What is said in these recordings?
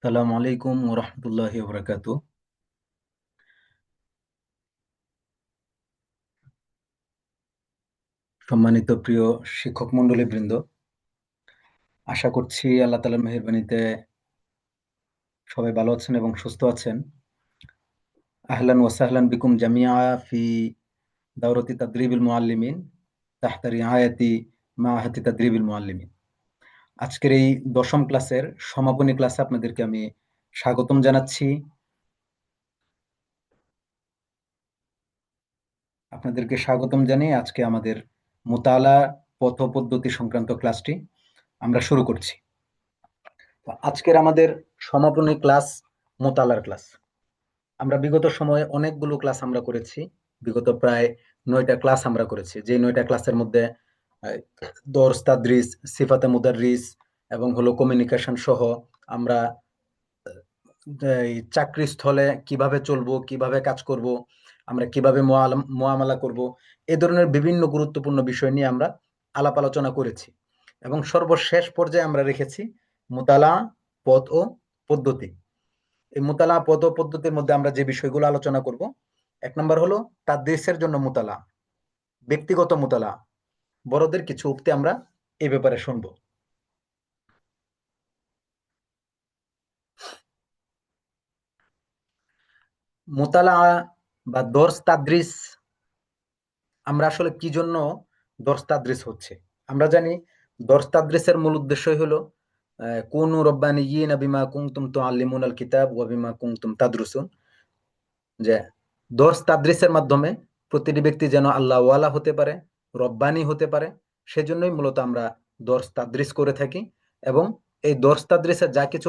সালামু আলাইকুম ওরহমতুল্লাহি ওবরাকাতু। সম্মানিত প্রিয় শিক্ষক মণ্ডলী বৃন্দ, আশা করছি আল্লাহ তাআলার মেহেরবানিতে সবাই ভালো আছেন এবং সুস্থ আছেন। আহলান ওয়া সাহলান বিকুম জামিয়া ফি দাওরাতি তাদরিবিল মুআল্লিমিন তাহতা রিআয়াতি মাআহাতি তাদরিবিল মুআল্লিমিন। আজকের এই দশম ক্লাসের সমাপনী ক্লাসে আপনাদেরকে আমি স্বাগতম জানাচ্ছি। আপনাদেরকে স্বাগতম জানিয়ে আজকে আমাদের মুতালা পথ পদ্ধতি সংক্রান্ত ক্লাসটি আমরা শুরু করছি। তো আজকের আমাদের সমাপনী ক্লাস মোতালার ক্লাস। আমরা বিগত সময়ে অনেকগুলো ক্লাস আমরা করেছি। বিগত প্রায় 9টা ক্লাস আমরা করেছি, যে 9টা ক্লাসের মধ্যে আহ, দর্স তাদরিস, সিফাতে মুদাররিস এবং হলো কমিউনিকেশন সহ আমরা এই চাকরি স্থলে কিভাবে চলবো, কিভাবে কাজ করব, আমরা কিভাবে মুআমালা করব, এ ধরনের বিভিন্ন গুরুত্বপূর্ণ বিষয় নিয়ে আমরা আলাপ আলোচনা করেছি। এবং সর্বশেষ পর্যায়ে আমরা রেখেছি মুতালা পথ ও পদ্ধতি। এই মুতালা পদ ও পদ্ধতির মধ্যে আমরা যে বিষয়গুলো আলোচনা করব, এক নম্বর হলো তাদরিসের জন্য মুতালা, ব্যক্তিগত মুতালা, বড়দের কিছু উক্তি আমরা এই ব্যাপারে শুনবো। মুতালা বা দর্স তাদরিস, আমরা আসলে কি জন্য দর্স তাদরিস হচ্ছে? আমরা জানি দর্স তাদরিসের মূল উদ্দেশ্যই হলো কুনু রব্বানিয়িনা বিমা কুনতুম তুআল্লিমুনাল কিতাব ওয়া বিমা কুনতুম তাদরুসুন, যে দর্স তাদরিসের মাধ্যমে প্রতিটি ব্যক্তি যেন আল্লাহ ওয়ালা হতে পারে, রব্বানি হতে পারে। সেজন্যই মূলত আমরা দর্স তাদরিস করে থাকি। এবং এই দর্স তাদরিসে যা কিছু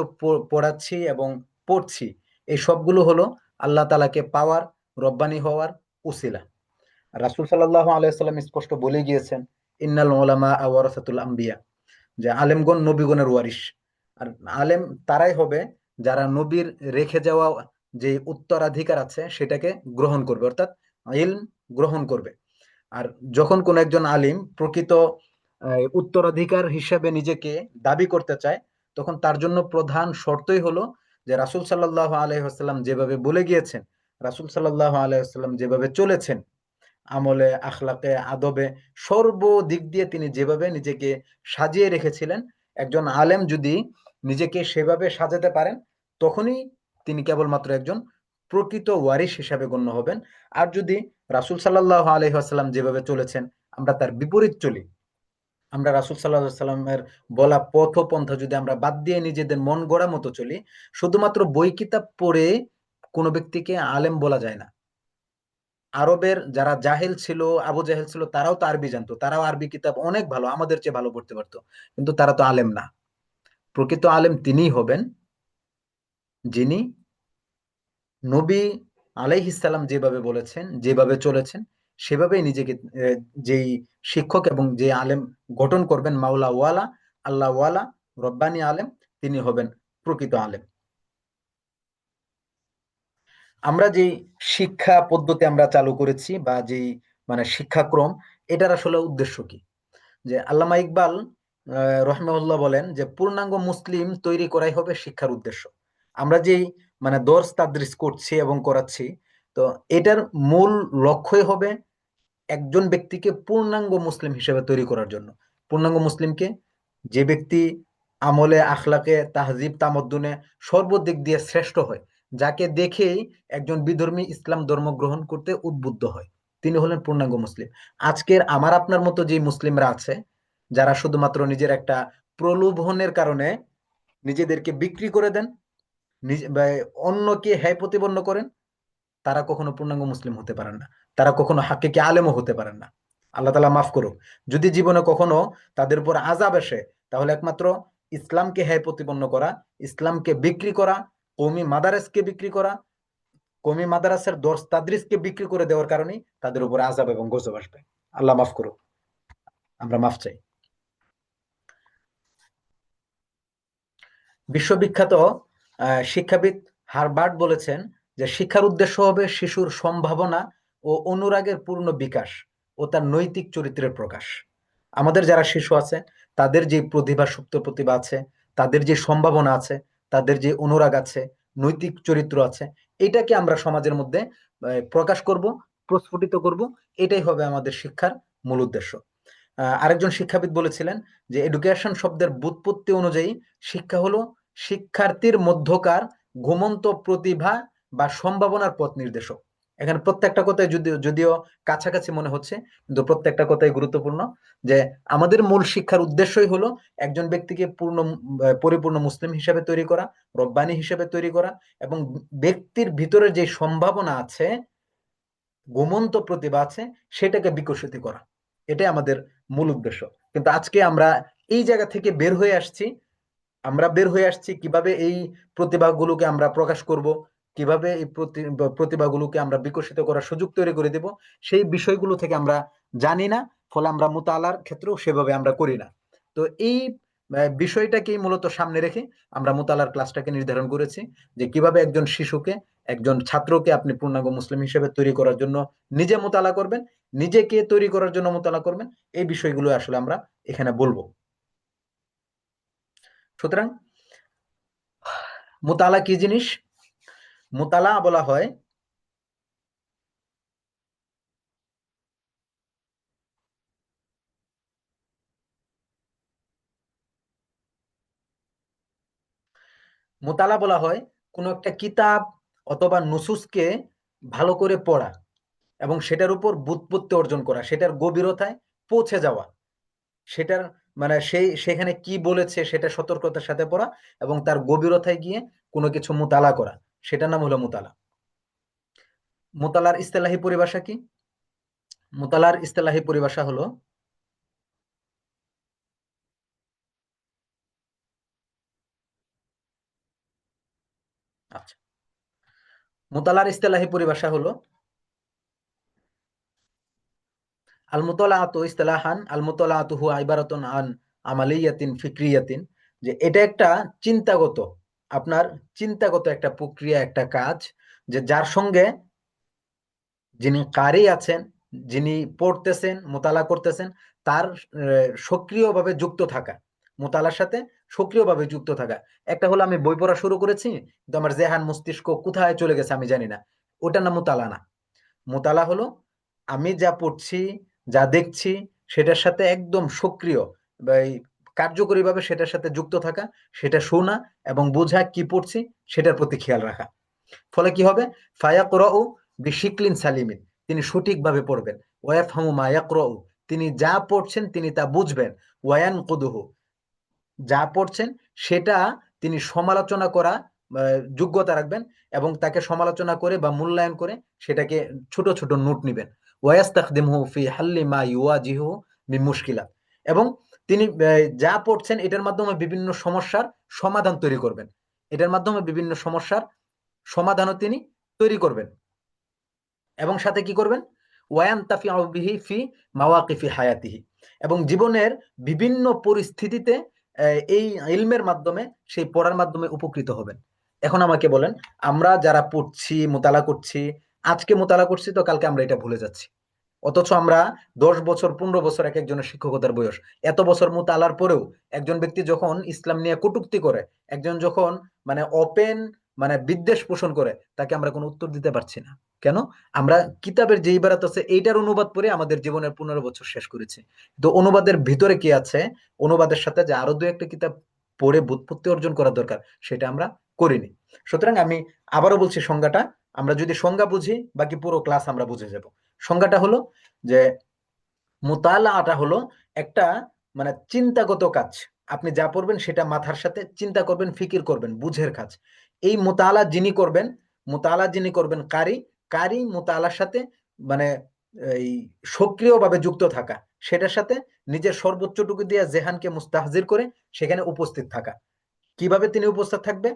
পড়াচ্ছি এবং পড়ছি, এই সবগুলো হলো আল্লাহ তাআলাকে পাওয়ার, রব্বানি হওয়ার উসিলা। রাসূল সাল্লাল্লাহু আলাইহি ওয়াসাল্লাম স্পষ্ট বলে গিয়েছেন, ইন্নাল উলামা ওয়ারাসাতুল আম্বিয়া, যে আলেমগণ নবীগণের ওয়ারিশ। আর আলেম তারাই হবে যারা নবীর রেখে যাওয়া যে উত্তরাধিকার আছে সেটাকে গ্রহণ করবে, অর্থাৎ ইলম গ্রহণ করবে। আর যখন কোন একজন আলিম প্রকৃত উত্তরাধিকার হিসেবে নিজেকে দাবি করতে চায়, তখন তার জন্য প্রধান শর্তই হলো যে রাসূল সাল্লাল্লাহু আলাইহি ওয়াসাল্লাম যেভাবে বলে গিয়েছেন, রাসূল সাল্লাল্লাহু আলাইহি ওয়াসাল্লাম যেভাবে চলেছেন, আমলে, আখলাকে, আদবে, সর্বদিক দিয়ে তিনি যেভাবে নিজেকে সাজিয়ে রেখেছিলেন, একজন আলেম যদি নিজেকে সেভাবে সাজাতে পারেন, তখনই তিনি কেবলমাত্র একজন প্রকৃত ওয়ারিশ হিসাবে গণ্য হবেন। আর যদি রাসূল সাল্লাল্লাহু আলাইহি ওয়াসাল্লাম যেভাবে চলেছেন আমরা তার বিপরীত চলি, আমরা রাসূল সাল্লাল্লাহু আলাইহি ওয়াসাল্লামের বলা পথ ও পন্থা যদি আমরা বাদ দিয়ে নিজেদের মন গড়া মতো চলি, শুধুমাত্র বই কিতাব পড়ে কোনো ব্যক্তিকে আলেম বলা যায় না। আরবের যারা জাহেল ছিল, আবু জাহেল ছিল, তারাও তো আরবি জানতো, তারাও আরবি কিতাব অনেক ভালো, আমাদের চেয়ে ভালো পড়তে পারতো, কিন্তু তারা তো আলেম না। প্রকৃত আলেম তিনিই হবেন যিনি নবী আলাইহিস সালাম যেভাবে বলেছেন, যেভাবে চলেছেন, সেভাবেই নিজেকে যেই শিক্ষক এবং যে আলেম গঠন করবেন, মাওলা ওয়ালা, আল্লাহ ওয়ালা, রব্বানি আলেম, তিনি হবেন প্রকৃত আলেম। আমরা যেই শিক্ষা পদ্ধতি আমরা চালু করেছি বা যেই মানে শিক্ষাক্রম, এটার আসলে উদ্দেশ্য কি? যে আল্লামা ইকবাল রহমাহুল্লাহ বলেন যে পূর্ণাঙ্গ মুসলিম তৈরি করাই হবে শিক্ষার উদ্দেশ্য। আমরা যেই মানে দর্স তাদরিস করছি এবং করাচ্ছি, তো এটার মূল লক্ষ্যই হবে একজন ব্যক্তিকে পূর্ণাঙ্গ মুসলিম হিসেবে তৈরি করার জন্য। পূর্ণাঙ্গ মুসলিমকে, যে ব্যক্তি আমলে, আখলাকে, তাহজিব, তামদ্দুনে সর্বদিক দিয়ে শ্রেষ্ঠ হয়, যাকে দেখেই একজন বিধর্মী ইসলাম ধর্ম গ্রহণ করতে উদ্বুদ্ধ হয়, তিনি হলেন পূর্ণাঙ্গ মুসলিম। আজকের আমার আপনার মতো যে মুসলিমরা আছে, যারা শুধুমাত্র নিজের একটা প্রলোভনের কারণে নিজেদেরকে বিক্রি করে দেন, অন্যকে হ্যায় প্রতিপন্ন করেন, তারা কখনো পূর্ণাঙ্গ মুসলিম হতে পারেন না, তারা কখনো হাক্কিকি আলেমও হতে পারেন না। আল্লাহ তালা মাফ করুক। যদি জীবনে কখনো তাদের উপর আযাব আসে, তাহলে একমাত্র ইসলামকে হ্যায় প্রতিপন্ন করা, ইসলামকে বিক্রি করা, কওমি মাদারেসকে বিক্রি করা, কওমি মাদারাসের দর্স তাদরিসকে বিক্রি করে দেওয়ার কারণেই তাদের উপর আযাব এবং গজব আসবে। আল্লাহ মাফ করুক, আমরা মাফ চাই। বিশ্ববিখ্যাত শিক্ষাবিদ হারবার্ট বলেছেন যে শিক্ষার উদ্দেশ্য হবে শিশুর সম্ভাবনা ও অনুরাগের পূর্ণ বিকাশ ও তার নৈতিক চরিত্রের প্রকাশ। আমাদের যারা শিশু আছে, তাদের যে প্রতিভা, সুপ্ত প্রতিভা আছে, তাদের যে সম্ভাবনা আছে, তাদের যে অনুরাগ আছে, নৈতিক চরিত্র আছে, এটাকে আমরা সমাজের মধ্যে প্রকাশ করব, প্রস্ফুটিত করব। এটাই হবে আমাদের শিক্ষার মূল উদ্দেশ্য। আরেকজন শিক্ষাবিদ বলেছিলেন যে এডুকেশন শব্দের ব্যুৎপত্তি অনুযায়ী শিক্ষা হলো শিক্ষার্থীর মধ্যকার ঘুমন্ত প্রতিভা বা সম্ভাবনার পথ নির্দেশক। এখানে প্রত্যেকটা কথাই যদিও কাছাকাছি মনে হচ্ছে, কিন্তু প্রত্যেকটা কথাই গুরুত্বপূর্ণ। যে আমাদের মূল শিক্ষার উদ্দেশ্যই হলো একজন ব্যক্তিকে পরিপূর্ণ মুসলিম হিসেবে তৈরি করা, রব্বানী হিসেবে তৈরি করা, এবং ব্যক্তির ভিতরে যে সম্ভাবনা আছে, ঘুমন্ত প্রতিভা আছে, সেটাকে বিকশিত করা। এটাই আমাদের মূল উদ্দেশ্য। কিন্তু আজকে আমরা এই জায়গা থেকে বের হয়ে আসছি। আমরা বের হয়ে আসছি কিভাবে এই প্রতিভাগুলোকে আমরা প্রকাশ করব, কিভাবে এই প্রতিভাগুলোকে আমরা বিকশিত করার সুযোগ তৈরি করে দেব, সেই বিষয়গুলো থেকে আমরা জানি না। ফলে আমরা মুতালার ক্ষেত্রেও সেভাবে আমরা করি না। তো এই বিষয়টাকেই মূলত সামনে রেখে আমরা মুতালার ক্লাসটাকে নির্ধারণ করেছি, যে কিভাবে একজন শিশুকে, একজন ছাত্রকে আপনি পূর্ণাঙ্গ মুসলিম হিসেবে তৈরি করার জন্য নিজে মুতালা করবেন, নিজেকে তৈরি করার জন্য মুতালা করবেন। এই বিষয়গুলো আসলে আমরা এখানে বলবো। সুতরাং মুতালা কি জিনিস? মুতালা বলা হয় মুতালা বলা হয় কোন একটা কিতাব অথবা নুসুসকে ভালো করে পড়া এবং সেটার উপর ব্যুৎপত্তি অর্জন করা, সেটার গভীরতায় পৌঁছে যাওয়া, সেটার মানে সেখানে কি বলেছে সেটা সতর্কতার সাথে পড়া এবং তার গভীরতায় গিয়ে কোনো কিছু মুতালা করা, সেটার নাম হলো মুতালা। মুতালার ইস্তেলাহি পরিভাষা কি? মুতালার ইস্তেলাহি পরিভাষা হলো, আচ্ছা, মুতালার ইস্তেলাহি পরিভাষা হলো আল মুতালাআতু ইসতিলাহান আল মুতালাআতু হুয়া ইবারাতুন আন আমালিয়াতিন ফিকরিয়াতিন। যে এটা একটা চিন্তাগত, আপনার চিন্তাগত একটা প্রক্রিয়া, একটা কাজ, যে যার সঙ্গে যিনি কারি আছেন, যিনি পড়তেছেন, মোতালা করতেছেন, তার সক্রিয়ভাবে যুক্ত থাকা, মোতালার সাথে সক্রিয়ভাবে যুক্ত থাকা। একটা হলো আমি বই পড়া শুরু করেছি, কিন্তু আমার জেহান মস্তিষ্ক কোথায় চলে গেছে আমি জানি না, ওটার নাম মোতালা না। মোতালা হলো আমি যা পড়ছি, যা দেখছি, সেটার সাথে একদম সক্রিয় বা এই কার্যকরীভাবে সেটার সাথে যুক্ত থাকা, সেটা শোনা এবং বোঝা কি পড়ছি সেটার প্রতি খেয়াল রাখা। ফলে কি হবে? ফায়াকরাউ বিশিকলিন সালিমিন, তিনি সঠিকভাবে পড়বেন। ওয়াফহামু মা ইয়াকরাউ, তিনি যা পড়ছেন তিনি তা বুঝবেন। ওয়ায়ানকুদুহু, যা পড়ছেন সেটা তিনি সমালোচনা করা যোগ্যতা রাখবেন, এবং তাকে সমালোচনা করে বা মূল্যায়ন করে সেটাকে ছোট ছোট নোট নিবেন। ওয়াস্তাখদিমহু ফি হাল্লি মা ইউওয়াজিহু মিন মুশকিলাত, এবং তিনি যা পড়ছেন এটার মাধ্যমে বিভিন্ন সমস্যার সমাধান তৈরি করবেন। এটার মাধ্যমে বিভিন্ন সমস্যার সমাধানও তিনি তৈরি করবেন। এবং সাথে কি করবেন? ওয়ায়ান্তাফিউ বিহি ফি মাওয়াকিফি হায়াতিহি, এবং জীবনের বিভিন্ন পরিস্থিতিতে এই ইলমের মাধ্যমে, সেই পড়ার মাধ্যমে উপকৃত হবেন। এখন আমাকে বলেন, আমরা যারা পড়ছি, মোতালা করছি, আজকে মোতালা করছি তো কালকে আমরা এটা ভুলে যাচ্ছি। অথচ আমরা 10 বছর, 15 বছর এক একজনের শিক্ষকতার বয়স, এত বছর মোতালার পরেও একজন ব্যক্তি যখন ইসলাম নিয়ে কটূক্তি করে, একজন যখন মানে ওপেন মানে বিদ্বেষ পোষণ করে, তাকে আমরা কোনো উত্তর দিতে পারছি না। কেন? আমরা কিতাবের যে ইবারাত আছে এইটার অনুবাদ পড়ে আমাদের জীবনের 15 বছর শেষ করেছি। তো অনুবাদের ভিতরে কি আছে, অনুবাদের সাথে যে আরো দু একটা কিতাব পড়ে বুৎপত্তি অর্জন করা দরকার, সেটা আমরা করিনি। সুতরাং আমি আবারও বলছি সংজ্ঞাটা, আমরা যদি সংজ্ঞা বুঝি বাকি পুরো ক্লাস আমরা বুঝে যাব। সংজ্ঞাটা হলো যে মুতালাআটা হলো একটা মানে চিন্তাগত কাজ। আপনি যা পড়বেন সেটা মাথার সাথে চিন্তা করবেন, ফিকির করবেন, বুঝের কাজ। এই মুতালা যিনি করবেন কারি, কারি মুতালার সাথে মানে এই সক্রিয়ভাবে যুক্ত থাকা, সেটার সাথে নিজের সর্বোচ্চটুকু দিয়ে জেহানকে মুস্তাহজির করে সেখানে উপস্থিত থাকা। কিভাবে তিনি উপস্থিত থাকবে?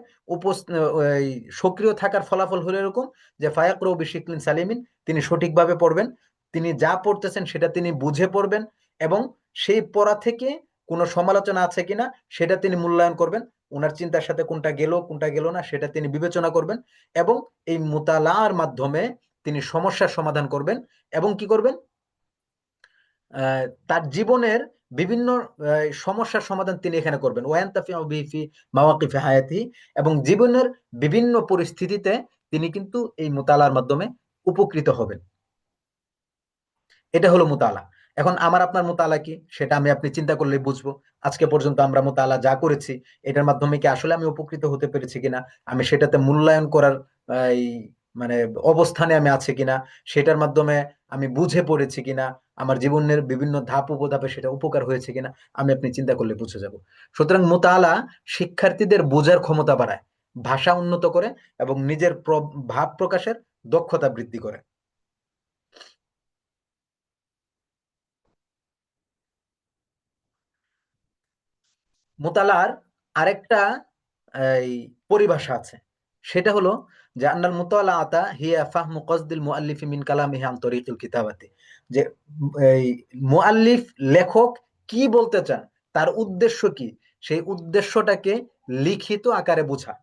এই সক্রিয় থাকার ফলাফল হলো এরকম যে ফায়াকরাউ বিশিকলিন সালিমিন, তিনি সঠিকভাবে পড়বেন, তিনি যা পড়তেছেন সেটা তিনি বুঝে পড়বেন, এবং সেই পড়া থেকে কোনো সমালোচনা আছে কিনা সেটা তিনি মূল্যায়ন করবেন। ওনার চিন্তার সাথে কোনটা গেল কোনটা গেল না সেটা তিনি বিবেচনা করবেন, এবং এই মুতালার মাধ্যমে তিনি সমস্যার সমাধান করবেন। এবং কি করবেন? তার জীবনের বিভিন্ন সমস্যার সমাধান তিনি এখানে করবেন, ওয়ান্তাফিউ বিহি ফি মাওয়াকিফি হায়াতিহি, এবং জীবনের বিভিন্ন পরিস্থিতিতে তিনি কিন্তু এই মুতালার মাধ্যমে উপকৃত হবেন। এটা হলো মুতালা। এখন আমার আপনার মুতালা কি, সেটা আমি আপনি চিন্তা করলে বুঝবো। আজকে পর্যন্ত আমরা মুতালা যা করেছি, এটার মাধ্যমে কি আসলে আমি উপকৃত হতে পেরেছি কিনা, আমি সেটাতে মূল্যায়ন করার এই মানে অবস্থানে আমি আছি কিনা, সেটার মাধ্যমে আমি বুঝে পড়েছি কিনা, আমার জীবনের বিভিন্ন ধাপ উপধাপে সেটা উপকার হয়েছে কিনা, আমি আপনি চিন্তা করলে বুঝে যাব। সুতরাং মুতালা শিক্ষার্থীদের বোঝার ক্ষমতা বাড়ায়, ভাষা উন্নত করে, এবং নিজের ভাব প্রকাশের দক্ষতা বৃদ্ধি করে। মুতালার আরেকটা এই পরিভাষা আছে, সেটা হলো যে আন্নাল মুতালাআতা হিয়া ফাহমু কসদিল মুআল্লিফি মিন কালামিহি আন তরিকিল কিতাবাতি, যে এই মুআল্লিফ লেখক কি বলতে চান, তার উদ্দেশ্য কি, সেই উদ্দেশ্যটাকে লিখিত আকারে বোঝা।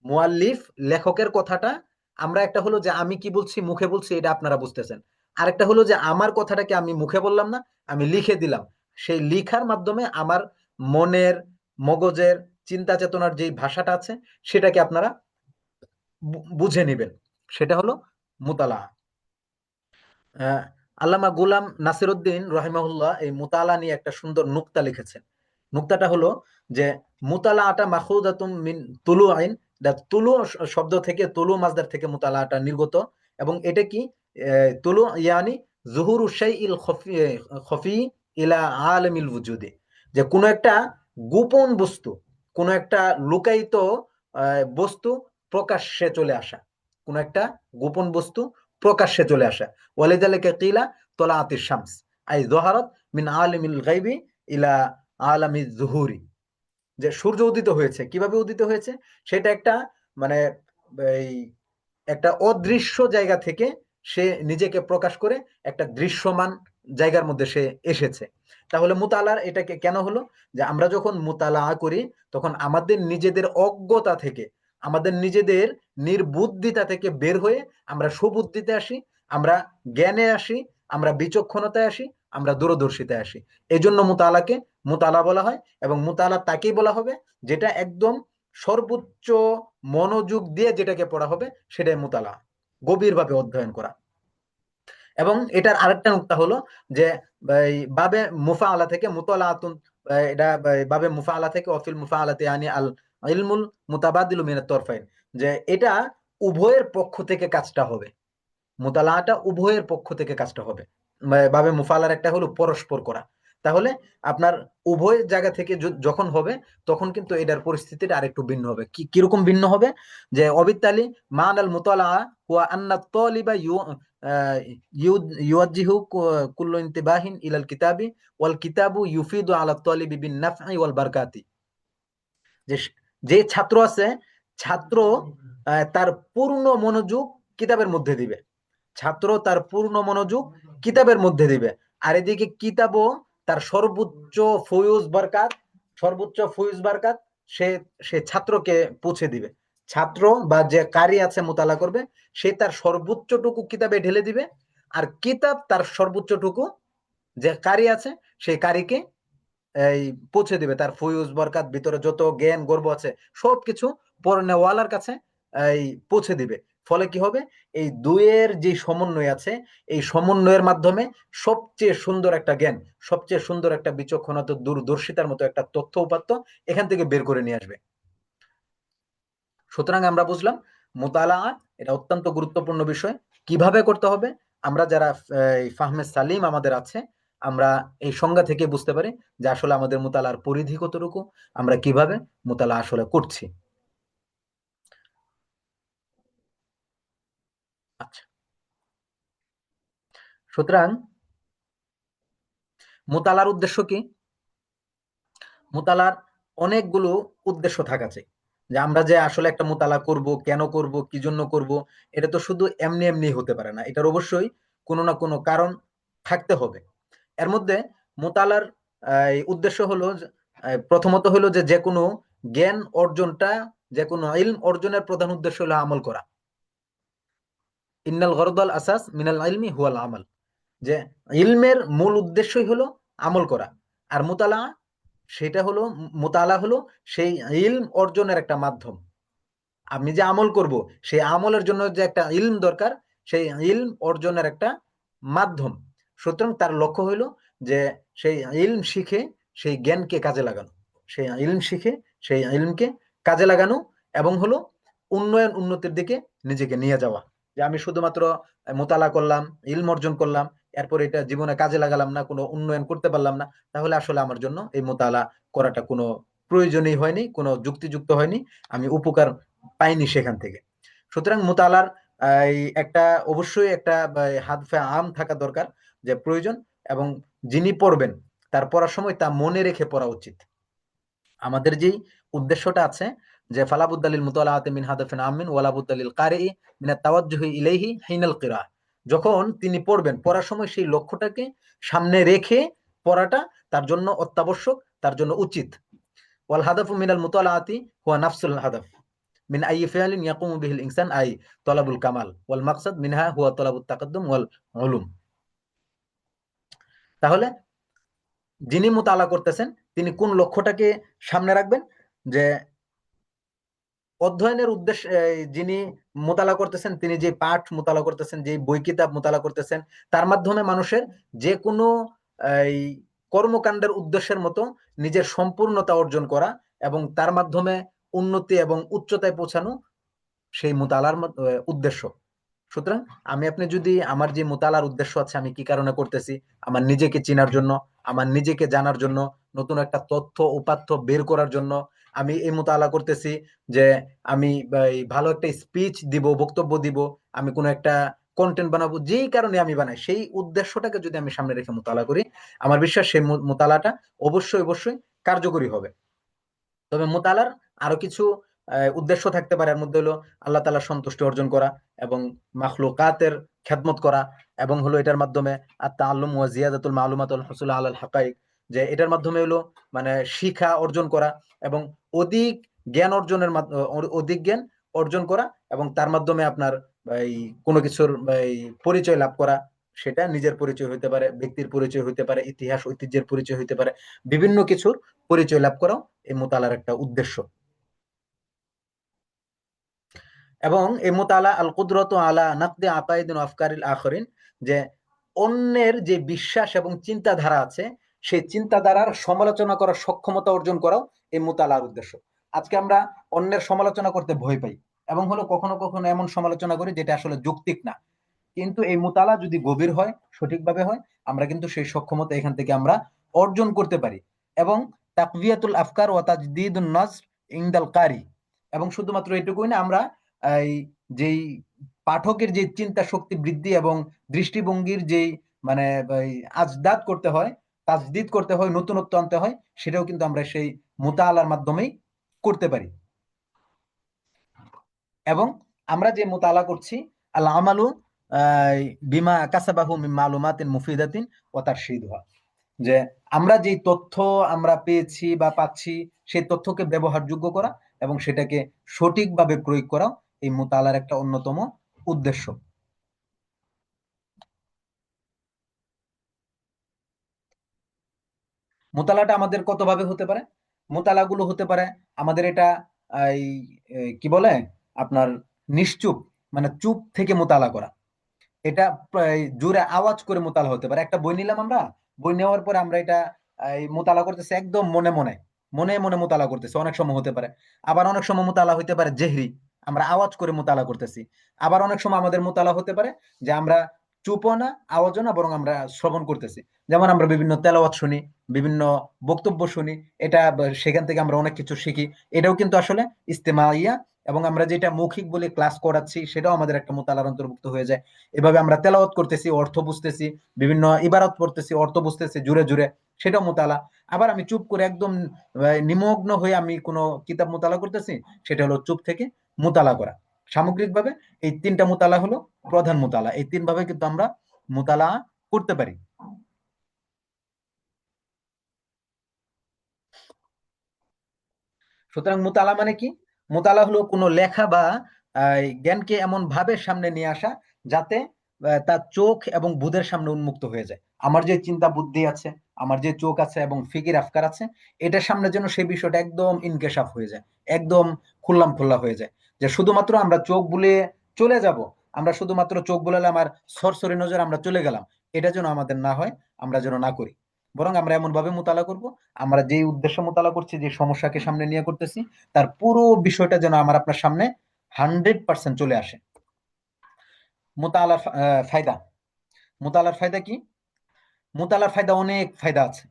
মুআল্লিফ লেখকের কথাটা, আমরা একটা হলো যে আমি কি বলছি মুখে বলছি এটা আপনারা বুঝতেছেন, আরেকটা হলো যে আমার কথাটাকে আমি মুখে বললাম না, আমি লিখে দিলাম। সেই লিখার মাধ্যমে আমার মনের, মগজের, চিন্তা চেতনার যে ভাষাটা আছে সেটাকে আপনারা বুঝে নেবেন, সেটা হলো মুতালা। আহ, আল্লামা গুলাম নাসিরউদ্দিন রহিমাহুল্লাহ এই মুতালা নিয়ে একটা সুন্দর নুক্তা লিখেছেন। নুক্তাটা হলো যে মুতালাআটা মাখুদাতুম মিন তুলু আইন, তুলু শব্দ থেকে, তুলু মাজদার থেকে মুতালাআটা নির্গত। এবং এটা কি, তুলু ইয়ানি জুহুরু শাইইল খফি, খফি ইলা আলামিল ওয়ুজুদি, যে কোনো একটা গোপন বস্তু, কোনো একটা লুকায়িত বস্তু প্রকাশ্যে চলে আসা, কোনো একটা গোপন বস্তু প্রকাশ্যে চলে আসা। ওয়ালিদালিকা কিলা তলাআতিশ শামস আই যহারাত মিন আলিমিল গায়বি ইলা আলামিজ যুহুরি, যে সূর্য উদিত হয়েছে, কিভাবে উদিত হয়েছে, সেটা একটা মানে এই একটা অদৃশ্য জায়গা থেকে সে নিজেকে প্রকাশ করে একটা দৃশ্যমান জায়গার মধ্যে সে এসেছে। তাহলে মুতালার এটাকে কেন হলো, যে আমরা যখন মুতালা করি তখন আমাদের নিজেদের অজ্ঞতা থেকে, আমাদের নিজেদের নির্বুদ্ধিতা থেকে বের হয়ে আমরা সুবুদ্ধিতে আসি, আমরা জ্ঞানে আসি, আমরা বিচক্ষণতায় আসি, আমরা দূরদর্শিতায় আসি। এই জন্য মুতালাকে মুতালা বলা হয়, এবং মুতালা তাকেই বলা হবে যেটা একদম সর্বোচ্চ মনোযোগ দিয়ে যেটাকে পড়া হবে সেটাই মুতালা, গভীরভাবে অধ্যয়ন করা। এবং এটার আরেকটা নুকতা হলো যে এই বাবে মুফাআলা থেকে মুতালাআতুন, এটা বাবে মুফাআলা থেকে অফিল মুফাআলাতে আনি আল ইলমুল মুতাবাদিলু মিনাত তরফাইন, যে এটা উভয়ের পক্ষ থেকে কাজটা হবে, মুতালাআটা উভয়ের পক্ষ থেকে কাজটা হবে। বাবে মুফাআলার একটা হলো পরস্পর করা। তাহলে আপনার উভয় জায়গা থেকে যখন হবে তখন কিন্তু এটার পরিস্থিতিটা আরেকটু ভিন্ন হবে। কিরকম ভিন্ন হবে, যে অবিতালি মান আল মুতালা হুয়া আন্না তালিবা ইউয়াজ্জিহু কুল্লু ইনতিবাহিন ইলাল কিতাবি ওয়াল কিতাবু ইউফিদু আলা তালিবি বিন নাফই ওয়াল বারকাতি, যে যে ছাত্র আছে, ছাত্র তার পূর্ণ মনোযোগ কিতাবের মধ্যে দিবে, ছাত্র তার পূর্ণ মনোযোগ কিতাবের মধ্যে দিবে, আর এদিকে কিতাবও তার সর্বোচ্চ ফয়ুজ বরকাত, সর্বোচ্চ ফয়ুজ বরকাত সে সে ছাত্রকে পৌঁছে দিবে। ছাত্র বা যে কারি আছে মোতালা করবে, সে তার সর্বোচ্চটুকু কিতাবে ঢেলে দিবে, আর কিতাব তার সর্বোচ্চটুকু যে কারি আছে সেই কারিকে এই পৌঁছে দিবে, তার ফয়ুজ বরকাত ভিতরে যত জ্ঞান গর্ব আছে সবকিছু পড়নেওয়ালার কাছে এই পৌঁছে দিবে। ফলে কি হবে, এই দুইয়ের যে সমন্বয় আছে, এই সমন্বয়ের মাধ্যমে সবচেয়ে সুন্দর একটা জ্ঞান, সবচেয়ে সুন্দর একটা বিচক্ষণতা, দূরদর্শিতার মতো একটা তথ্য উপাত্ত এখান থেকে বের করে নিয়ে আসবে। সুতরাং আমরা বুঝলাম মুতালাআ এটা অত্যন্ত গুরুত্বপূর্ণ বিষয়। কিভাবে করতে হবে, আমরা যারা ফাহমে সালিম আমাদের আছে, আমরা এই সংজ্ঞা থেকে বুঝতে পারি যে আসলে আমাদের মুতালার পরিধি কতটুকু, আমরা কিভাবে মুতালা আসলে করছি। আচ্ছা, সুতরাং মুতালার উদ্দেশ্য কি, মুতালার অনেকগুলো উদ্দেশ্য থাকা চাই। যে আমরা যে আসলে একটা মুতালা করব, কেন করব, কি জন্য করব, এটা তো শুধু এমনি এমনি হতে পারে না, এটার অবশ্যই কোনো না কোনো কারণ থাকতে হবে। এর মধ্যে মোতালার উদ্দেশ্য হলো প্রথমত হলো যে যে কোনো জ্ঞান অর্জনটা, যে কোনো ইলম অর্জনের প্রধান উদ্দেশ্য হলো আমল করা। ইন্নাল গরদাল আসাস মিনাল ইলমি হুয়াল আমাল, যে ইলমের মূল উদ্দেশ্যই হলো আমল করা, আর মুতালা সেটা হলো, মুতালা হলো সেই ইলম অর্জনের একটা মাধ্যম। আমি যে আমল করব, সেই আমলের জন্য যে একটা ইলম দরকার, সেই ইলম অর্জনের একটা মাধ্যম। সুতরাং তার লক্ষ্য হইল যে সেই ইলম শিখে সেই জ্ঞানকে কাজে লাগানো, সেই ইলম শিখে সেই ইলমকে কাজে লাগানো, এবং হলো উন্নতির দিকে নিজেকে নিয়ে যাওয়া। যে আমি শুধুমাত্র মোতালা করলাম, ইলম অর্জন করলাম, এরপর এটা জীবনে কাজে লাগালাম না, কোনো উন্নয়ন করতে পারলাম না, তাহলে আসলে আমার জন্য এই মোতালা করাটা কোনো প্রয়োজনই হয়নি, কোনো যুক্তিযুক্ত হয়নি, আমি উপকার পাইনি সেখান থেকে। সুতরাং মোতালার একটা অবশ্যই একটা হাদফে আম থাকা দরকার, যে প্রয়োজন, এবং যিনি পড়বেন তার পড়ার সময় তা মনে রেখে পড়া উচিত। আমাদের যেই উদ্দেশ্যটা আছে যে ফালাবুদ্দালিল মুতালাআতি মিন হাদাফিন আমিন ওয়ালাবুদ্দালিল কারিই মিনাত তাওয়াজ্জুহি ইলাইহি হিনাল কিরাআহ। যখন তিনি পড়বেন, পড়ার সময় সেই লক্ষ্যটাকে সামনে রেখে পড়াটা তার জন্য অত্যাবশ্যক, তার জন্য উচিত। ওয়াল হাদাফু মিনাল মুতালাআতি হুয়া নাফসুল হাদাফ মিন আই ফিআলিন ইয়াকুমু বিহিল ইনসান আই তলাবুল কামাল ওয়াল মাকসাদ মিনহা হুয়া তলাবুত তাকাদ্দুম ওয়াল উলুম। তাহলে যিনি মুতালা করতেছেন তিনি কোন লক্ষ্যটাকে সামনে রাখবেন, যে অধ্যয়নের উদ্দেশ্য, যিনি মোতালা করতেছেন তিনি যে পাঠ মোতালা করতেছেন, যে বই কিতাব মোতালা করতেছেন, তার মাধ্যমে মানুষের যে কোনো এই কর্মকাণ্ডের উদ্দেশ্যের মতো নিজের সম্পূর্ণতা অর্জন করা এবং তার মাধ্যমে উন্নতি এবং উচ্চতায় পৌঁছানো, সেই মোতালার উদ্দেশ্য। সুতরাং আমি আপনি যদি আমার যে মোতালার উদ্দেশ্য আছে, আমি কি কারণে করতেছি, আমার নিজেকে চেনার জন্য, আমার নিজেকে জানার জন্য, নতুন একটা তথ্য উপাত্ত বের করার জন্য আমি এই মোতালা করতেছি, যে আমি ভালো একটা স্পিচ দিব, বক্তব্য দিব, আমি কোনো একটা কন্টেন্ট বানাবো, যেই কারণে আমি বানাই, সেই উদ্দেশ্যটাকে যদি আমি সামনে রেখে মোতালা করি, আমার বিশ্বাস সেই মোতালাটা অবশ্যই অবশ্যই কার্যকরী হবে। তবে মোতালার আরো কিছু উদ্দেশ্য থাকতে পারে, এর মধ্যে হলো আল্লাহ তাআলার সন্তুষ্টি অর্জন করা এবং মাখলুকাতের খেদমত করা, এবং হলো এটার মাধ্যমে আত-তাআল্লুম ওয়া জিয়াদাতুল মালুমাত ওয়াল হুসুল আলাল হাকাইক, যে এটার মাধ্যমে হলো মানে শিখা অর্জন করা এবং অধিক জ্ঞান অর্জনের অধিক জ্ঞান অর্জন করা, এবং তার মাধ্যমে আপনার এই কোনো কিছুর এই পরিচয় লাভ করা। সেটা নিজের পরিচয় হইতে পারে, ব্যক্তির পরিচয় হইতে পারে, ইতিহাস ঐতিহ্যের পরিচয় হইতে পারে, বিভিন্ন কিছুর পরিচয় লাভ করাও এই মোতালার একটা উদ্দেশ্য। এবং এই মোতালা আল কুদরত আলা নাকদে আকাইদিন আফকারিল আখরিন, যে অন্যের যে বিশ্বাস এবং চিন্তাধারা আছে, সেই চিন্তাধারার সমালোচনা করার সক্ষমতা অর্জন করাও এই মোতালার উদ্দেশ্য। আজকে আমরা অন্যের সমালোচনা করতে ভয় পাই, এবং হলো কখনো কখনো এমন সমালোচনা করি যেটা আসলে যৌক্তিক না। কিন্তু এই মোতালা যদি গভীর হয়, সঠিকভাবে হয়, আমরা কিন্তু সেই সক্ষমতা এখান থেকে আমরা অর্জন করতে পারি। এবং তাকভিয়াতুল আফকার ওয়া তাজদিদুন নজর ইনদাল কারি, এবং শুধুমাত্র এটুকুই না, আমরা এই যেই পাঠকের যে চিন্তা শক্তি বৃদ্ধি এবং দৃষ্টিভঙ্গির যেই মানে এই আজদাদ করতে হয়, তাজদিদ করতে হয়, নতুনত্ব আনতে হয়, সেটাও কিন্তু আমরা সেই মোতালার মাধ্যমেই করতে পারি। এবং আমরা যে মোতালা করছি, আল আমালু বিমা কাসাবাহু মিন মালুমাতিন মুফিদাতিন ওয়া তারশীদুহা, যে আমরা যেই তথ্য আমরা পেয়েছি বা পাচ্ছি, সেই তথ্যকে ব্যবহারযোগ্য করা এবং সেটাকে সঠিকভাবে প্রয়োগ করাও এই মোতালার একটা অন্যতম উদ্দেশ্য। মোতালাটা আমাদের কত ভাবে হতে পারে? মোতালাগুলো হতে পারে আমাদের এটা এই কি বলে আপনার নিশ্চুপ, মানে চুপ থেকে মোতালা করা। এটা জোরে আওয়াজ করে মোতালা হতে পারে। একটা বই নিলাম আমরা, বই নেওয়ার পরে আমরা এটা এই মোতালা করতেছি একদম মনে মনে, মনে মনে মোতালা করতেছি, অনেক সময় হতে পারে। আবার অনেক সময় মোতালা হতে পারে জেহরি, আমরা আওয়াজ করে মোতালা করতেছি। আবার অনেক সময় আমাদের মোতালা হতে পারে যে আমরা চুপও না, আওয়াজও না, বরং আমরা শ্রবণ করতেছি। যেমন আমরা বিভিন্ন তেলাওয়াত শুনি, বিভিন্ন বক্তব্য শুনি, এটা সেখান থেকে আমরা অনেক কিছু শিখি। এটাও কিন্তু আসলে ইস্তেমাইয়া, এবং আমরা যেটা মৌখিক বলে ক্লাস করাচ্ছি সেটাও আমাদের একটা মোতালার অন্তর্ভুক্ত হয়ে যায়। এভাবে আমরা তেলাওয়াত করতেছি, অর্থ বুঝতেছি, বিভিন্ন ইবারত পড়তেছি, অর্থ বুঝতেছি জুড়ে জুড়ে, সেটাও মোতালা। আবার আমি চুপ করে একদম নিমগ্ন হয়ে আমি কোনো কিতাব মোতালা করতেছি, সেটা হলো চুপ থেকে মোতালা করা। সামগ্রিকভাবে এই তিনটা মোতালা হলো প্রধান মোতালা। এই তিন ভাবে কিন্তু আমরা মোতালা করতে পারি। সুতরাং মোতালা মানে কি? মোতালা হলো কোনো লেখা বা জ্ঞানকে এমন ভাবে সামনে নিয়ে আসা, যাতে তার চোখ এবং বুদের সামনে উন্মুক্ত হয়ে যায়। আমার যে চিন্তা বুদ্ধি আছে, আমার যে চোখ আছে এবং ফিকির আফকার আছে, এটার সামনে যেন সেই বিষয়টা একদম ইনকেশাফ হয়ে যায়, একদম খুল্লাম খোল্লা হয়ে যায়। যে শুধুমাত্র আমরা চোখ বুলিয়ে চলে যাব, আমরা শুধুমাত্র চোখ বুলালে আমার সরসরি নজর আমরা চলে গেলাম, এটা যেন আমাদের না হয়, আমরা যেন না করি। বরং আমরা এমন ভাবে মোতালা করব, আমরা যেই উদ্দেশ্যে মোতালা করছি, যে সমস্যাকে সামনে নিয়ে করতেছি, তার পুরো বিষয়টা যেন আমার আপনার সামনে 100% চলে আসে। মোতালার ফায়দা। মোতালার ফায়দা কি? মোতালার ফায়দা অনেক ফায়দা আছে।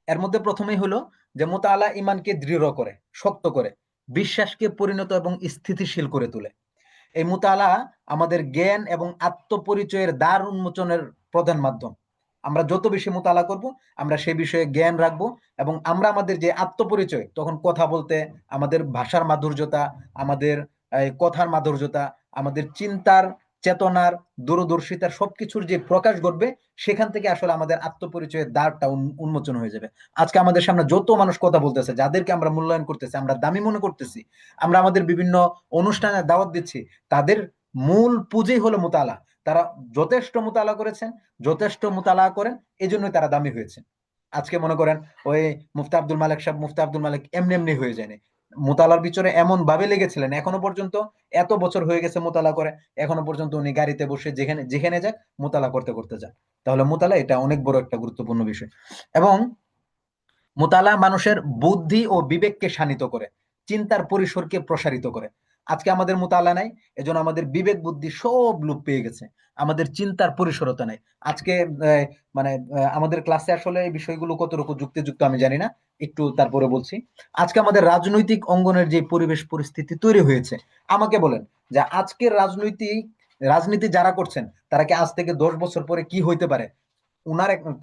এর মধ্যে প্রথমেই হলো যে মোতালা ইমানকে দৃঢ় করে, শক্ত করে, বিশ্বাসকে পরিণত এবং স্থিতিশীল করে তোলে। এই মোতালা আমাদের জ্ঞান এবং আত্মপরিচয়ের দ্বার উন্মোচনের প্রধান মাধ্যম। আমরা যত বেশি মোতালা করব, আমরা সে বিষয়ে জ্ঞান রাখবো, এবং আমরা আমাদের যে আত্মপরিচয়, তখন কথা বলতে আমাদের ভাষার মাধুর্যতা, আমাদের কথার মাধুর্যতা, আমাদের চিন্তার, চেতনার, দূরদর্শিতার সবকিছুর যে প্রকাশ ঘটবে, সেখান থেকে আসলে আমাদের আত্মপরিচয়ের দ্বারটা উন্মোচন হয়ে যাবে। আজকে আমাদের সামনে যত মানুষ কথা বলতেছে, যাদেরকে আমরা মূল্যায়ন করতেছি, আমরা দামি মনে করতেছি, আমরা আমাদের বিভিন্ন অনুষ্ঠানে দাওয়াত দিচ্ছি, তাদের মূল পুঁজি হলো মোতালা। তারা যথেষ্ট মোতালা করেছেন, যথেষ্ট মোতালা করেন, এই জন্যই তারা দামি হয়েছে। আজকে মনে করেন ওই মুফতি আব্দুল মালিক সাহেব, মুফতি আব্দুল মালিক এমনি এমনি হয়ে যায়নি। মোতালার পিছনে এমন ভাবে লেগেছিলেন, এখনো পর্যন্ত এত বছর হয়ে গেছে মোতালা করে, এখনো পর্যন্ত উনি গাড়িতে বসে যেখানে যেখানে যাক মোতালা করতে করতে যান। তাহলে মোতালা এটা অনেক বড় একটা গুরুত্বপূর্ণ বিষয়। এবং মোতালা মানুষের বুদ্ধি ও বিবেককে শানিত করে, চিন্তার পরিসরকে প্রসারিত করে। আজকে আমাদের মোতালা নাই, এজন্য আমাদের বিবেক বুদ্ধি সব লোপ পেয়ে গেছে, আমাদের চিন্তার পরিসরতা নাই। আজকে মানে আমাদের ক্লাসে আসলে এই বিষয়গুলো কতটুকু যুক্তিযুক্ত আমি জানি না, একটু তারপরে বলছি। আজকে আমাদের রাজনৈতিক অঙ্গনের যে পরিবেশ পরিস্থিতি তৈরি হয়েছে, আমাকে বলেন যে আজকের রাজনীতি যারা করছেন, তারা কি আজ থেকে 10 বছর পরে কি হইতে পারে?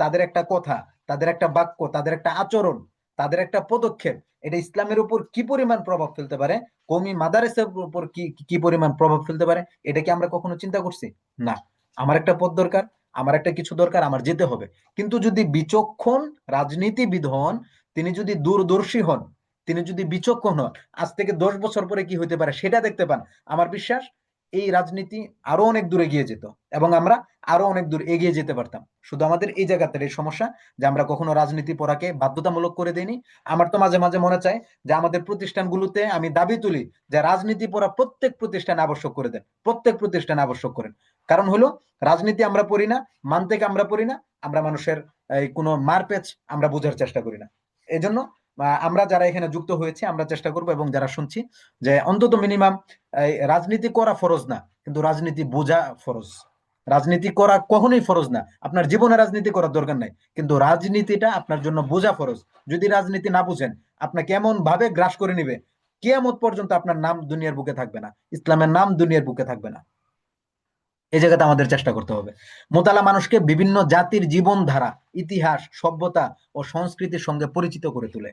তাদের একটা কথা, তাদের একটা বাক্য, তাদের একটা আচরণ, তাদের একটা পদক্ষেপ, এটা ইসলামের উপর কি পরিমাণ প্রভাব ফেলতে পারে, কওমি মাদারেসের উপর কি কি পরিমাণ প্রভাব ফেলতে পারে, এটা কি আমরা কখনো চিন্তা করছি? না। আমার একটা পদ দরকার, আমার একটা কিছু দরকার, আমার যেতে হবে। কিন্তু যদি বিচক্ষণ রাজনীতিবিদ হন, তিনি যদি দূরদর্শী হন, তিনি যদি বিচক্ষণ হন, আজ থেকে 10 বছর পরে কি হইতে পারে সেটা দেখতে পান, আমার বিশ্বাস এই রাজনীতি আরো অনেক দূরে গিয়ে যেত, এবং আমরা আরো অনেক দূর এগিয়ে যেতে পারতাম। শুধু আমাদের এই জায়গাতে এই সমস্যা, যে আমরা কখনো রাজনীতি পড়াকে বাধ্যতামূলক করে দেইনি। আমার তো মাঝে মাঝে মনে চায় যে আমাদের প্রতিষ্ঠানগুলোতে আমি দাবি তুলি যে রাজনীতি পড়া প্রত্যেক প্রতিষ্ঠানে আবশ্যক করে দেন, প্রত্যেক প্রতিষ্ঠানে আবশ্যক করেন। কারণ হলো, রাজনীতি আমরা পড়ি না, মান থেকে আমরা পড়ি না, আমরা মানুষের এই কোনো মারপ্যাচ আমরা বোঝার চেষ্টা করি না। এই জন্য আমরা যারা এখানে যুক্ত হয়েছি, আমরা চেষ্টা করব, এবং যারা শুনছি, যে অন্তত মিনিমাম রাজনীতি করা ফরজ না, কিন্তু রাজনীতি বোঝা ফরজ। রাজনীতি করা কখনোই ফরজ না, আপনার জীবনে রাজনীতি করার দরকার নাই, কিন্তু রাজনীতিটা আপনার জন্য বোঝা ফরজ। যদি রাজনীতি না বুঝেন, আপনাকে এমন ভাবে গ্রাস করে নিবে, কিয়ামত পর্যন্ত আপনার নাম দুনিয়ার বুকে থাকবে না, ইসলামের নাম দুনিয়ার বুকে থাকবে না। এই জায়গাতে আমাদের চেষ্টা করতে হবে। মোতালা মানুষকে বিভিন্ন জাতির জীবনধারা, ইতিহাস, সভ্যতা ও সংস্কৃতির সঙ্গে পরিচিত করে তোলে।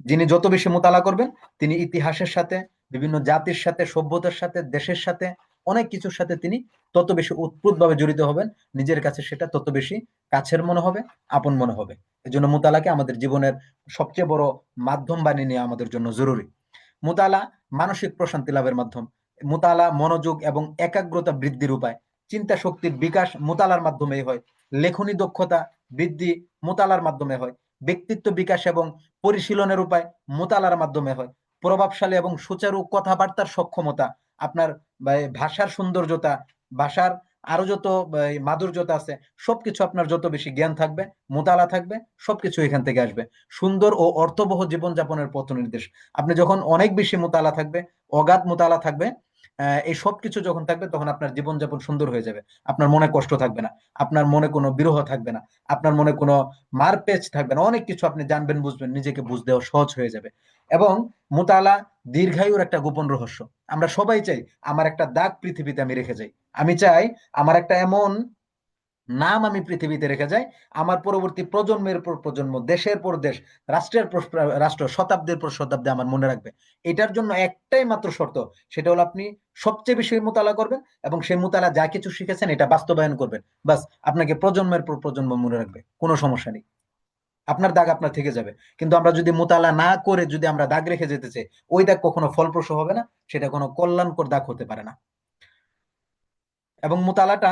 যিনি যত বেশি মোতালা করবেন, তিনি ইতিহাসের সাথে, বিভিন্ন জাতির সাথে, সভ্যতার সাথে, দেশের সাথে, অনেক কিছুর সাথে তিনি তত বেশি উৎপ্রুতভাবে জড়িত হবেন। নিজের কাছে সেটা তত বেশি কাছের মনে হবে, আপন মনে হবে। এই জন্য মোতালাকে আমাদের জীবনের সবচেয়ে বড় মাধ্যম বানিয়ে নেওয়া আমাদের জন্য জরুরি। মোতালা মানসিক প্রশান্তি লাভের মাধ্যম। মোতালা মনোযোগ এবং একাগ্রতা বৃদ্ধির উপায়। চিন্তা শক্তির বিকাশ মোতালার মাধ্যমেই হয়। লেখনী দক্ষতা বৃদ্ধি মোতালার মাধ্যমে হয়। ব্যক্তিত্ব বিকাশ এবং পরিশীলনের উপায় মোতালার মাধ্যমে হয়। প্রভাবশালী এবং সুচারু কথাবার্তার সক্ষমতা, আপনার ভাষার সৌন্দর্যতা, ভাষার আরো যত মাধুর্যতা আছে, সবকিছু আপনার যত বেশি জ্ঞান থাকবে, মোতালা থাকবে, সবকিছু এখান থেকে আসবে। সুন্দর ও অর্থবহ জীবনযাপনের পথ নির্দেশ। আপনি যখন অনেক বেশি মোতালা থাকবে, অগাধ মোতালা থাকবে, এই সব কিছু যখন থাকবে, তখন আপনার জীবনযাপন সুন্দর হয়ে যাবে। আপনার মনে কষ্ট থাকবে না, আপনার মনে কোনো বিরহ থাকবে না, আপনার মনে কোনো মারপ্যাচ থাকবে না, অনেক কিছু আপনি জানবেন, বুঝবেন, নিজেকে বুঝতেও সহজ হয়ে যাবে। এবং মোতালা দীর্ঘায়ুর একটা গোপন রহস্য। আমরা সবাই চাই আমার একটা দাগ পৃথিবীতে আমি রেখে যাই। আমি চাই আমার একটা এমন নাম আমি পৃথিবীতে রেখে যাই, আমার পরবর্তী প্রজন্মের পর প্রজন্ম, দেশের পর দেশ, রাষ্ট্রের পর রাষ্ট্র, শতাব্দীর পর শতাব্দী আমার মনে রাখবে। এটার জন্য একটাই মাত্র শর্ত, সেটা হলো আপনি সবচেয়ে বেশি মোতালা করবেন, এবং সেই মোতালা যা কিছু শিখেছেন এটা বাস্তবায়ন করবেন। বাস, আপনাকে প্রজন্মের পর প্রজন্ম মনে রাখবে, কোনো সমস্যা নেই, আপনার দাগ আপনার থেকে যাবে। কিন্তু আমরা যদি মোতালা না করে যদি আমরা দাগ রেখে যেতে চাই, ওই দাগ কখনো ফলপ্রসূ হবে না, সেটা কোনো কল্যাণকর দাগ হতে পারে না। এবং মোতালাটা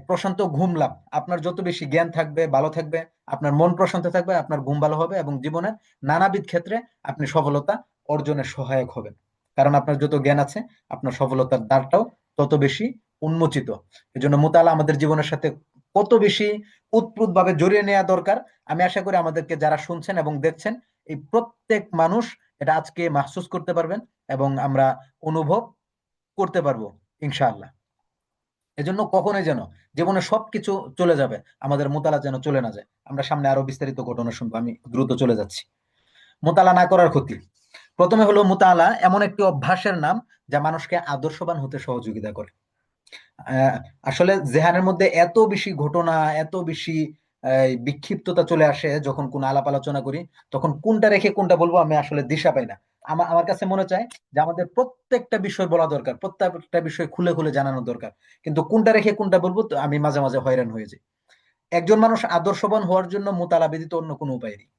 প্রশান্ত ঘুম লাভ। আপনার যত বেশি জ্ঞান থাকবে, ভালো থাকবে, আপনার মন প্রশান্ত থাকবে, আপনার ঘুম ভালো হবে, এবং জীবনের নানাবিধ ক্ষেত্রে আপনি সফলতা অর্জনে সহায়ক হবেন। কারণ আপনার যত জ্ঞান আছে, আপনার সফলতার দ্বারটাও তত বেশি উন্মোচিত। এই জন্য মোতালা আমাদের জীবনের সাথে কত বেশি উৎপ্রুত ভাবে জড়িয়ে নেওয়া দরকার। আমি আশা করি আমাদেরকে যারা শুনছেন এবং দেখছেন, এই প্রত্যেক মানুষ এটা আজকে মাহসুস করতে পারবেন এবং আমরা অনুভব করতে পারবো ইনশাআল্লাহ। এজন্য কখনোই যেন জীবনে সবকিছু চলে যাবে, আমাদের মোতালা যেন চলে না যায়। আমরা সামনে আরো বিস্তারিত ঘটনা শুনবো, আমি দ্রুত চলে যাচ্ছি। মোতালা না করার ক্ষতি। প্রথমে হলো, মোতালা এমন একটি অভ্যাসের নাম যা মানুষকে আদর্শবান হতে সহযোগিতা করে। আহ, আসলে জেহানের মধ্যে এত বেশি ঘটনা, এত বেশি বিক্ষিপ্ততা চলে আসে যখন কোন আলাপ আলোচনা করি, তখন কোনটা রেখে কোনটা বলবো আমি আসলে দিশা পাই না। আমার আমার কাছে মনে চায় যে আমাদের প্রত্যেকটা বিষয় বলা দরকার, প্রত্যেকটা বিষয় খুলে খুলে জানানো দরকার, কিন্তু কোনটা রেখে কোনটা বলবো তো আমি মাঝে মাঝে হয়রান হয়ে যাই। একজন মানুষ আদর্শবান হওয়ার জন্য মোতালা ব্যতীত অন্য কোনো উপায় নেই।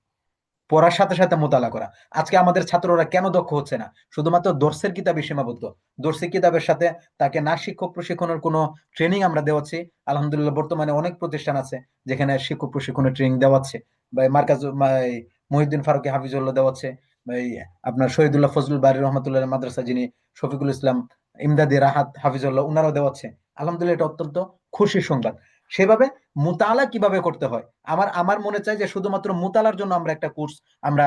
পড়ার সাথে সাথে মোতালা করা। আজকে আমাদের ছাত্ররা কেন দক্ষ হচ্ছে না? শুধুমাত্র দর্শের কিতাবে সীমাবদ্ধ। দর্শী কিতাবের সাথে তাকে না শিক্ষক প্রশিক্ষণের কোনো ট্রেনিং আমরা দেওয়াচ্ছি। আলহামদুলিল্লাহ বর্তমানে অনেক প্রতিষ্ঠান আছে যেখানে শিক্ষক প্রশিক্ষণের ট্রেনিং দেওয়াচ্ছে, বা মার্কাজ মহিউদ্দিন ফারুকী হাফিজুল্লাহ দেওয়াচ্ছে, বা আপনার শহীদুল্লাহ ফজলুল বারী রহমতুল্লাহ মাদ্রাসা যিনি শফিকুল ইসলাম ইমদাদি রাহাত হাফিজুল্লাহ, উনারাও দেওয়াচ্ছে। আলহামদুলিল্লাহ, এটা অত্যন্ত খুশির সংবাদ। সেভাবে মুতালা কিভাবে করতে হয়, আমার আমার মনে চায় যে শুধুমাত্র মুতালার জন্য আমরা একটা কোর্স আমরা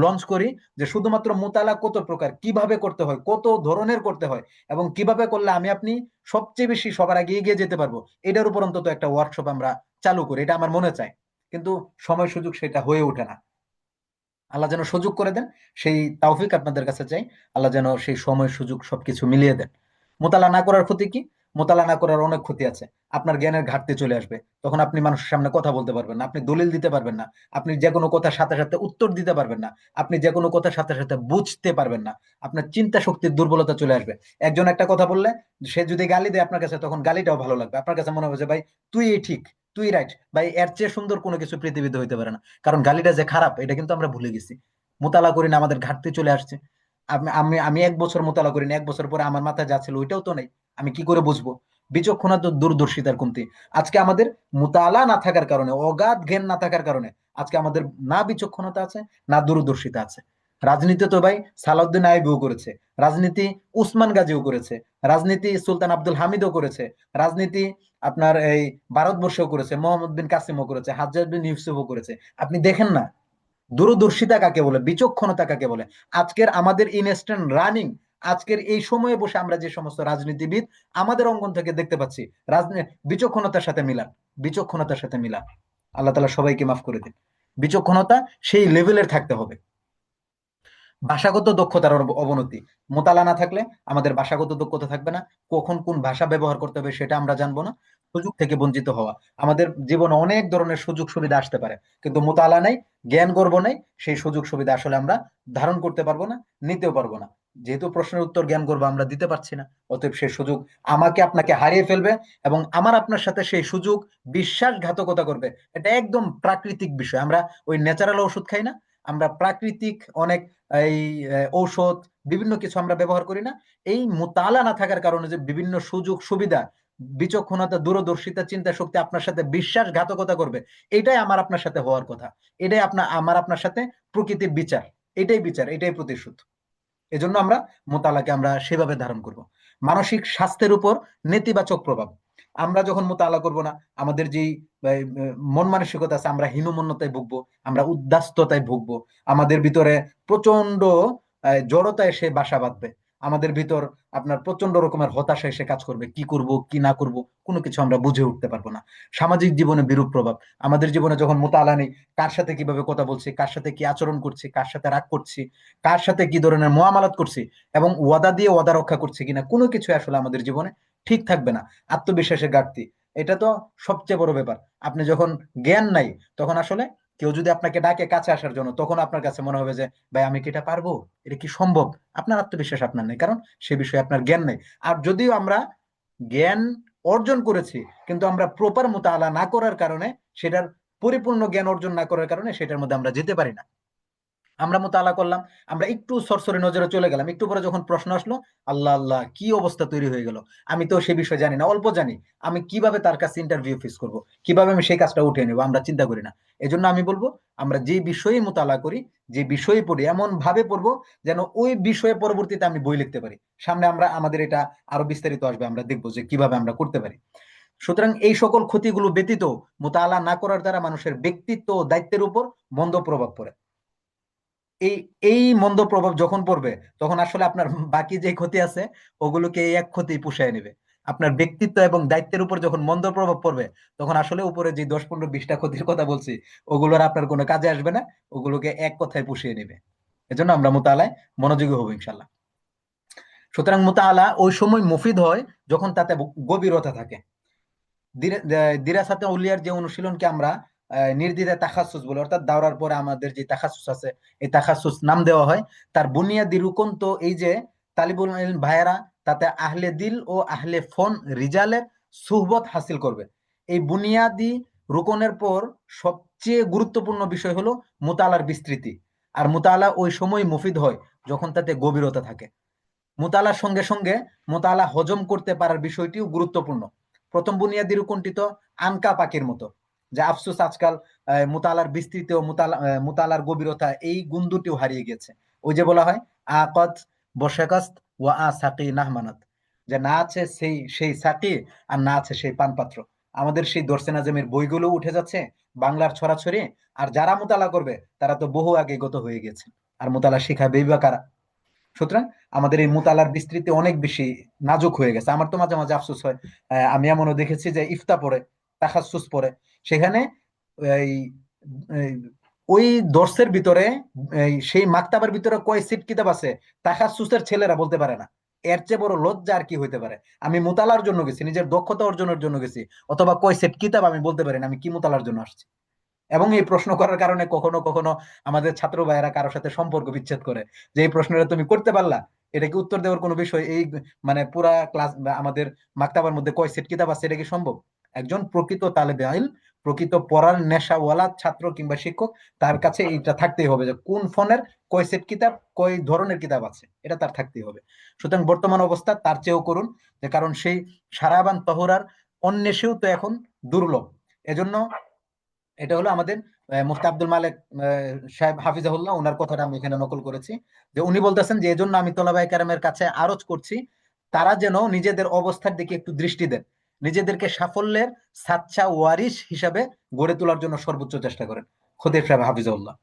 লঞ্চ করি, যে শুধুমাত্র মুতালা কত প্রকার, কিভাবে করতে হয়, কত ধরনের করতে হয়, এবং কিভাবে করলে আমি আপনি সবচেয়ে বেশি সবার আগে এগিয়ে যেতে পারবো, এটার উপর অন্তত একটা ওয়ার্কশপ আমরা চালু করি। এটা আমার মনে চায়, কিন্তু সময় সুযোগ সেটা হয়ে ওঠে না। আল্লাহ যেন সুযোগ করে দেন, সেই তৌফিক আপনাদের কাছে চাই। আল্লাহ যেন সেই সময় সুযোগ সবকিছু মিলিয়ে দেন। মোতালা না করার ক্ষতি কি? মোতালা না করার অনেক ক্ষতি আছে। আপনার জ্ঞানের ঘাটতি চলে আসবে, তখন আপনি মানুষের সামনে কথা বলতে পারবেন না, আপনি দলিল দিতে পারবেন না, আপনি যে কোনো কথার সাথে সাথে উত্তর দিতে পারবেন না, আপনি যে কোনো কথার সাথে সাথে বুঝতে পারবেন না, আপনার চিন্তা শক্তির দুর্বলতা চলে আসবে। একজন একটা কথা বললে, সে যদি গালি দেয় আপনার কাছে, তখন গালিটাও ভালো লাগবে, আপনার কাছে মনে হবে যে ভাই তুই ঠিক, তুই রাইট, ভাই এর চেয়ে সুন্দর কোনো কিছু পৃথিবীতে হইতে পারে না। কারণ গালিটা যে খারাপ এটা কিন্তু আমরা ভুলে গেছি, মোতালা করি না, আমাদের ঘাটতি চলে আসছে। আমি আমি আমি 1 বছর মোতালা করি না, 1 বছর পরে আমার মাথায় যা ছিল ওইটাও তো নেই, আমি কি করে বুঝবো? বিচক্ষণতা তো দূরদর্শিতার কমতি। আজকে আমাদের মোতালা না থাকার কারণে, অগাধ জ্ঞান না থাকার কারণে আজকে আমাদের না বিচক্ষণতা আছে, না দূরদর্শিতা আছে। রাজনীতি তো ভাই সালাউদ্দিন আইবিও করেছে, রাজনীতি উসমান গাজীও করেছে, রাজনীতি সুলতান আব্দুল হামিদও করেছে, রাজনীতি আপনার এই ভারতবর্ষও করেছে, মোহাম্মদ বিন কাসিমও করেছে, হাজ্জাজ বিন ইউসুফও করেছে। আপনি দেখেন না দূরদর্শিতা কাকে বলে, বিচক্ষণতা কাকে বলে? আজকের আমাদের ইনস্ট্যান্ট রানিং, আজকের এই সময়ে বসে আমরা যে সমস্ত রাজনীতিবিদ আমাদের অঙ্গন থেকে দেখতে পাচ্ছি, বিচক্ষণতার সাথে মিলান, বিচক্ষণতার সাথে মিলান। আল্লাহ তালা সবাইকে মাফ করে দিন। বিচক্ষণতা সেই লেভেলের থাকতে হবে। ভাষাগত দক্ষতার অবনতি। মোতালা না থাকলে আমাদের ভাষাগত দক্ষতা থাকবে না, কখন কোন ভাষা ব্যবহার করতে হবে সেটা আমরা জানবো না। সুযোগ থেকে বঞ্চিত হওয়া। আমাদের জীবনে অনেক ধরনের সুযোগ সুবিধা আসতে পারে, কিন্তু মোতালা নাই, জ্ঞান গর্ব নাই, সেই সুযোগ সুবিধা আসলে আমরা ধারণ করতে পারবো না, নিতেও পারবো না। যেহেতু প্রশ্নের উত্তর জ্ঞান গর্ব আমরা দিতে পারছি না, অতএব সেই সুযোগ আমাকে আপনাকে হারিয়ে ফেলবে, এবং আমার আপনার সাথে সেই সুযোগ বিশ্বাসঘাতকতা করবে। এটা একদম প্রাকৃতিক বিষয়। আমরা ওই ন্যাচারাল ওষুধ খাই না, আমরা প্রাকৃতিক অনেক এই ঔষধ, বিভিন্ন কিছু আমরা ব্যবহার করি না। এই মোতালা না থাকার কারণে যে বিভিন্ন সুযোগ সুবিধা, বিচক্ষণতা, দূরদর্শিতা, চিন্তা শক্তি আপনার সাথে বিশ্বাসঘাতকতা করবে, এটাই আমার আপনার সাথে হওয়ার কথা। এটাই আমার আপনার সাথে প্রকৃতির বিচার, এটাই বিচার, এটাই প্রতিশোধ। এজন্য আমরা মোতালাকে আমরা সেভাবে ধারণ করব। মানসিক স্বাস্থ্যের উপর নেতিবাচক প্রভাব। আমরা যখন মোতালা করব না, আমাদের যেই মন মানসিকতা আছে, আমরা হীনমন্যতায় ভুগবো, আমরা উদ্দাস্ততায় ভুগবো, আমাদের ভিতরে প্রচন্ড জড়তা এসে বাসা বাঁধবে, আমাদের ভিতর আপনার প্রচন্ড রকমের হতাশা এসে কাজ করবে, কি করব কি না করব কোনো কিছু আমরা বুঝে উঠতে পারবো না। সামাজিক জীবনে বিরূপ প্রভাব। আমাদের জীবনে যখন মোতালা নেই, কার সাথে কিভাবে কথা বলছি, কার সাথে কি আচরণ করছি, কার সাথে রাগ করছি, কার সাথে কি ধরনের মুআমালাত করছি, এবং ওয়াদা দিয়ে ওয়াদা রক্ষা করছি কিনা, কোনো কিছু আসলে আমাদের জীবনে ঠিক থাকবে না। আত্মবিশ্বাসের ঘাটতি, এটা তো সবচেয়ে বড় ব্যাপার। আপনি যখন জ্ঞান নাই, তখন আসলে কেউ যদি আপনাকে ডাকে কাছে আসার জন্য, তখন আপনার কাছে মনে হবে যে ভাই আমি কি এটা পারবো, এটা কি সম্ভব? আপনার আত্মবিশ্বাস আপনার নেই, কারণ সে বিষয়ে আপনার জ্ঞান নেই। আর যদিও আমরা জ্ঞান অর্জন করেছি, কিন্তু আমরা প্রপার মোতালা না করার কারণে, সেটার পরিপূর্ণ জ্ঞান অর্জন না করার কারণে সেটার মধ্যে আমরা যেতে পারি না। আমরা মোতালা করলাম, আমরা একটু সরসরে নজরে চলে গেলাম, একটু পরে যখন প্রশ্ন আসলো, আল্লাহ আল্লাহ কি অবস্থা তৈরি হয়ে গেল, আমি তো সে বিষয়ে জানি না, অল্প জানি, আমি কিভাবে তার কাছে ইন্টারভিউ ফেস করব, কিভাবে আমি সেই কাজটা উঠে নেবো, আমরা চিন্তা করি না। এজন্য আমি বলবো, আমরা যে বিষয়ে মোতালা করি, যে বিষয়ে পড়ি, এমন ভাবে পড়বো যেন ওই বিষয়ে পরবর্তীতে আমি বই লিখতে পারি। সামনে আমরা আমাদের এটা আরো বিস্তারিত আসবে, আমরা দেখবো যে কিভাবে আমরা করতে পারি। সুতরাং এই সকল ক্ষতিগুলো ব্যতীত মোতালা না করার দ্বারা মানুষের ব্যক্তিত্ব ও দায়িত্বের উপর মন্দ প্রভাব পড়ে। এই এই মন্দ প্রভাব যখন পড়বে, তখন আসলে আপনার বাকি যে ক্ষতি আছে ওগুলোকে এই এক ক্ষতি পুষায় নেবে। আপনার ব্যক্তিত্ব এবং দায়িত্বের উপর যখন মন্দ প্রভাব পড়বে, তখন আসলে উপরে যে 10, 15, 20টা ক্ষতির কথা বলছি, ওগুলোর আপনার কোনো কাজে আসবে না, ওগুলোকে এক কথায় পুষিয়ে নেবে। এজন্য আমরা মোতালায় মনোযোগী হবো ইনশাল্লাহ। সুতরাং মোতালা ওই সময় মুফিদ হয় যখন তাতে গভীরতা থাকে। দিরাসাতে উলিয়ার যে অনুশীলনকে আমরা নির্দ্বিধায় তাখাসুস বলে, অর্থাৎ দাওরার পরে আমাদের যে তাখাসুস আছে, এই তাখাসুস নাম দেওয়া হয়। তার বুনিয়াদি রুকন তো এই যে তালিবুল ইলম ভাইয়েরা তাতে আহলে দিল ও আহলে ফন রিজালের সুহবত হাসিল করবে। এই বুনিয়াদি রুকনের পর সবচেয়ে গুরুত্বপূর্ণ বিষয় হলো মুতালার বিস্তৃতি। আর মুতালা ওই সময় মুফিদ হয় যখন তাতে গভীরতা থাকে। মোতালার সঙ্গে সঙ্গে মোতালা হজম করতে পারার বিষয়টিও গুরুত্বপূর্ণ। প্রথম বুনিয়াদি রুকনটি তো আনকা পাখির মতো, যে আফসোস আজকাল মোতালার বিস্তৃতি ও মোতালার গভীরতা এই গুণ দুটিও হারিয়ে গেছে। ওই যে বলা হয়, আকত বশেকাস্ত ওয়া আ সাকি নাহমানাত, যে না আছে সেই সেই সাকি, আর না আছে সেই পানপাত্র। আমাদের সেই দর্শে নাজমের বইগুলো উঠে যাচ্ছে বাংলার ছড়াছড়ি, আর যারা মোতালা করবে তারা তো বহু আগে গত হয়ে গেছে, আর মোতালা শিখাবেই বা কারা? সুতরাং আমাদের এই মুতালার বিস্তৃতি অনেক বেশি নাজুক হয়ে গেছে। আমার তো মাঝে মাঝে আফসোস হয়, আমি এমনও দেখেছি যে ইফতা পড়ে, তাখাসুস পড়ে, সেখানে এই এই ওই দর্সের ভিতরে সেই মাকতাবার ভিতরে কয় সিট কিতাব আছে তাখাসুসের ছেলেরা বলতে পারে না। এর চেয়ে বড় লজ্জা আর কি হইতে পারে? আমি মুতালার জন্য গেছি, নিজের দক্ষতা অর্জনের জন্য গেছি, অথবা কয় সেট কিতাব আমি বলতে পারি না, আমি কি মুতালার জন্য আসছি? এবং এই প্রশ্ন করার কারণে কখনো কখনো আমাদের ছাত্র ভাইয়েরা কারোর সাথে সম্পর্ক বিচ্ছেদ করে, যে এই প্রশ্নটা তুমি করতে পারলা, এটা কি উত্তর দেওয়ার কোনো বিষয়? এই মানে পুরা ক্লাস আমাদের মাকতাবার মধ্যে কয় সেট কিতাব আছে, এটা কি সম্ভব? একজন প্রকৃত তালেবে ইলম, প্রকৃত পড়ার নেশাওয়ালা ছাত্র কিংবা শিক্ষক, তার কাছে এইটা থাকতেই হবে যে কোন ফোনের কয় সেট কিতাব, কয় ধরনের কিতাব আছে, এটা তার থাকতেই হবে। সুতরাং বর্তমান অবস্থা তার চেয়েও করুন, যে কারণ সেই সারাবান তহরার অন্বেষেও তো এখন দুর্লভ। এজন্য এটা হলো আমাদের মুফতি আব্দুল মালেক সাহেব হাফিজাহুল্লাহ, ওনার কথাটা আমি এখানে নকল করেছি, যে উনি বলতেছেন যে এজন্য আমি তোলাবায়ে কেরামের কাছে আরজ করছি, তারা যেন নিজেদের অবস্থার দিকে একটু দৃষ্টি দেন, নিজেদেরকে সাফল্যের সাচ্চা ওয়ারিশ হিসাবে গড়ে তোলার জন্য সর্বোচ্চ চেষ্টা করেন। খতিব সাহেব হাফিজাহুল্লাহ,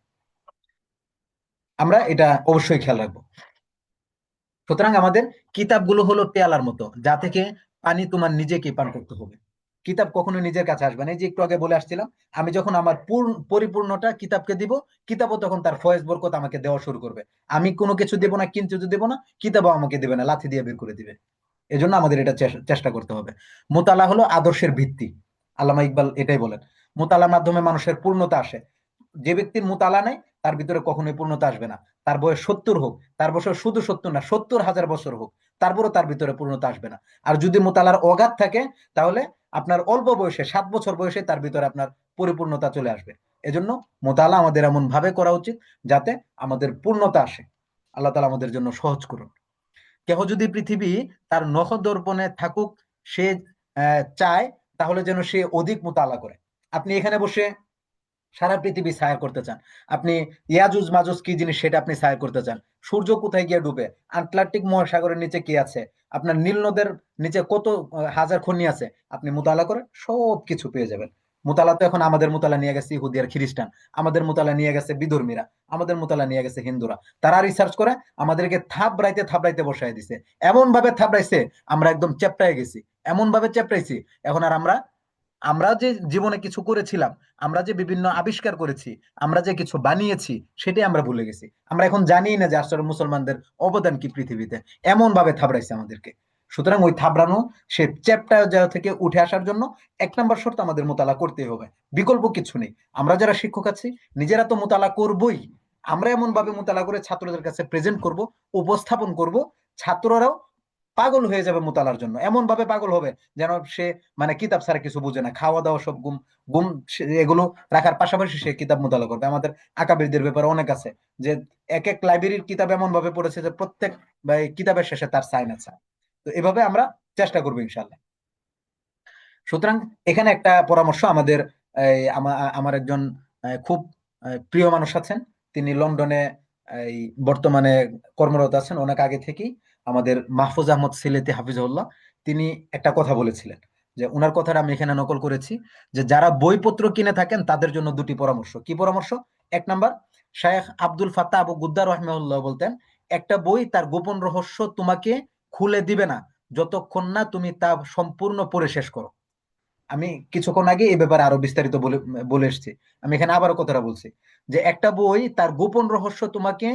আমরা এটা অবশ্যই খেয়াল রাখবো। সুতরাং আমাদের কিতাবগুলো হলো পেয়ালার মতো, যা থেকে পানি তোমার নিজেকে পান করতে হবে। কিতাব কখনো নিজের কাছে আসবে না। এই যে একটু আগে বলে আসছিলাম, আমি যখন আমার পরিপূর্ণটা কিতাবকে দিব, কিতাবও তখন তার ফয়েজ বরকত আমাকে দেওয়া শুরু করবে। আমি কোনো কিছু দেব না, কিন্তু দেব না, কিতাবও আমাকে দেবে না, লাথি দিয়ে বের করে দিবে। এজন্য আমাদের এটা চেষ্টা করতে হবে। মোতালা হলো আদর্শের ভিত্তি। আল্লামা ইকবাল এটাই বলেন, মোতালার মাধ্যমে মানুষের পূর্ণতা আসে। যে ব্যক্তির মোতালা নেই, তার ভিতরে কখনোই পূর্ণতা আসবে না। তার বয়স 70 হোক, তার বছর শুধু 70 না, 70,000 বছর হোক, তারপরও তার ভিতরে পূর্ণতা আসবে না। আর যদি মোতালার অগাধ থাকে, তাহলে আপনার অল্প বয়সে 7 বছর বয়সে তার ভিতরে আপনার পরিপূর্ণতা চলে আসবে। এজন্য মোতালা আমাদের এমন ভাবে করা উচিত যাতে আমাদের পূর্ণতা আসে। আল্লাহ তাআলা আমাদের জন্য সহজ করুন। কেহ যদি পৃথিবী তার নখদর্পণে থাকুক, সে চায় তাহলে যেন সে অধিক মোতালা করে। আপনি এখানে বসে সারা পৃথিবী সায়ার করতে চান, আপনি ইয়াজুজ মাজুজ কি জিনিস সেটা আপনি সায়ার করতে চান, সূর্য কোথায় গিয়ে ডুবে, আটলান্টিক মহাসাগরের নিচে কি আছে, আপনার নীল নদের নিচে কত হাজার খনি আছে, আপনি মোতালা করে সব কিছু পেয়ে যাবেন। মোতালা তো এখন আমাদের মোতালা নিয়ে গেছে ইহুদি আর খ্রিস্টান, আমাদের মোতালা নিয়ে গেছে বিধর্মীরা, আমাদের মোতালা নিয়ে গেছে হিন্দুরা। তারা রিসার্চ করে আমাদেরকে থাবড়াইতে থাবড়াইতে বসায় দিছে, এমন ভাবে থাবড়াইছে আমরা একদম চেপটায় গেছি, এমন ভাবে চেপটাইছি, এখন আর আমরা, আমরা যে জীবনে কিছু করেছিলাম, আমরা যে বিভিন্ন আবিষ্কার করেছি, আমরা যে কিছু বানিয়েছি, সেটাই আমরা ভুলে গেছি। আমরা এখন জানি না যে আসলে মুসলমানদের অবদান কি পৃথিবীতে, এমন ভাবে থাবড়াইছে আমাদেরকে। সুতরাং ওই থাবড়ানো, সে চ্যাপ্টা জায়গা থেকে উঠে আসার জন্য 1 নম্বর শর্ত আমাদের মোতালা করতেই হবে, বিকল্প কিছু নেই। আমরা যারা শিক্ষক আছি, নিজেরা তো মোতালা করবই, আমরা এমন ভাবে মোতালা করে ছাত্রদের কাছে প্রেজেন্ট করব, উপস্থাপন করব, ছাত্ররাও পাগল হয়ে যাবে মুতালার জন্য, এমন ভাবে পাগল হবে যেন সে মানে কিতাব ছাড়া কিছু বুঝে না, খাওয়া দাওয়া সব গুম গুম এগুলো রাখার পাশাপাশি সে কিতাব মুতালা করবে। আমাদের আকাবিরদের ব্যাপারে অনেক আছে যে এক এক লাইব্রেরির কিতাব এমন ভাবে পড়েছে যে প্রত্যেক কিতাবের শেষে তার সাইন আছে। তো এভাবে আমরা চেষ্টা করবো ইনশাল্লাহ। সুতরাং এখানে একটা পরামর্শ আমাদের, আমার একজন খুব প্রিয় মানুষ আছেন, তিনি লন্ডনে এই বর্তমানে কর্মরত আছেন অনেক আগে থেকেই, আমাদের মাহফুজ আহমদ সিলেতি হাফিজউল্লাহ। তিনি একটা কথা বলেছিলেন, যে ওনার কথাটা আমি এখানে নকল করেছি, যে যারা বইপত্র কিনে থাকেন তাদের জন্য দুটি পরামর্শ। কি পরামর্শ? এক নাম্বার, শায়েখ আব্দুল ফাত্তাহ আবু গুদ্দার রহমাহুল্লাহ বলতেন, একটা বই তার গোপন রহস্য তোমাকে খুলে দিবে না যতক্ষণ না তুমি তা সম্পূর্ণ পড়ে শেষ করো। আমি কিছুক্ষণ আগে এই ব্যাপারে আরো বিস্তারিত বলে বলে এসেছি। আমি এখানে আবারও কথাটা বলছি, যে একটা বই তার গোপন রহস্য তোমাকে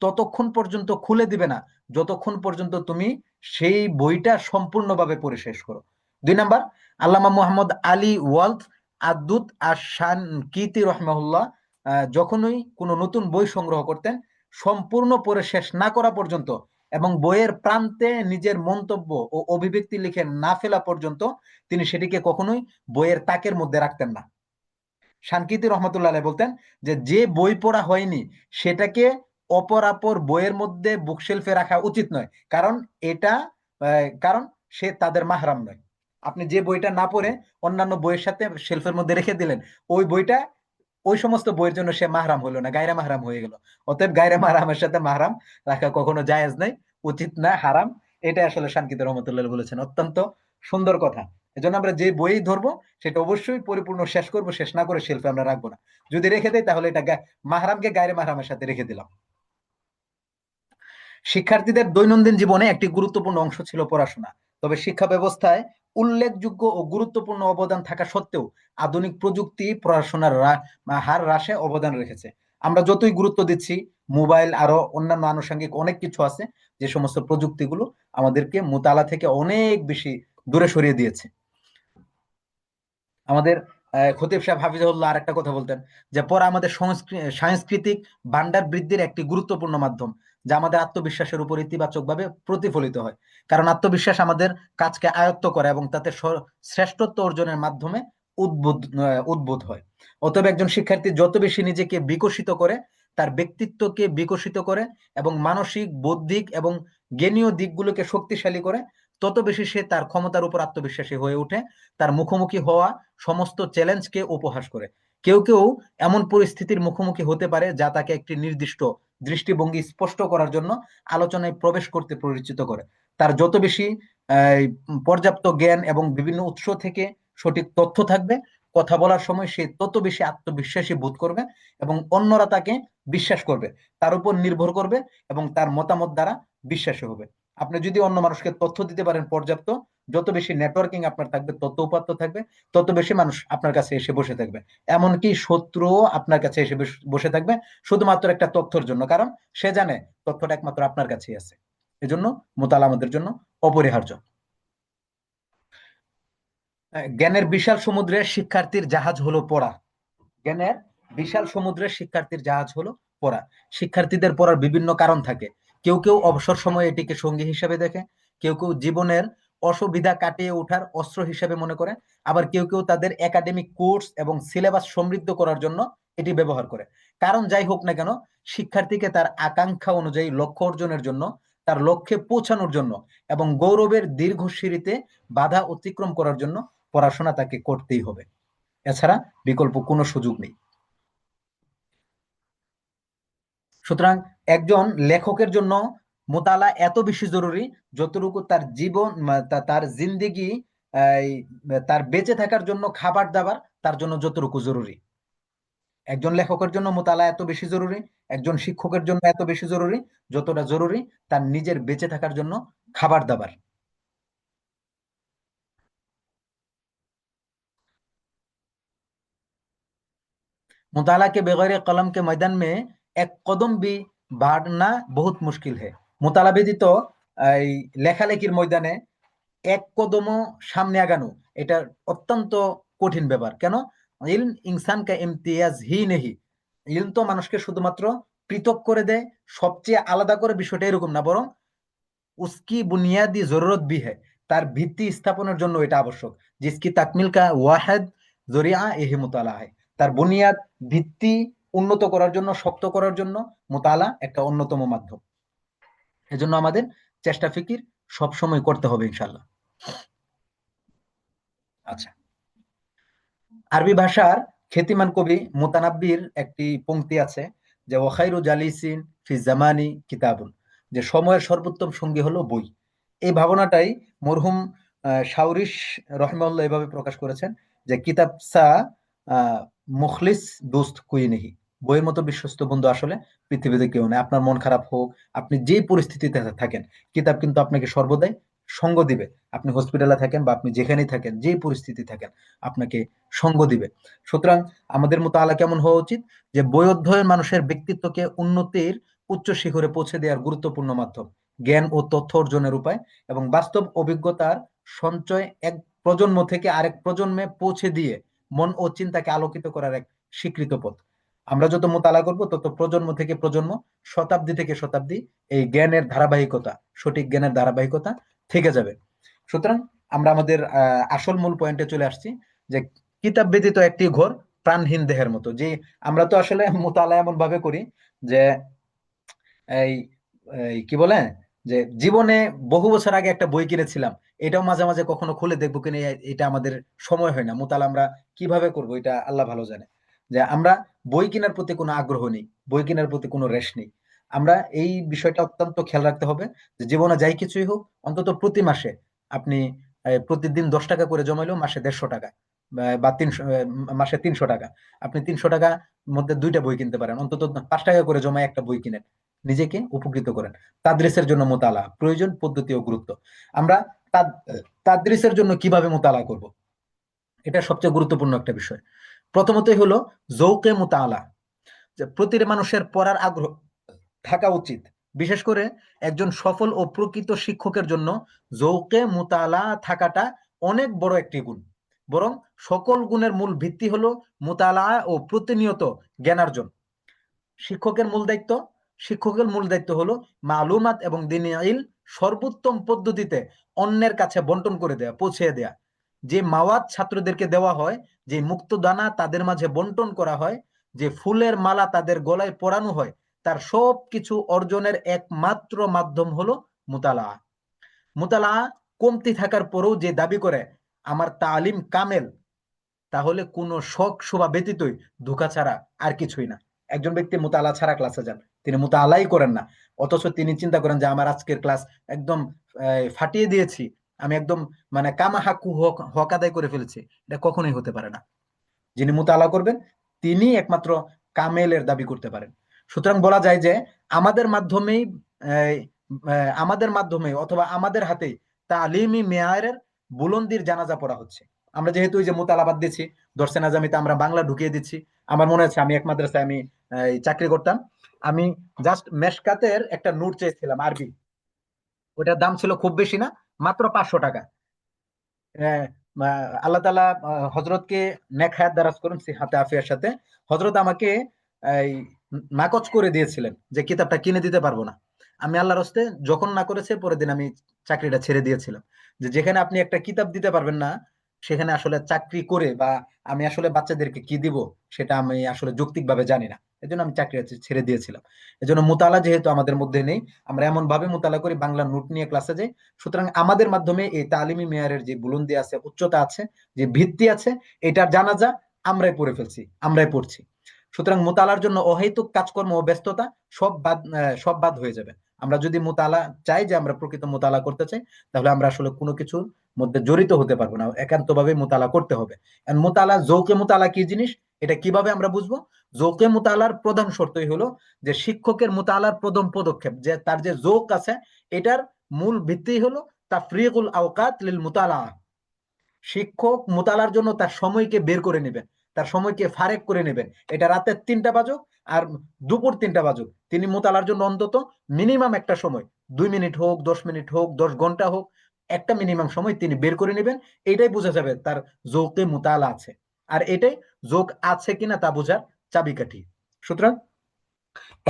ততক্ষণ পর্যন্ত খুলে দিবে না যতক্ষণ পর্যন্ত তুমি সেই বইটা সম্পূর্ণভাবে পড়ে শেষ করো। দুই নাম্বার, আল্লামা মুহাম্মদ আলী ওয়ালদ আদুত আশান কিতি রহমাহুল্লাহ যখনই কোনো নতুন বই সংগ্রহ করতেন, সম্পূর্ণ পড়ে শেষ না করা পর্যন্ত এবং বইয়ের প্রান্তে নিজের মন্তব্য ও অভিব্যক্তি লিখে না ফেলা পর্যন্ত তিনি সেটিকে কখনোই বইয়ের তাকের মধ্যে রাখতেন না। শানকিতি রহমতুল্লাহ আলাইহি বলতেন যে যে বই পড়া হয়নি সেটাকে অপরাপর বইয়ের মধ্যে বুকশেলফে রাখা উচিত নয়, কারণ এটা কারণ সে তাদের মাহরাম নয়। আপনি যে বইটা না পড়ে অন্যান্য বইয়ের সাথে শেলফের মধ্যে রেখে দিলেন, ওই বইটা ওই সমস্ত বইয়ের জন্য সে মাহরাম হলো না, গায়রা মাহরাম হয়ে গেল। অতএব গায়রা মাহরামের সাথে মাহরাম রাখা কখনো জায়েজ নাই, উচিত না, হারাম। এটা আসলে শানকিতি রহমতুল্লাহ বলেছেন, অত্যন্ত সুন্দর কথা। এজন্য আমরা যে বই ধরবো সেটা অবশ্যই পরিপূর্ণ শেষ করব, শেষ না করে শেলফে আমরা রাখবো না। যদি রেখে দেয় তাহলে এটা মাহরামকে গায়রে মাহরামের সাথে রেখে দিলাম। শিক্ষার্থীদের দৈনন্দিন জীবনে একটি গুরুত্বপূর্ণ অংশ ছিল পড়াশোনা। তবে শিক্ষা ব্যবস্থায় উল্লেখযোগ্য ও গুরুত্বপূর্ণ অবদান থাকা সত্ত্বেও আধুনিক প্রযুক্তি পড়াশোনার হার হ্রাসে অবদান রেখেছে। আমরা যতই গুরুত্ব দিচ্ছি, মোবাইল আরো অন্যান্য আনুষঙ্গিক অনেক কিছু আছে, যে সমস্ত প্রযুক্তিগুলো আমাদেরকে মুতালা থেকে অনেক বেশি দূরে সরিয়ে দিয়েছে। আমাদের খতিব সাহেব হাফিজাহুল্লাহ আর একটা কথা বলতেন, যে পড়া আমাদের সাংস্কৃতিক ভান্ডার বৃদ্ধির একটি গুরুত্বপূর্ণ মাধ্যম, যা আমাদের আত্মবিশ্বাসের উপর ইতিবাচক ভাবে প্রতিফলিত হয়। কারণ আত্মবিশ্বাস আমাদের কাজকে আয়ত্ত করে এবং তাতে শ্রেষ্ঠত্ব অর্জনের মাধ্যমে উদ্বোধ হয়। অতএব একজন শিক্ষার্থী যত বেশি নিজেকে বিকশিত করে, তার ব্যক্তিত্বকে বিকশিত করে এবং মানসিক, বৌদ্ধিক এবং জ্ঞানীয় দিকগুলোকে শক্তিশালী করে, তত বেশি সে তার ক্ষমতার উপর আত্মবিশ্বাসী হয়ে ওঠে, তার মুখোমুখি হওয়া সমস্ত চ্যালেঞ্জকে উপহাস করে। কেউ কেউ এমন পরিস্থিতির মুখোমুখি হতে পারে যা তাকে একটি নির্দিষ্ট দৃষ্টিভঙ্গি স্পষ্ট করার জন্য আলোচনায় প্রবেশ করতে পরিচিত করে। তার যত বেশি পর্যাপ্ত জ্ঞান এবং বিভিন্ন উৎস থেকে সঠিক তথ্য থাকবে, কথা বলার সময় সে তত বেশি আত্মবিশ্বাসী বোধ করবে এবং অন্যরা তাকে বিশ্বাস করবে, তার উপর নির্ভর করবে এবং তার মতামত দ্বারা বিশ্বাসী হবে। আপনি যদি অন্য মানুষকে তথ্য দিতে পারেন পর্যাপ্ত, যত বেশি নেটওয়ার্কিং আপনার থাকবে, তত উপাত্ত থাকবে, তত বেশি মানুষ আপনার কাছে এসে বসে থাকবে। এমনকি শত্রুও আপনার কাছে এসে বসে থাকবে শুধুমাত্র একটা তথ্যের জন্য, কারণ সে জানে তথ্যটা একমাত্র আপনার কাছেই আছে। এজন্য মোতালা আমাদের জন্য অপরিহার্য। জ্ঞানের বিশাল সমুদ্রে শিক্ষার্থীর জাহাজ হলো পড়া। জ্ঞানের বিশাল সমুদ্রের শিক্ষার্থীর জাহাজ হলো পড়া। শিক্ষার্থীদের পড়ার বিভিন্ন কারণ থাকে। কেউ কেউ অবসর সময়ে এটিকে সঙ্গী হিসেবে দেখে, কেউ কেউ জীবনের অসুবিধা কাটিয়ে ওঠার অস্ত্র হিসেবে মনে করে, আবার কেউ কেউ তাদের একাডেমিক কোর্স এবং সিলেবাস সমৃদ্ধ করার জন্য এটি ব্যবহার করে। কারণ যাই হোক না কেন, শিক্ষার্থীকে তার আকাঙ্ক্ষা অনুযায়ী লক্ষ্য অর্জনের জন্য, তার লক্ষ্যে পৌঁছানোর জন্য এবং গৌরবের দীর্ঘ সিঁড়িতে বাধা অতিক্রম করার জন্য পড়াশোনা তাকে করতেই হবে। এছাড়া বিকল্প কোনো সুযোগ নেই। সুতরাং একজন লেখকের জন্য মোতালা এত বেশি জরুরি যতটুকু তার জীবন, তার জিন্দেগি, তার বেঁচে থাকার জন্য খাবার দাবার তার জন্য যতটুকু জরুরি। একজন লেখকের জন্য মোতালা এত বেশি জরুরি, একজন শিক্ষকের জন্য এত বেশি জরুরি যতটা জরুরি তার নিজের বেঁচে থাকার জন্য খাবার দাবার। मुताला के बगैर कलम के मैदान में एक कदम भी बढ़ना बहुत मुश्किल है। মোতালা ব্যতীত এই লেখালেখির ময়দানে এক কদমও সামনে আগানো এটা অত্যন্ত কঠিন ব্যাপার। কেন? ইলম ইনসান কা ইমতিয়াজ হি নেহি। ইলম তো মানুষকে শুধুমাত্র পৃথক করে দেয়, সবচেয়ে আলাদা করে বিষয়টা এরকম না, বরং उसकी बुनियादी जरूरत भी है, তার ভিত্তি স্থাপনের জন্য এটা আবশ্যক। जिसकी তাকমিল का वाहिद जरिया यही मुताला है। তার বুনিয়াদ, ভিত্তি উন্নত করার জন্য, শক্ত করার জন্য মুতালা একটা অন্যতম মাধ্যম। এজন্য আমাদের চেষ্টা ফিকির সবসময় করতে হবে ইনশাল্লাহ। আচ্ছা, আরবি ভাষার খ্যাতিমান কবি মুতানাব্বির একটি পংক্তি আছে যে ওয়াখাইরু জালিসিন ফি জামানি কিতাবুন, যে সময়ের সর্বোত্তম সঙ্গী হলো বই। এই ভাবনাটাই মরহুম শাওরিশ রহিমাহুল্লাহ এভাবে প্রকাশ করেছেন যে কিতাব সা মুখলিস দোস্ত কুই নেহি, বইয়ের মতো বিশ্বস্ত বন্ধু আসলে পৃথিবীতে কেউ নেই। আপনার মন খারাপ হোক, আপনি যেই পরিস্থিতিতে থাকেন, কিতাব কিন্তু আপনাকে সর্বদাই সঙ্গ দিবে। আপনি হসপিটালে থাকেন বা আপনি যেখানেই থাকেন, যেই পরিস্থিতি থাকেন, আপনাকে সঙ্গ দিবে। সুতরাং আমাদের মতো আলা কেমন হওয়া উচিত, যে বই অধ্যয়ন মানুষের ব্যক্তিত্বকে উন্নতির উচ্চ শিখরে পৌঁছে দেওয়ার গুরুত্বপূর্ণ মাধ্যম, জ্ঞান ও তথ্য অর্জনের উপায় এবং বাস্তব অভিজ্ঞতার সঞ্চয় এক প্রজন্ম থেকে আরেক প্রজন্মে পৌঁছে দিয়ে মন ও চিন্তাকে আলোকিত করার এক স্বীকৃত পথ। আমরা যত মোতালা করব, তত প্রজন্ম থেকে প্রজন্ম, শতাব্দী থেকে শতাব্দী এই জ্ঞানের ধারাবাহিকতা, সঠিক জ্ঞানের ধারাবাহিকতা থেকে যাবে। সুতরাং আমরা আমাদের আসল মূল পয়েন্টে চলে আসছি, যে কিতাব ব্যতীত একটি ঘর প্রাণহীন দেহের মতো। যে আমরা তো আসলে মোতালা এমন ভাবে করি যে এই এই কি বলে, যে জীবনে বহু বছর আগে একটা বই কিনেছিলাম, এটাও মাঝে মাঝে কখনো খুলে দেখবো কিনা, এটা আমাদের সময় হয় না। মোতালা আমরা কিভাবে করবো এটা আল্লাহ ভালো জানে। যে আমরা বই কেনার প্রতি কোনো আগ্রহ নেই, বই কেনার প্রতি কোনো রেশ নেই। আমরা এই বিষয়টা অত্যন্ত খেয়াল রাখতে হবে যে জীবনে যাই কিছুই হোক, অন্তত প্রতি মাসে আপনি প্রতিদিন 10 টাকা করে জমাইলেও মাসে 150 টাকা বা 300, মাসে 300 টাকা, আপনি 300 টাকা মধ্যে 2টা বই কিনতে পারেন। অন্তত 5 টাকা করে জমায় একটা বই কিনেন, নিজেকে উপকৃত করেন। তাদরিসের জন্য মোতালা প্রয়োজন, পদ্ধতি ও গুরুত্ব। আমরা তাদরিসের জন্য কিভাবে মোতালা করব, এটা সবচেয়ে গুরুত্বপূর্ণ একটা বিষয়। প্রথমতই হলো জৌকে মোতালা, যে প্রতিটি মানুষের পড়ার আগ্রহ থাকা উচিত। বিশেষ করে একজন সফল ও প্রকৃত শিক্ষকের জন্য জৌকে মুতালা থাকাটা অনেক বড় একটি গুণ। বরং সকল গুণের মূল ভিত্তি হলো মুতালা ও প্রতিনিয়ত জ্ঞানার্জন। শিক্ষকের মূল দায়িত্ব শিক্ষকের মূল দায়িত্ব হলো মালুমাত এবং দ্বীনি ইলম সর্বোত্তম পদ্ধতিতে অন্যের কাছে বন্টন করে দেয়া, পৌঁছে দেয়া। যে মাওয়াত ছাত্রদেরকে দেওয়া হয়, যে মুক্ত দানা তাদের মাঝে বন্টন করা হয়, যে ফুলের মালা তাদের গলায় পরানো হয়, তার সব কিছু অর্জনের একমাত্র মাধ্যম হলো মুতালা। মুতালা কমতি থাকার পরেও যে দাবি করে আমার তালিম কামেল, তাহলে কোনো শখ শোভা ব্যতীতই ধোঁকা ছাড়া আর কিছুই না। একজন ব্যক্তি মুতালা ছাড়া ক্লাসে যান, তিনি মুতালাই করেন না, অথচ তিনি চিন্তা করেন যে আমার আজকের ক্লাস একদম ফাটিয়ে দিয়েছি, আমি একদম মানে কামা হাকু হক হক আদায় করে ফেলেছি। এটা কখনোই হতে পারে না। যিনি মুতালা করবেন তিনি একমাত্র কামেলের দাবি করতে পারেন। সুতরাং বলা যায় যে আমাদের মাধ্যমেই আমাদের মাধ্যমে অথবা আমাদের হাতেই তালিমি মেয়ারের বুলন্দির জানাজা পড়া হচ্ছে। আমরা যেহেতু এই যে মোতালাবাদ দিচ্ছি, দর্শে নাজামিতে আমরা বাংলা ঢুকিয়ে দিচ্ছি। আমার মনে আছে আমি এক মাদ্রাসায় আমি চাকরি করতাম, আমি জাস্ট মেশকাতের একটা নোট চেয়েছিলাম আরবি, ওটার দাম ছিল খুব বেশি না, মাত্র 500 টাকা। আহ, আল্লাহ তালা হজরতকে নেক হায়াত দারাজ করুন হাতে আফিয়ার সাথে। হজরত আমাকে এই নাকচ করে দিয়েছিলেন যে কিতাবটা কিনে দিতে পারবো না। আমি আল্লাহর হস্তে যখন না করেছে, পরের দিন আমি চাকরিটা ছেড়ে দিয়েছিলাম। যে যেখানে আপনি একটা কিতাব দিতে পারবেন না, সেখানে আসলে চাকরি করে বা আমি আসলে বাচ্চাদেরকে কি দিব, সেটা আমি আসলে যৌক্তিক ভাবে জানি না। এজন্য আমি চাকরি ছেড়ে দিয়েছিলাম। এজন্য মোতালা যেহেতু আমাদের মধ্যে নেই, আমরা এমন ভাবে মোতালা করি, বাংলা নোট নিয়ে ক্লাসে যাই। সুতরাং আমাদের মাধ্যমে এই তালিমি মেয়ারের যে বুলন্দি আছে, উচ্চতা আছে, যে ভিত্তি আছে, এটার জানাজা আমরাই পড়ে ফেলছি, আমরাই পড়ছি। সুতরাং মোতালার জন্য অহেতুক কাজকর্ম ও ব্যস্ততা সব বাদ হয়ে যাবে। আমরা যদি মোতালা চাই, যে আমরা প্রকৃত মোতালা করতে চাই, তাহলে আমরা আসলে কোনো কিছুর মধ্যে জড়িত হতে পারবো না, একান্ত ভাবে মোতালা করতে হবে। মোতালা, জৌকে মোতালা কি জিনিস, এটা কিভাবে আমরা বুঝবো? জৌকে মোতালার প্রধান শর্তই হলো যে শিক্ষকের মোতালার প্রথম পদক্ষেপ, যে তার যে জৌক আছে, এটার মূল ভিত্তি হলো তাফরিকুল আওকাত লিল মুতালা। শিক্ষক মোতালার জন্য তার সময়কে বের করে নেবেন, তার সময়কে ফারেক করে নেবেন। এটা রাতের 3টা বাজুক আর দুপুর 3টা বাজুক, তিনি মোতালার জন্য অন্তত মিনিমাম একটা সময়, 2 মিনিট হোক, 10 মিনিট হোক, 10 ঘন্টা হোক, একটা মিনিমাম সময় তিনি বের করে নেবেন। এটাই বোঝা যাবে তার জৌকে মোতালা আছে। আর এটাই যোগ আছে কিনা তা বোঝার চাবিকাঠি। সুতরাং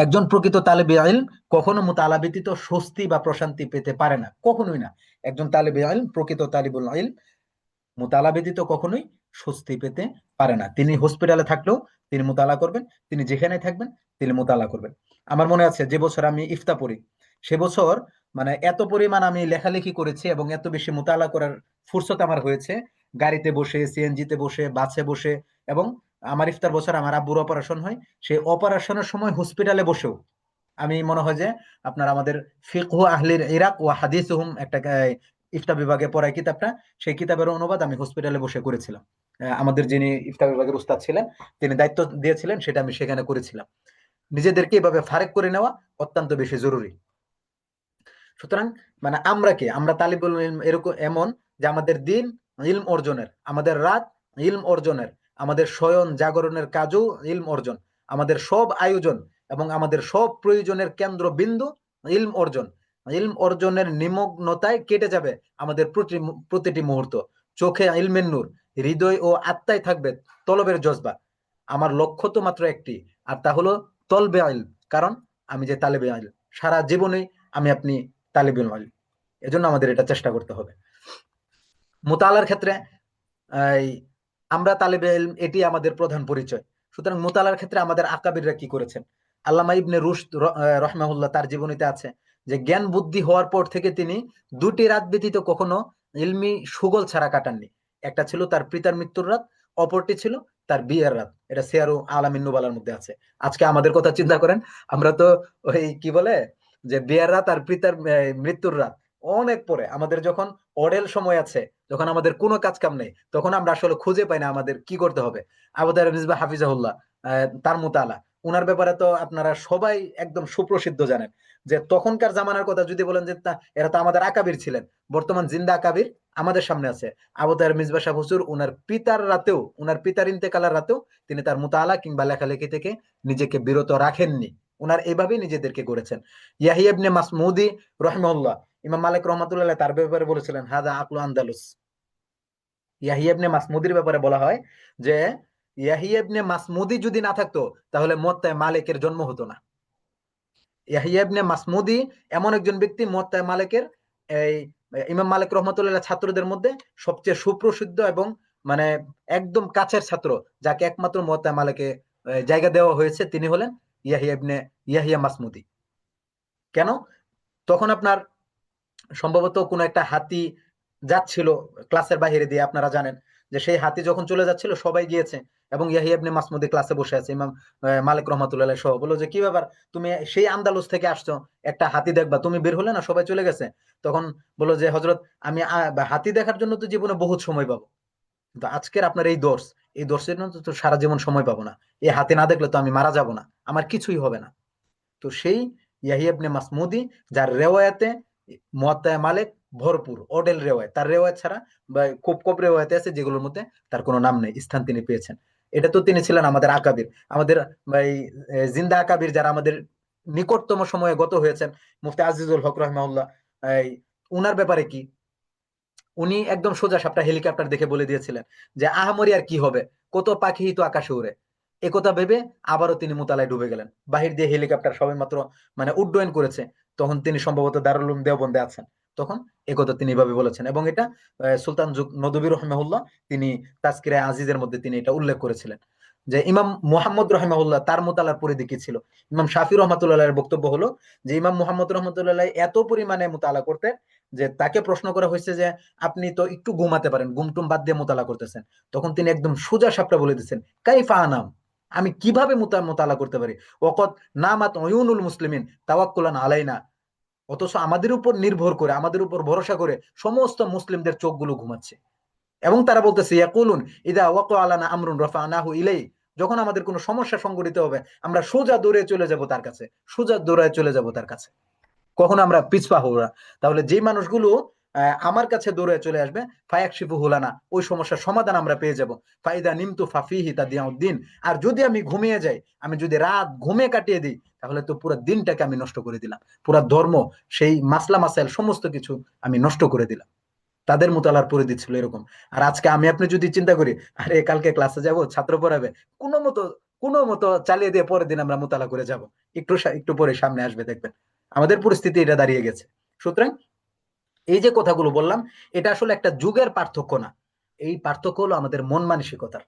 একজন প্রকৃত তালেবে ইলম কখনো মুতালা ব্যতীত স্বস্তি বা প্রশান্তি পেতে পারে না, কখনোই না। একজন তালেবে ইলম, প্রকৃত তালিবুল ইলম, মুতালা ব্যতীত কখনোই স্বস্তি পেতে পারে না। তিনি হসপিটালে থাকলেও তিনি মুতালা করবেন, তিনি যেখানে থাকবেন তিনি মুতালা করবেন। আমার মনে আছে যে বছর আমি ইফতা পড়ি, সে বছর মানে এত পরিমাণ আমি লেখালেখি করেছি এবং এত বেশি মুতালা করার ফুরসত আমার হয়েছে, গাড়িতে বসে, সিএনজিতে বসে, বাসে বসে। এবং আমার ইফতার বছর আমার আব্বুর অপারেশন হয়, সেই অপারেশনের সময় হসপিটালে বসেও আমি মনে হয় যে আপনার আমাদের ফিকহ আহলির ইরাক ও হাদিসুহুম একটা ইফতা বিভাগে পড়ায় কিতাবটা, সেই কিতাবের অনুবাদ আমি হসপিটালে বসে করেছিলাম। আমাদের যিনি ইফতা বিভাগের উস্তাদ ছিলেন, তিনি দায়িত্ব দিয়েছিলেন, সেটা আমি সেখানে করেছিলাম। নিজেদেরকে এভাবে ফারেক করে নেওয়া অত্যন্ত বেশি জরুরি। সুতরাং মানে আমরা কি, আমরা তালিবুল ইলম এরকম এমন যে আমাদের দিন ইলম অর্জনের, আমাদের রাত ইলম অর্জনের, আমাদের শয়ন জাগরণের কাজও ইলম অর্জন, আমাদের সব আয়োজন এবং আমাদের সব প্রয়োজনের কেন্দ্র বিন্দু ইলম অর্জন। ইলম অর্জনের নিমগ্নতায় কেটে যাবে আমাদের প্রতিটি মুহূর্ত। চোখে ইলমের নূর, হৃদয় ও আত্মায় থাকবে তলবের জজবা। আমার লক্ষ্য তো মাত্র একটি, আর তা হলো তলবে ইলম। কারণ আমি যে তালেবে ইলম, সারা জীবনে আমি আপনি তালিবুল ইলম। এজন্য আমাদের এটা চেষ্টা করতে হবে। মুতালার ক্ষেত্রে এই আমরা তালিবে ইলম, এটি আমাদের প্রধান পরিচয়। সুতরাং মুতালার ক্ষেত্রে আমাদের আকাবিররা কি করেছেন, আল্লামা ইবনে রুশদ রহমাহুল্লাহ তার জীবনীতে আছে যে জ্ঞান বুদ্ধি হওয়ার পর থেকে তিনি দুটি রাত ব্যতীত কখনো ইলমি সুগল ছাড়া কাটাননি। একটা ছিল তার পিতার মৃত্যুর রাত, অপরটি ছিল তার বিয়ের রাত। এটা সিয়ারু আলামিন নুবালার মধ্যে আছে। আজকে আমাদের কথা চিন্তা করেন, আমরা তো ওই কি বলে যে বিয়ের রাত আর পিতার মৃত্যুর রাত অনেক পরে, আমাদের যখন অডেল সময় আছে, যখন আমাদের কোনো কাজ কাম নেই, তখন আমরা আসলে খুঁজে পাই না আমাদের কি করতে হবে। আবু তাহের মিসবাহ হাফিজাহুল্লাহ, তার মুতালা, উনার ব্যাপারে তো আপনারা সবাই একদম সুপ্রসিদ্ধ জানেন। যে তখনকার জামানার কথা যদি বলেন যে এরা তো আমাদের আকাবির ছিলেন, বর্তমান জিন্দা আকাবির আমাদের সামনে আছে। আবু তাহের মিসবাহ শাহ হুজুর উনার পিতার রাতেও, উনার পিতার ইন্তেকালের রাতেও তিনি তার মুতালা কিংবা লেখালেখি থেকে নিজেকে বিরত রাখেননি। উনার এইভাবেই নিজেদেরকে গড়েছেন। ইয়াহিয়া ইবনে মাসমুদি রহিমাহুল্লাহ, ইমাম মালিক রহমাতুল্লাহ তার ব্যাপারে বলেছিলেন হাদা আকলু আন্দালুস। ইয়াহিয়া ইবনে মাসমুদির ব্যাপারে বলা হয় যে ইয়াহিয়া ইবনে মাসমুদি যদি না থাকতো তাহলে মুওয়াত্তা মালিকের জন্ম হতো না। ইয়াহিয়া ইবনে মাসমুদি এমন একজন ব্যক্তি, মুওয়াত্তা মালিকের এই ইমাম মালিক রহমাতুল্লাহ ছাত্রদের মধ্যে সবচেয়ে সুপ্রসিদ্ধ এবং মানে একদম কাছের ছাত্র, যাকে একমাত্র মুওয়াত্তা মালিকে জায়গা দেওয়া হয়েছে, তিনি হলেন ইয়াহিয়া ইবনে ইয়াহিয়া মাসমুদি। কেন? তখন আপনার সম্ভবত কোনো একটা হাতি যাচ্ছিল ক্লাসের বাইরে দিয়ে, আপনারা জানেন যে সেই হাতি যখন চলে যাচ্ছিল সবাই গিয়েছে এবং ইয়াহিয়া ইবনে মাসমুদি ক্লাসে বসে আছে, ইমাম মালিক রহমাতুল্লাহ সহ। বললো যে কি ব্যাপার, তুমি সেই আন্দালুস থেকে আসছো, একটা হাতি দেখবা, তুমি বের হলে না, সবাই চলে গেছে। তখন বললো যে হজরত, আমি হাতি দেখার জন্য তো জীবনে বহুত সময় পাবো, কিন্তু আজকের আপনার এই দর্শ, এই দর্শের জন্য তো সারা জীবন সময় পাবো না। এই হাতি না দেখলে তো আমি মারা যাব না, আমার কিছুই হবে না। তো সেই ইয়াহিয়া ইবনে মাসমুদি, যার রেওয়ায়াতে মুয়াত্তা মালিক ভরপুর, অডেল রেওয়ায়াত, তার রেওয়ায়াত ছাড়া বা খুব কম রেওয়ায়াতে আছে যেগুলোর মধ্যে তার কোনো নাম নেই, স্থান তিনি পেয়েছেন। এটা তো তিনি ছিলেন আমাদের আকাবির, আমাদের এই জিন্দা আকাবির, যারা আমাদের নিকটতম সময়ে গত হয়েছেন। মুফতি আজিজুল হক রহমাউল্লাহ, এই উনার ব্যাপারে কি, উনি একদম সোজা সাপটা হেলিকপ্টার দেখে বলে দিয়েছিলেন যে আহামরি আর কি হবে, কত পাখি তো আকাশে উড়ে। একথা ভেবে আবারও তিনি মুতালায় ডুবে গেলেন। বাহির দিয়ে হেলিকপ্টার সবে মাত্র মানে উড্ডয়ন করেছে, তখন তিনি সম্ভবত দারুল উলুম দেওবন্দে আছেন, তখন একথা তিনি এভাবে বলেছেন। এবং এটা সুলতান নদভী রহমাহুল্লাহ তিনি তাজকিরে আজিজের মধ্যে তিনি এটা উল্লেখ করেছিলেন যে ইমাম মুহাম্মদ রহমাহুল্লাহ তার মোতালার পরিধি কি ছিল। ইমাম শাফি রহমাতুল্লাহ বক্তব্য হলো যে ইমাম মুহাম্মদ রহমতুল্লাহ এত পরিমাণে মোতালা করতেন যে তাকে প্রশ্ন করা হয়েছে যে আপনি তো একটু ঘুমাতে পারেন, ঘুমটুম বাদ দিয়ে মোতালা করতেছেন। তখন তিনি একদম সোজা সাপটা বলে দিচ্ছেন, কাইফা আনাম, আমি কিভাবে মোতালা করতে পারি, ওকত নামাত অয়ুনুল মুসলিমিন তাওয়াক্কুলান আলাইনা, অথচ আমাদের উপর নির্ভর করে, আমাদের উপর ভরসা করে সমস্ত মুসলিমদের চোখগুলো ঘুমাচ্ছে। এবং তারা বলতেছে ইয়াকুলুন ইদা ওয়াকা আলানা আমরুন রাফানাহু ইলাই, যখন আমাদের কোনো সমস্যা সংঘটিত হবে আমরা সোজা দৌড়ে চলে যাব তার কাছে, সোজা দৌড়ে চলে যাব তার কাছে, কখনো আমরা পিছপা হবো না। তাহলে যে মানুষগুলো আমার কাছে দৌড়ে চলে আসবে, ফায়াক শিফু হুলানা, ওই সমস্যার সমাধান আমরা পেয়ে যাব। ফাইদা নিমতু ফাফিহি তাদিয়াউদ্দিন, আর যদি আমি ঘুমিয়ে যাই, আমি যদি রাত ঘুমে কাটিয়ে দিই, তাহলে তো পুরো দিনটাকে আমি নষ্ট করে দিলাম, পুরো ধর্ম, সেই মাসলা মাসাইল সমস্ত কিছু আমি নষ্ট করে দিলাম। তাদের মোতালার পরিধি ছিল এরকম। আর আজকে আমি আপনি যদি চিন্তা করি, আরে কালকে ক্লাসে যাব, ছাত্র পড়াবে, কোনো মতো কোনো মতো চালিয়ে দিয়ে পরের দিন আমরা মোতালা করে যাব। একটু পরে সামনে আসবে দেখবেন আমাদের পরিস্থিতি এটা দাঁড়িয়ে গেছে। সুতরাং এই যে কথাগুলো বললাম, এটা আসলে একটা যুগের পার্থক্য না, এই পার্থক্য হলো আমাদের মন মানসিকতার।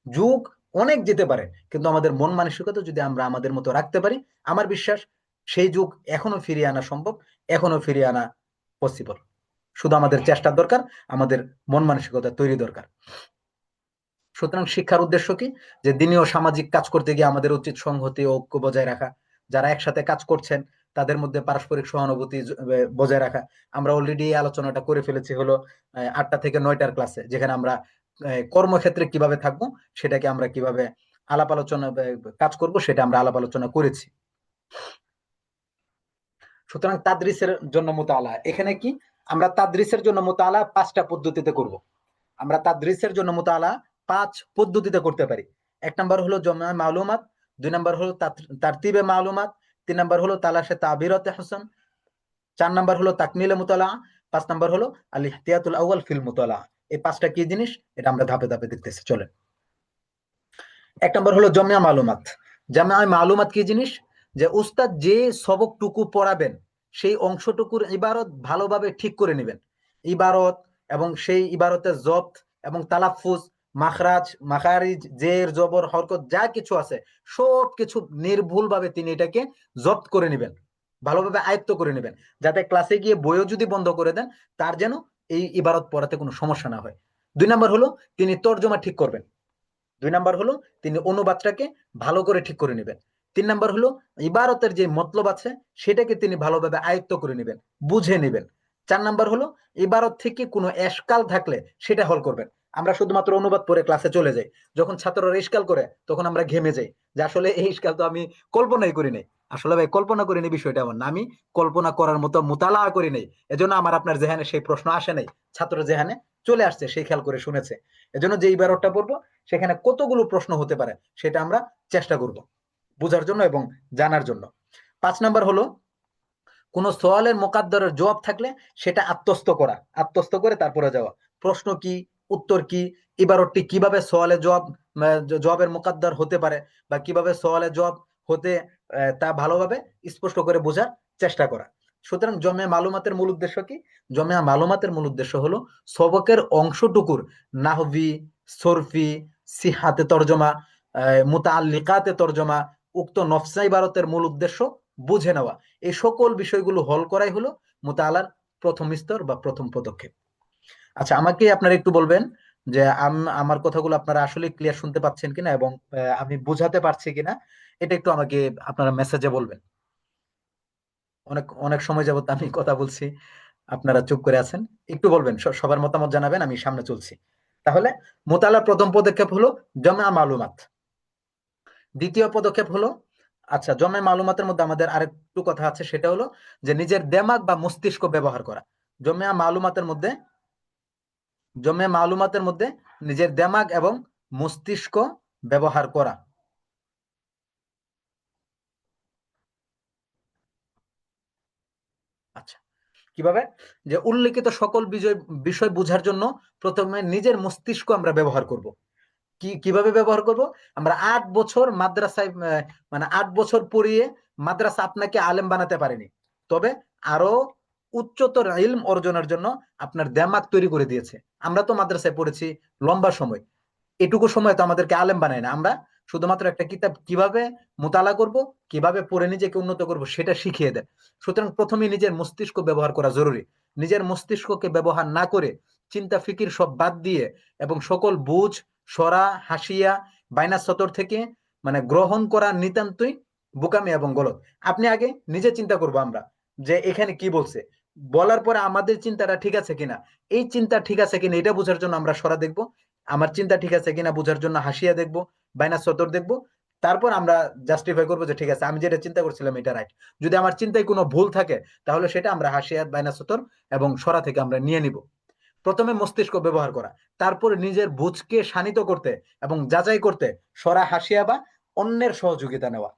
যুগ অনেক যেতে পারে, কিন্তু আমাদের মন মানসিকতা যদি আমরা আমাদের মতো রাখতে পারি, আমার বিশ্বাস সেই যুগ এখনো ফিরিয়ে আনা সম্ভব, এখনো ফিরিয়ে আনা পসিবল। শুধু আমাদের চেষ্টার দরকার, আমাদের মন মানসিকতা তৈরি দরকার। সুতরাং শিক্ষার উদ্দেশ্য কি? যে দিনী ও সামাজিক কাজ করতে গিয়ে আমাদের উচিত সংহতি ও ঐক্য বজায় রাখা। যারা একসাথে কাজ করছেন তাদের মধ্যে পারস্পরিক সহানুভূতি বজায় রাখা। আমরা অলরেডি এই আলোচনাটা করে ফেলেছি হলো 8টা থেকে 9টার ক্লাসে, যেখানে আমরা কর্মক্ষেত্রে কিভাবে থাকবো সেটাকে আমরা কিভাবে আলাপ আলোচনা কাজ করব সেটা আমরা আলাপ আলোচনা করেছি। সুতরাং তাদরিসের জন্য মুতালা এখানে কি, আমরা তাদরিসের জন্য মুতালা 5টা পদ্ধতিতে করব। আমরা তাদরিসের জন্য মুতালা 5 পদ্ধতিতে করতে পারি। 1 নম্বর হলো জমা মালুমাত, 2 নম্বর হলো তারতিবে মালুমাত, 3 নম্বর হলো তালাশে তাবিরতে হাসান, 4 নম্বর হলো তাকমিলে মুতালা, 5 নম্বর হলো আল ইহতিয়াতুল আউয়াল ফিল মুতালা। এই 5টা কি জিনিস এটা আমরা ধাপে ধাপে দেখতেছি, চলেন। 1 নম্বর হলো জমিয়া মালুমাত। জামিয়া মালুমাত কি জিনিস? যে উস্তাদ যে সবকটুকু পড়াবেন সেই অংশটুকুর ইবারত ভালোভাবে ঠিক করে নেবেন। ইবারত এবং সেই ইবারতের জব্ত এবং তালাফুজ, মাখরাজ, মাখারিজ, জের, জবর, হরকত যা কিছু আছে সব কিছু নির্ভুলভাবে তিনি এটাকে জব্ত করে নেবেন, ভালোভাবে আয়ত্ত করে নেবেন, যাতে ক্লাসে গিয়ে বইও যদি বন্ধ করে দেন তার যেন এই ইবারত পড়াতে কোনো সমস্যা না হয়। 2 নম্বর হলো তিনি তর্জমা ঠিক করবেন। 2 নম্বর হলো তিনি অনুবাদটাকে ভালো করে ঠিক করে নেবেন। 3 নম্বর হলো ইবারতের যে মতলব আছে সেটাকে তিনি ভালোভাবে আয়ত্ত করে নেবেন, বুঝে নেবেন। 4 নম্বর হলো ইবারত থেকে কোনো এশকাল থাকলে সেটা হল করবেন। আমরা শুধুমাত্র অনুবাদ পড়ে ক্লাসে চলে যাই, যখন ছাত্ররা ইশকাল করে তখন আমরা ঘেমে যাই যে আসলে এই ইশকাল তো আমি কল্পনাই করি নাই। আসলে ভাই কল্পনা করি নাই বিষয়টা এমন না, আমি কল্পনা করার মতো মুতালা করি নাই, এজন্য আমার আপনার জেহানে সেই প্রশ্ন আসে নাই, ছাত্র জেহানে চলে আসছে, সেই খেয়াল করে শুনেছে। এজন্য যে ইবারতটা পড়বো সেখানে কতগুলো প্রশ্ন হতে পারে সেটা আমরা চেষ্টা করব বোঝার জন্য এবং জানার জন্য। 5 নম্বর হলো কোন সওয়ালের মোকাদ্দরের জবাব থাকলে সেটা আত্মস্থ করা, আত্মস্থ করে তারপরে যাওয়া, প্রশ্ন কি, উত্তর কি, ইবারতটি কিভাবে সওয়ালের জবাবের মোকাদ্দর হতে পারে বা কিভাবে সওয়ালের জবাব হতে তা ভালোভাবে স্পষ্ট করে বোঝার চেষ্টা করা। সুতরাং জমিয়া মালুমাতের মূল উদ্দেশ্য কি? জমিয়া মালুমাতের মূল উদ্দেশ্য হলো সবকের অংশটুকুর নাহভি, সরফি, সিহাতে তরজমা, মুতাআল্লিকাতে তরজমা, উক্ত নফসা ইবারতের মূল উদ্দেশ্য বুঝে নেওয়া। এই সকল বিষয়গুলো হল করাই হলো মুতাআলার প্রথম স্তর বা প্রথম পদক্ষেপ। আচ্ছা, আমাকে আপনারা একটু বলবেন যে আমার কথাগুলো আপনারা আসলে ক্লিয়ার শুনতে পাচ্ছেন কিনা এবং আমি বুঝাতে পারছি কিনা, এটা একটু আমাকে আপনারা মেসেজে বলবেন। অনেক অনেক সময় যাবত আমি কথা বলছি, আপনারা চুপ করে আছেন, একটু বলবেন, সবার মতামত জানাবেন, আমি সামনে চলছি। তাহলে মুতাআলার প্রথম পদক্ষেপ হলো জমা মালুমাত। দ্বিতীয় পদক্ষেপ হলো, আচ্ছা জমে মালুমাতের মধ্যে আমাদের আরেকটু কথা আছে, সেটা হলো যে নিজের দেমাগ বা মস্তিষ্ক ব্যবহার করা। জমে মালুমাতের মধ্যে জমে মালুমাতের মধ্যে নিজের দেমাগ এবং মস্তিষ্ক ব্যবহার করা। আচ্ছা, কিভাবে? যে উল্লেখিত সকল বিষয় বোঝার জন্য প্রথমে নিজের মস্তিষ্ক আমরা ব্যবহার করব। কিভাবে ব্যবহার করব? আমরা 8 বছর মাদ্রাসায় মানে 8 বছর পড়িয়ে মাদ্রাসা আপনাকে আলেম বানাতে পারেনি, তবে আরো উচ্চতর ইলম অর্জনের জন্য আপনার দেমাগ তৈরি করে দিয়েছে। আমরা তো মাদ্রাসায় পড়েছি লম্বা সময়, এটুকু সময় তো আমাদেরকে আলেম বানায় না, আমরা শুধুমাত্র একটা কিতাব কিভাবে মোতালা করব, কিভাবে পড়ে নিজেকে উন্নত করব সেটা শিখিয়ে দেয়। সুতরাং প্রথমে নিজের মস্তিষ্ক ব্যবহার করা জরুরি। নিজের মস্তিষ্ককে ব্যবহার না করে চিন্তা ফিকির সব বাদ দিয়ে এবং সকল বুঝ, সরা, হাসিয়া, বাইনা সতর থেকে মানে গ্রহণ করা নিতান্তই বোকামি এবং গলত। আপনি আগে নিজে চিন্তা করবো আমরা যে এখানে কি বলছে, বলার পরে আমাদের চিন্তাটা ঠিক আছে কিনা, এই চিন্তা ঠিক আছে কিনা এটা বোঝার জন্য আমরা সরা দেখবো, আমার চিন্তা ঠিক আছে কিনা বোঝার জন্য হাসিয়া দেখবো, বাইনা সতর দেখবো, তারপর আমরা জাস্টিফাই করবো যে ঠিক আছে আমি যেটা চিন্তা করছিলাম এটা রাইট। যদি আমার চিন্তায় কোনো ভুল থাকে তাহলে সেটা আমরা হাসিয়া, বাইনা সতর এবং সরা থেকে আমরা নিয়ে নিব। প্রথমে মস্তিষ্ক ব্যবহার করা, তারপর নিজের বুঝকে শানিত করতে এবং যাচাই করতে সরা, হাসিয়া বা অন্যের সহযোগিতা নেওয়া।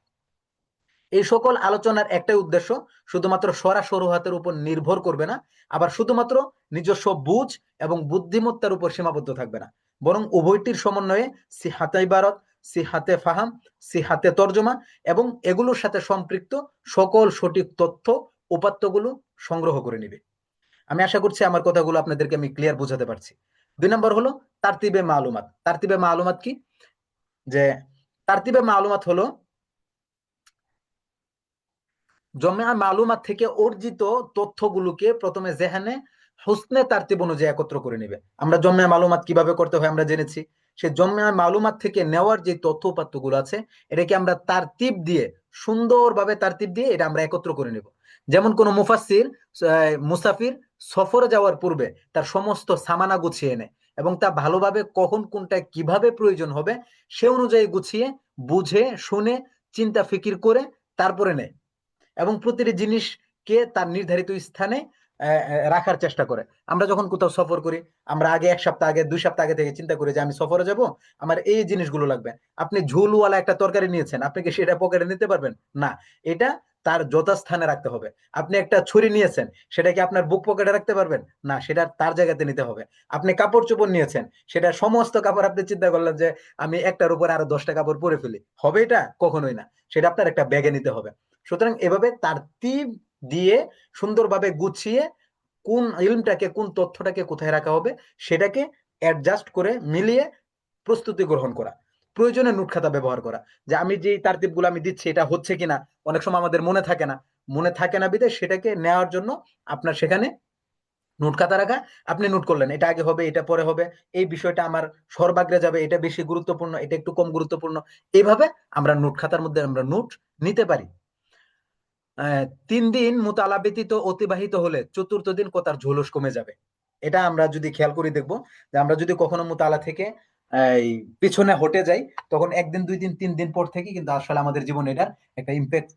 এই সকল আলোচনার একটাই উদ্দেশ্য, শুধুমাত্র সরা সরুহাতের উপর নির্ভর করবে না, আবার শুধুমাত্র নিজস্ব বুঝ এবং বুদ্ধিমত্তার উপর সীমাবদ্ধ থাকবে না, বরং উভয়টির সমন্বয়ে সিহাতা ইবারত, সিহাতে ফাহাম, সিহাতে তর্জমা এবং এগুলোর সাথে সম্পৃক্ত সকল সঠিক তথ্য উপাত্তগুলো সংগ্রহ করে নিবে। আমি আশা করছি আমার কথাগুলো আপনাদেরকে আমি ক্লিয়ার বোঝাতে পারছি। 2 নম্বর হলো তারতিবে মালুমাত। তারতিবে মালুমাত কি? যে তারতিবে মালুমাত হলো জমিয়া মালুমাত থেকে অর্জিত তথ্যগুলোকে প্রথমে জেহানে হুসনে তারতিব অনুযায়ী একত্র করে নেবে। আমরা জমিয়া মালুমাত কিভাবে করতে হয় আমরা জেনেছি। সে জমিয়া মালুমাত থেকে নেওয়ার যে তথ্য উপাত্তগুলো আছে এটাকে আমরা তারতিব দিয়ে, সুন্দরভাবে তারতিব দিয়ে এটা আমরা একত্র করে নেব। যেমন কোন মুফাসসির মুসাফির সফরে যাওয়ার পূর্বে তার সমস্ত সামানা গুছিয়ে নেয় এবং তা ভালোভাবে কখন কোনটা কিভাবে প্রয়োজন হবে সে অনুযায়ী গুছিয়ে বুঝে শুনে চিন্তা ফিকির করে তারপরে নেয় এবং প্রতিটি জিনিসকে তার নির্ধারিত স্থানে রাখার চেষ্টা করে। আমরা যখন কোথাও সফর করি আমরা আগে 1 সপ্তাহ আগে 2 সপ্তাহ আগে থেকে চিন্তা করি যে আমি সফরে যাব, আমার এই জিনিসগুলো লাগবে। আপনি ঝোলওয়ালা একটা তরকারি নিয়েছেন, আপনি কি সেটা পকেটে নিতে পারবেন? না, এটা তার যথাস্থানে রাখতে হবে। আপনি একটা ছুরি নিয়েছেন, সেটা কি আপনার বুক পকেটে রাখতে পারবেন? না, সেটা তার জায়গাতে নিতে হবে। আপনি কাপড় চোপড় নিয়েছেন, সেটা সমস্ত কাপড় আপনি চিন্তা করলেন যে আমি একটার উপর আরো 10টা কাপড় পরে ফেলি, হবে এটা? কখনোই না। সেটা আপনার একটা ব্যাগে নিতে হবে। সুতরাং এভাবে তারতিব দিয়ে সুন্দরভাবে গুছিয়ে কোন ইলমটাকে, কোন তথ্যটাকে কোথায় রাখা হবে সেটাকে অ্যাডজাস্ট করে মিলিয়ে প্রস্তুতি গ্রহণ করা। প্রয়োজনে নোট খাতা ব্যবহার করা, যে আমি যে তারতিব গুলো আমি দিচ্ছি এটা হচ্ছে কিনা। অনেক সময় আমাদের মনে থাকে না, মনে থাকে না বিদে সেটাকে নেওয়ার জন্য আপনার সেখানে নোট খাতা রাখা। আপনি নোট করলেন এটা আগে হবে, এটা পরে হবে, এই বিষয়টা আমার সর্বাগ্রে যাবে, এটা বেশি গুরুত্বপূর্ণ, এটা একটু কম গুরুত্বপূর্ণ। এইভাবে আমরা নোট খাতার মধ্যে আমরা নোট নিতে পারি। 3 দিন মুতালা ব্যতীত অতিবাহিত হলে 4র্থ দিন কথার ঝোলস কমে যাবে। এটা আমরা যদি খেয়াল করে দেখবো যে আমরা যদি কখনো মুতালা থেকে এই পিছনে হটে যাই তখন 1 দিন 2 দিন 3 দিন পর থেকে কিন্তু আসলে আমাদের জীবনে এটার একটা ইম্প্যাক্ট,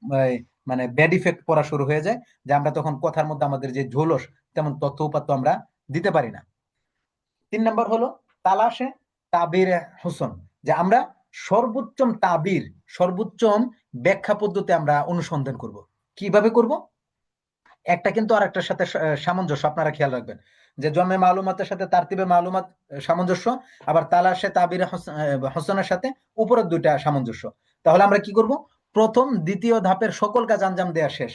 মানে ব্যাড ইফেক্ট পড়া শুরু হয়ে যায়, যে আমরা তখন কথার মধ্যে আমাদের যে ঝোলস তেমন তথ্য উপাত্ত আমরা দিতে পারি না। 3 নম্বর হলো তালাশে তাবির হোসন, যে আমরা সর্বোচ্চম তাবির, সর্বোচ্চম ব্যাখ্যা পদ্ধতি আমরা অনুসন্ধান করব। কিভাবে করব? একটা কিন্তু আর একটার সাথে সামঞ্জস্য আপনারা খেয়াল রাখবেন, যে জন্মে মালুমাতের সাথে তারতিবে মালুমাত সামঞ্জস্য, আবার তালাশে তাবির হোসেনের সাথে উপরের 2টা সামঞ্জস্য। তাহলে আমরা কি করব? প্রথম দ্বিতীয় ধাপের সকল কাজ আঞ্জাম দেওয়া শেষ,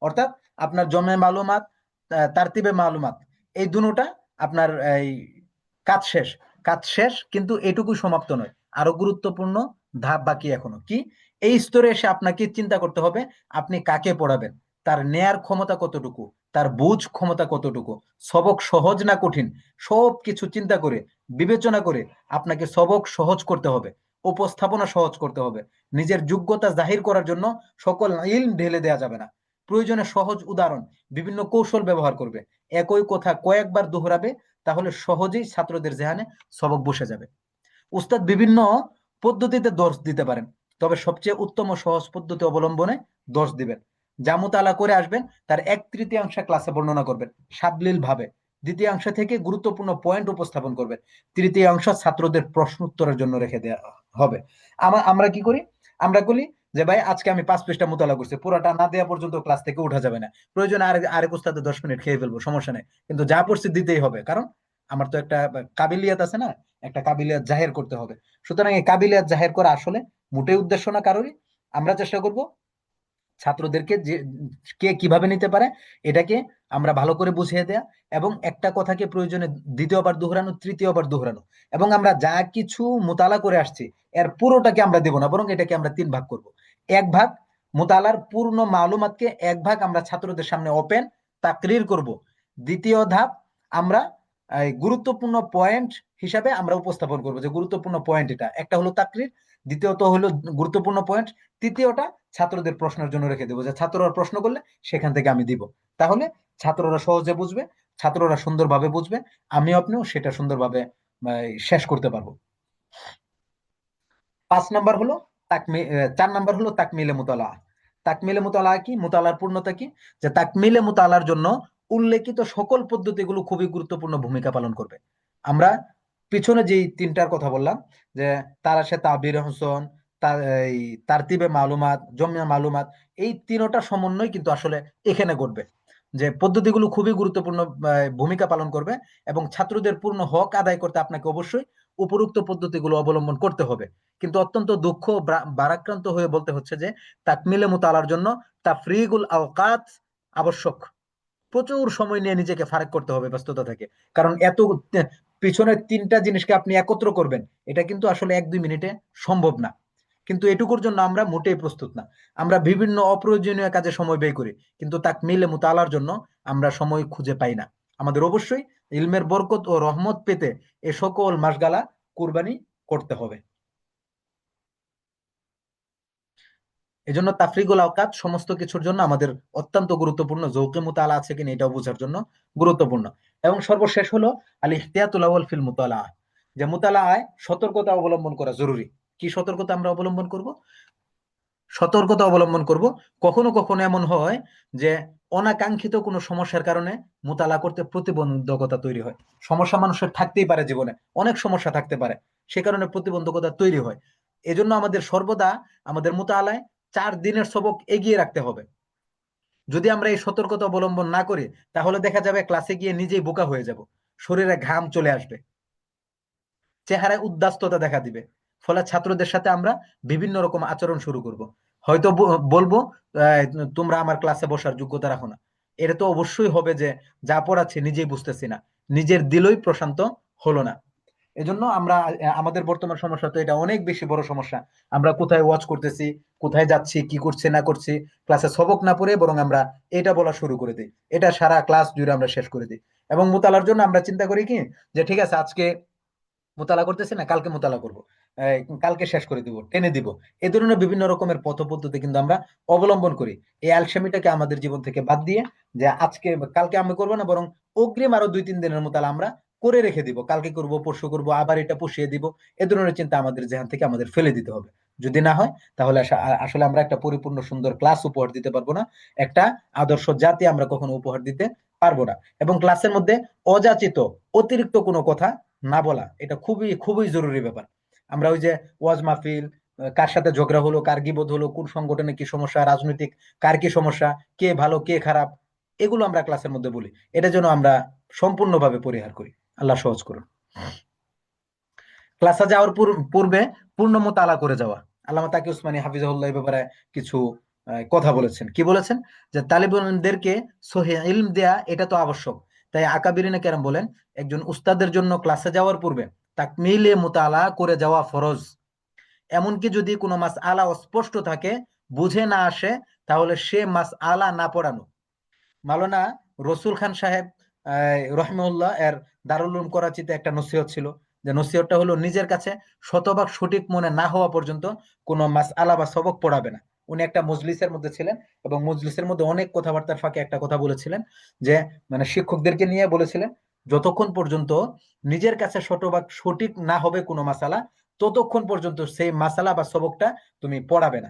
অর্থাৎ আপনার জন্মে মালুমাত তারতিবে মালুমাত এই দুটোটা আপনার এই কাজ শেষ। কাজ শেষ কিন্তু এটুকু সমাপ্ত নয়, আরো গুরুত্বপূর্ণ ধাপ বাকি এখনো। কি? এই স্তরে এসে আপনাকে চিন্তা করতে হবে আপনি কাকে পড়াবেন, তার নেয়ার ক্ষমতা কতটুকু, তার বুঝ ক্ষমতা কতটুকু, সবক সহজ না কঠিন, সব কিছু চিন্তা করে বিবেচনা করে আপনাকে সবক সহজ করতে হবে, উপস্থাপনা সহজ করতে হবে। নিজের যোগ্যতা জাহির করার জন্য সকল ইলম ঢেলে দেওয়া যাবে না। প্রয়োজনে সহজ উদাহরণ, বিভিন্ন কৌশল ব্যবহার করবে। একই কথা কয়েকবার দোহরাবে, তাহলে সহজেই ছাত্রদের জেহানে সবক বসে যাবে। উস্তাদ বিভিন্ন পদ্ধতিতে দর্শ দিতে পারেন, তবে সবচেয়ে উত্তম ও সহজ পদ্ধতি অবলম্বনে দর্শ দিবেন। যা মুতালা করে আসবেন তার 1/3 ক্লাসে বর্ণনা করবেন সাবলীল ভাবে। দ্বিতীয়াংশ থেকে গুরুত্বপূর্ণ পয়েন্ট উপস্থাপন করবেন। তৃতীয়াংশ ছাত্রদের প্রশ্ন উত্তরের জন্য রেখে দেওয়া হবে। আমরা কি করি? আমরা বলি যে ভাই আজকে আমি 5 পৃষ্ঠা মুতালা করছি, পুরোটা না দেওয়া পর্যন্ত ক্লাস থেকে উঠা যাবে না। প্রয়োজনে আরেক উস্তাদে 10 মিনিট খেয়ে ফেলবো, সমস্যা নেই, কিন্তু যা পড়ছি দিতেই হবে, কারণ আমার তো একটা কাবিলিয়াত আছে না, একটা কাবিলিয়াত জাহের করতে হবে। সুতরাং এই কাবিলিয়াত জাহের করা আসলে মোটেই উদ্দেশ্য না কারোরই। আমরা চেষ্টা করব ছাত্রদেরকে যে কে কিভাবে নিতে পারে এটাকে আমরা ভালো করে বুঝিয়ে দেয়া, এবং একটা কথাকে প্রয়োজনে দ্বিতীয়বার দোহরানো, তৃতীয়বার দোহরানো। এবং আমরা যা কিছু মোতালা করে আসছি এর পুরোটাকে আমরা দেব না, বরং এটাকে আমরা 3 ভাগ করব। 1 ভাগ মোতালার পূর্ণ মালুমাতকে 1 ভাগ আমরা ছাত্রদের সামনে ওপেন তাকরির করব। দ্বিতীয় ধাপ আমরা গুরুত্বপূর্ণ পয়েন্ট হিসাবে আমরা উপস্থাপন করবো, যে গুরুত্বপূর্ণ পয়েন্ট এটা একটা হলো তাকরির, দ্বিতীয়ত হলো গুরুত্বপূর্ণ পয়েন্ট, তৃতীয়টা ছাত্রদের প্রশ্নের জন্য রেখে দেবো, যে ছাত্ররা প্রশ্ন করলে সেখান থেকে আমি দিব। তাহলে ছাত্ররা সহজে বুঝবে, ছাত্ররা সুন্দরভাবে বুঝবে, আমি আপনিও সেটা সুন্দরভাবে শেষ করতে পারবো। 5 নম্বর হলো 4 নম্বর হলো তাকমিলে মুতালা। তাকমিলে মুতালা কি? মুতালার পূর্ণতা কি? যে তাকমিলে মুতালার জন্য উল্লেখিত সকল পদ্ধতিগুলো খুবই গুরুত্বপূর্ণ ভূমিকা পালন করবে। আমরা পিছনে যেই 3টার কথা বললাম, যে তারাশে তাবির হোসেন, এই তারতিবে মালুমাত, জমিয়া মালুমাত, এই 3টা সমন্বয় কিন্তু আসলে এখানে ঘটবে, যে পদ্ধতিগুলো খুবই গুরুত্বপূর্ণ ভূমিকা পালন করবে এবং ছাত্রদের পূর্ণ হক আদায় করতে আপনাকে অবশ্যই উপরোক্ত পদ্ধতিগুলো অবলম্বন করতে হবে। কিন্তু অত্যন্ত দুঃখ ভারাক্রান্ত হয়ে বলতে হচ্ছে যে তাকমিলে মুতালার জন্য তাফরিগুল আওকাত আবশ্যক। প্রচুর সময় নিয়ে নিজেকে ফারাক করতে হবে ব্যস্ততা থেকে। কারণ এত পিছনের তিনটা জিনিসকে আপনি একত্র করবেন, এটা কিন্তু আসলে 1-2 মিনিটে সম্ভব না। কিন্তু এটুকুর জন্য আমরা মোটেই প্রস্তুত না। আমরা বিভিন্ন অপ্রয়োজনীয় কাজে সময় ব্যয় করি, কিন্তু তাকমিলে মুতালার জন্য আমরা সময় খুঁজে পাই না। আমাদের অবশ্যই ইলমের বরকত ও রহমত পেতে এ সকল মাসগালা কুরবানি করতে হবে। এজন্য তাফরিগুল আওকাত সমস্ত কিছুর জন্য আমাদের অত্যন্ত গুরুত্বপূর্ণ। যৌকে মুতালা আছে কিনা এটাও বোঝার জন্য গুরুত্বপূর্ণ। এবং সর্বশেষ হলো আল ইহতিয়াতুল আউয়াল ফিল মুতালা, যে মুতালায় সতর্কতা অবলম্বন করা জরুরি। কি সতর্কতা আমরা অবলম্বন করব? সতর্কতা অবলম্বন করব। কখনো কখনো এমন হয় যে অনাকাঙ্ক্ষিত কোনো সমস্যার কারণে মোতালা করতে প্রতিবন্ধকতা তৈরি হয়। সমস্যা মানুষের থাকতেই পারে, জীবনে অনেক সমস্যা থাকতে পারে, সে কারণে প্রতিবন্ধকতা তৈরি হয়। এজন্য আমাদের সর্বদা আমাদের মোতালায় 4 দিনের সবক এগিয়ে রাখতে হবে। যদি আমরা এই সতর্কতা অবলম্বন না করি, তাহলে দেখা যাবে ক্লাসে গিয়ে নিজেই বোকা হয়ে যাব, শরীরে ঘাম চলে আসবে, চেহারায় উদ্বাস্ততা দেখা দিবে। ফলে ছাত্রদের সাথে আমরা বিভিন্ন রকম আচরণ শুরু করব। হয়তো বলবো আহ, তোমরা আমার ক্লাসে বসার যোগ্যতা রাখো না। এটা তো অবশ্যই হবে যে যা পড়াচ্ছে নিজেই বুঝতেছি না, নিজের দিলই প্রশান্ত হলো না। এজন্য আমরা আমাদের বর্তমান সমস্যা তো এটা অনেক বেশি বড় সমস্যা। আমরা কোথায় ওয়াচ করতেছি, কোথায় যাচ্ছি, কি করছি না করছি, ক্লাসে সবক না পড়ে বরং আমরা এটা বলা শুরু করে দিই। এটা সারা ক্লাস জুড়ে আমরা শেষ করে দিই। এবং মোতালার জন্য আমরা চিন্তা করি কি, যে ঠিক আছে আজকে মোতালা করতেছি না, কালকে মোতালা করব, কালকে শেষ করে দিব, টেনে দিব। এই ধরনের বিভিন্ন রকমের পথ পদ্ধতি কিন্তু আমরা অবলম্বন করি। এই আলসেমিটাকে আমাদের জীবন থেকে বাদ দিয়ে, যে আজকে কালকে আমি করবো না, বরং অগ্রিম আরো 2-3 দিনের মোতালা আমরা করে রেখে দিব, কালকে করব, পরশু করব, আবার এটা পুষিয়ে দিব। এ ধরনের চিন্তা আমাদের জেহান থেকে আমাদের ফেলে দিতে হবে। যদি না হয়, তাহলে আসলে আমরা একটা পরিপূর্ণ সুন্দর ক্লাস উপহার দিতে পারবো না, একটা আদর্শ জাতি আমরা কখনো উপহার দিতে পারবো না। এবং ক্লাসের মধ্যে অযাচিত অতিরিক্ত কোনো কথা না বলা, এটা খুবই খুবই জরুরি ব্যাপার। আমরা ওই যে ওয়াজ মাহফিল, কার সাথে ঝগড়া হলো, কার গীবত হলো, কোন সংগঠনে কি সমস্যা, রাজনৈতিক কার কি সমস্যা, কে ভালো কে খারাপ, এগুলো আমরা ক্লাসের মধ্যে বলি। এটা যেন আমরা সম্পূর্ণভাবে পরিহার করি। আল্লাহ সহজ করুন। ক্লাসে যাওয়ার পূর্বে পূর্ণ মোতালা করে যাওয়া। আল্লামা তাকি উসমানী হাফিজাহুল্লাহ এই ব্যাপারে কিছু কথা বলেছেন। কি বলেছেন? যে তালিবানদেরকে সহিহ ইলম দেয়া এটা তো আবশ্যক। তাই আকাবিরিনে কেরাম বলেন, একজন উস্তাদের জন্য ক্লাসে যাওয়ার পূর্বে তাকমিলে মুতালা করে যাওয়া ফরজ। এমনকি যদি কোনো মাস আলা অস্পষ্ট থাকে, বুঝে না আসে, তাহলে সে মাস আলা না পড়ানো। মাওলানা রসুল খান সাহেব রহমউল্লাহ এর দারুল উলুম করাচিতে একটা নসিহত ছিল, যে নসিহতটা হলো নিজের কাছে শতভাগ সঠিক মনে না হওয়া পর্যন্ত কোনো মাসআলা বা সবক পড়াবে না। উনি একটা মজলিসের মধ্যে ছিলেন, এবং মজলিসের মধ্যে অনেক কথাবার্তার ফাঁকে একটা কথা বলেছিলেন, যে মানে শিক্ষকদেরকে নিয়ে বলেছিলেন, যতক্ষণ পর্যন্ত নিজের কাছে শতভাগ সঠিক না হবে কোনো মাসালা, ততক্ষণ পর্যন্ত সেই মাসালা বা সবকটা তুমি পড়াবে না।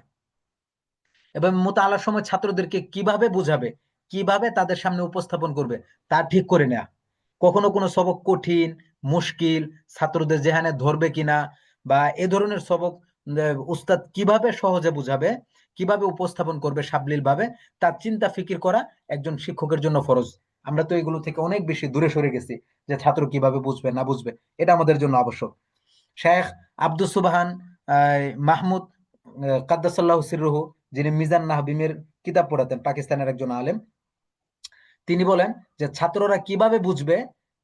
এবং মোতালার সময় ছাত্রদেরকে কিভাবে বুঝাবে, কিভাবে তাদের সামনে উপস্থাপন করবে, তা ঠিক করে নেয়া। কখনো কোনো সবক কঠিন, মুশকিল, ছাত্রদের যেখানে ধরবে কিনা, বা এ ধরনের সবক উস্তাদ কিভাবে সহজে বুঝাবে, কিভাবে উপস্থাপন করবে সাবলীল ভাবে, তার চিন্তা ফিকির করা একজন শিক্ষকের জন্য ফরজ। আমরা তো এগুলো থেকে অনেক বেশি দূরে সরে গেছি, যে ছাত্র কিভাবে বুঝবে না বুঝবে এটা আমাদের জন্য আবশ্যক। শেখ আব্দুস সুবহান মাহমুদ কাদ্দাসাল্লাহু সিররুহু, যিনি মিজান নাহবিমের কিতাব পড়াতেন, পাকিস্তানের একজন আলেম, তিনি বলেন যে ছাত্ররা কিভাবে বুঝবে,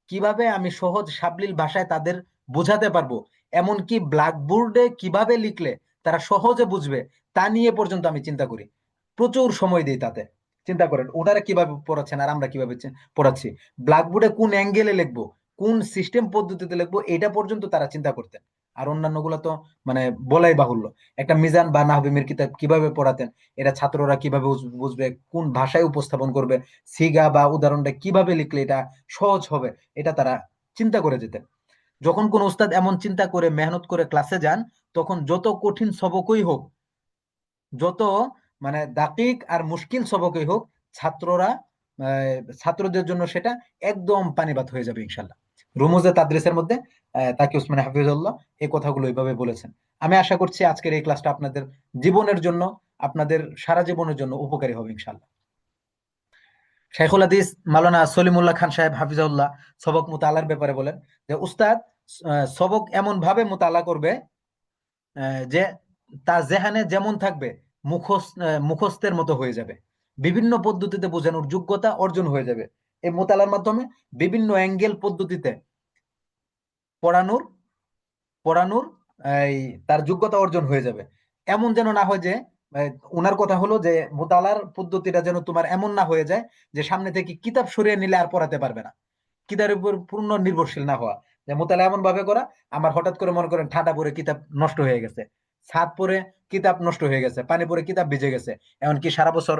কিভাবে আমি সহজ সাবলীল ভাষায় তাদের বোঝাতে পারবো, এমনকি ব্ল্যাকবোর্ডে কিভাবে লিখলে তারা সহজে বুঝবে, তা নিয়ে পর্যন্ত আমি চিন্তা করি, প্রচুর সময় দিই তাতে। চিন্তা করেন ওনারা কিভাবে পড়াচ্ছেন আর আমরা কিভাবে পড়াচ্ছি। ব্ল্যাকবোর্ডে কোন অ্যাঙ্গেলে লিখবো, কোন সিস্টেম পদ্ধতিতে লিখবো, এটা পর্যন্ত তারা চিন্তা করতেন। আর অন্যান্য গুলো তো মানে বলাই বাহুল্য। একটা মিজান বা নাহবিমের কিতাব কিভাবে পড়াতেন, এটা ছাত্ররা কিভাবে বুঝবে, কোন ভাষায় উপস্থাপন করবে, সিগা বা উদাহরণটা কিভাবে লিখলে এটা সহজ হবে, এটা তারা চিন্তা করে যেতেন। যখন কোন উস্তাদ এমন চিন্তা করে মেহনত করে ক্লাসে যান, তখন যত কঠিন সবকই হোক, যত মানে দাকিক আর মুশকিল সবকই হোক, ছাত্ররা ছাত্রদের জন্য সেটা একদম পানিবাত হয়ে যাবে ইনশাল্লাহ। রুমুজে তাদরিসের মধ্যে তাকি উসমান হাফিজুল্লাহ এই কথাগুলো এইভাবে বলেছেন। আমি আশা করছি আজকের এই ক্লাসটা আপনাদের জীবনের জন্য, আপনাদের সারা জীবনের জন্য উপকারী হবে ইনশাল্লাহ। শাইখুল হাদিস মাওলানা সলিমুল্লাহ খান সাহেব হাফিজাউল্লাহ সবক মুতালার ব্যাপারে বলেন, যে উস্তাদ সবক এমন ভাবে মোতালা করবে যে তার জেহানে যেমন থাকবে মুখস্থের মতো হয়ে যাবে, বিভিন্ন পদ্ধতিতে বোঝানোর যোগ্যতা অর্জন হয়ে যাবে। এই মোতালার মাধ্যমে বিভিন্ন অ্যাঙ্গেল পদ্ধতিতে পড়ানোর পড়ানোর এই তার যোগ্যতা অর্জন হয়ে যাবে। এমন যেন না হয় যে ওনার কথা হলো যে মোতালার পদ্ধতিটা যেন তোমার এমন না হয়ে যায় যে সামনে থেকে কিতাব সরিয়ে নিলে আর পড়াতে পারবে না, কিতাবের উপর পূর্ণ নির্ভরশীল না হওয়া। যে মোতালা এমন ভাবে করা, আমার হঠাৎ করে মনে করেন ঠান্ডা পরে কিতাব নষ্ট হয়ে গেছে, ছাদ পরে কিতাব নষ্ট হয়ে গেছে, পানি পরে কিতাব ভিজে গেছে, এমনকি সারা বছর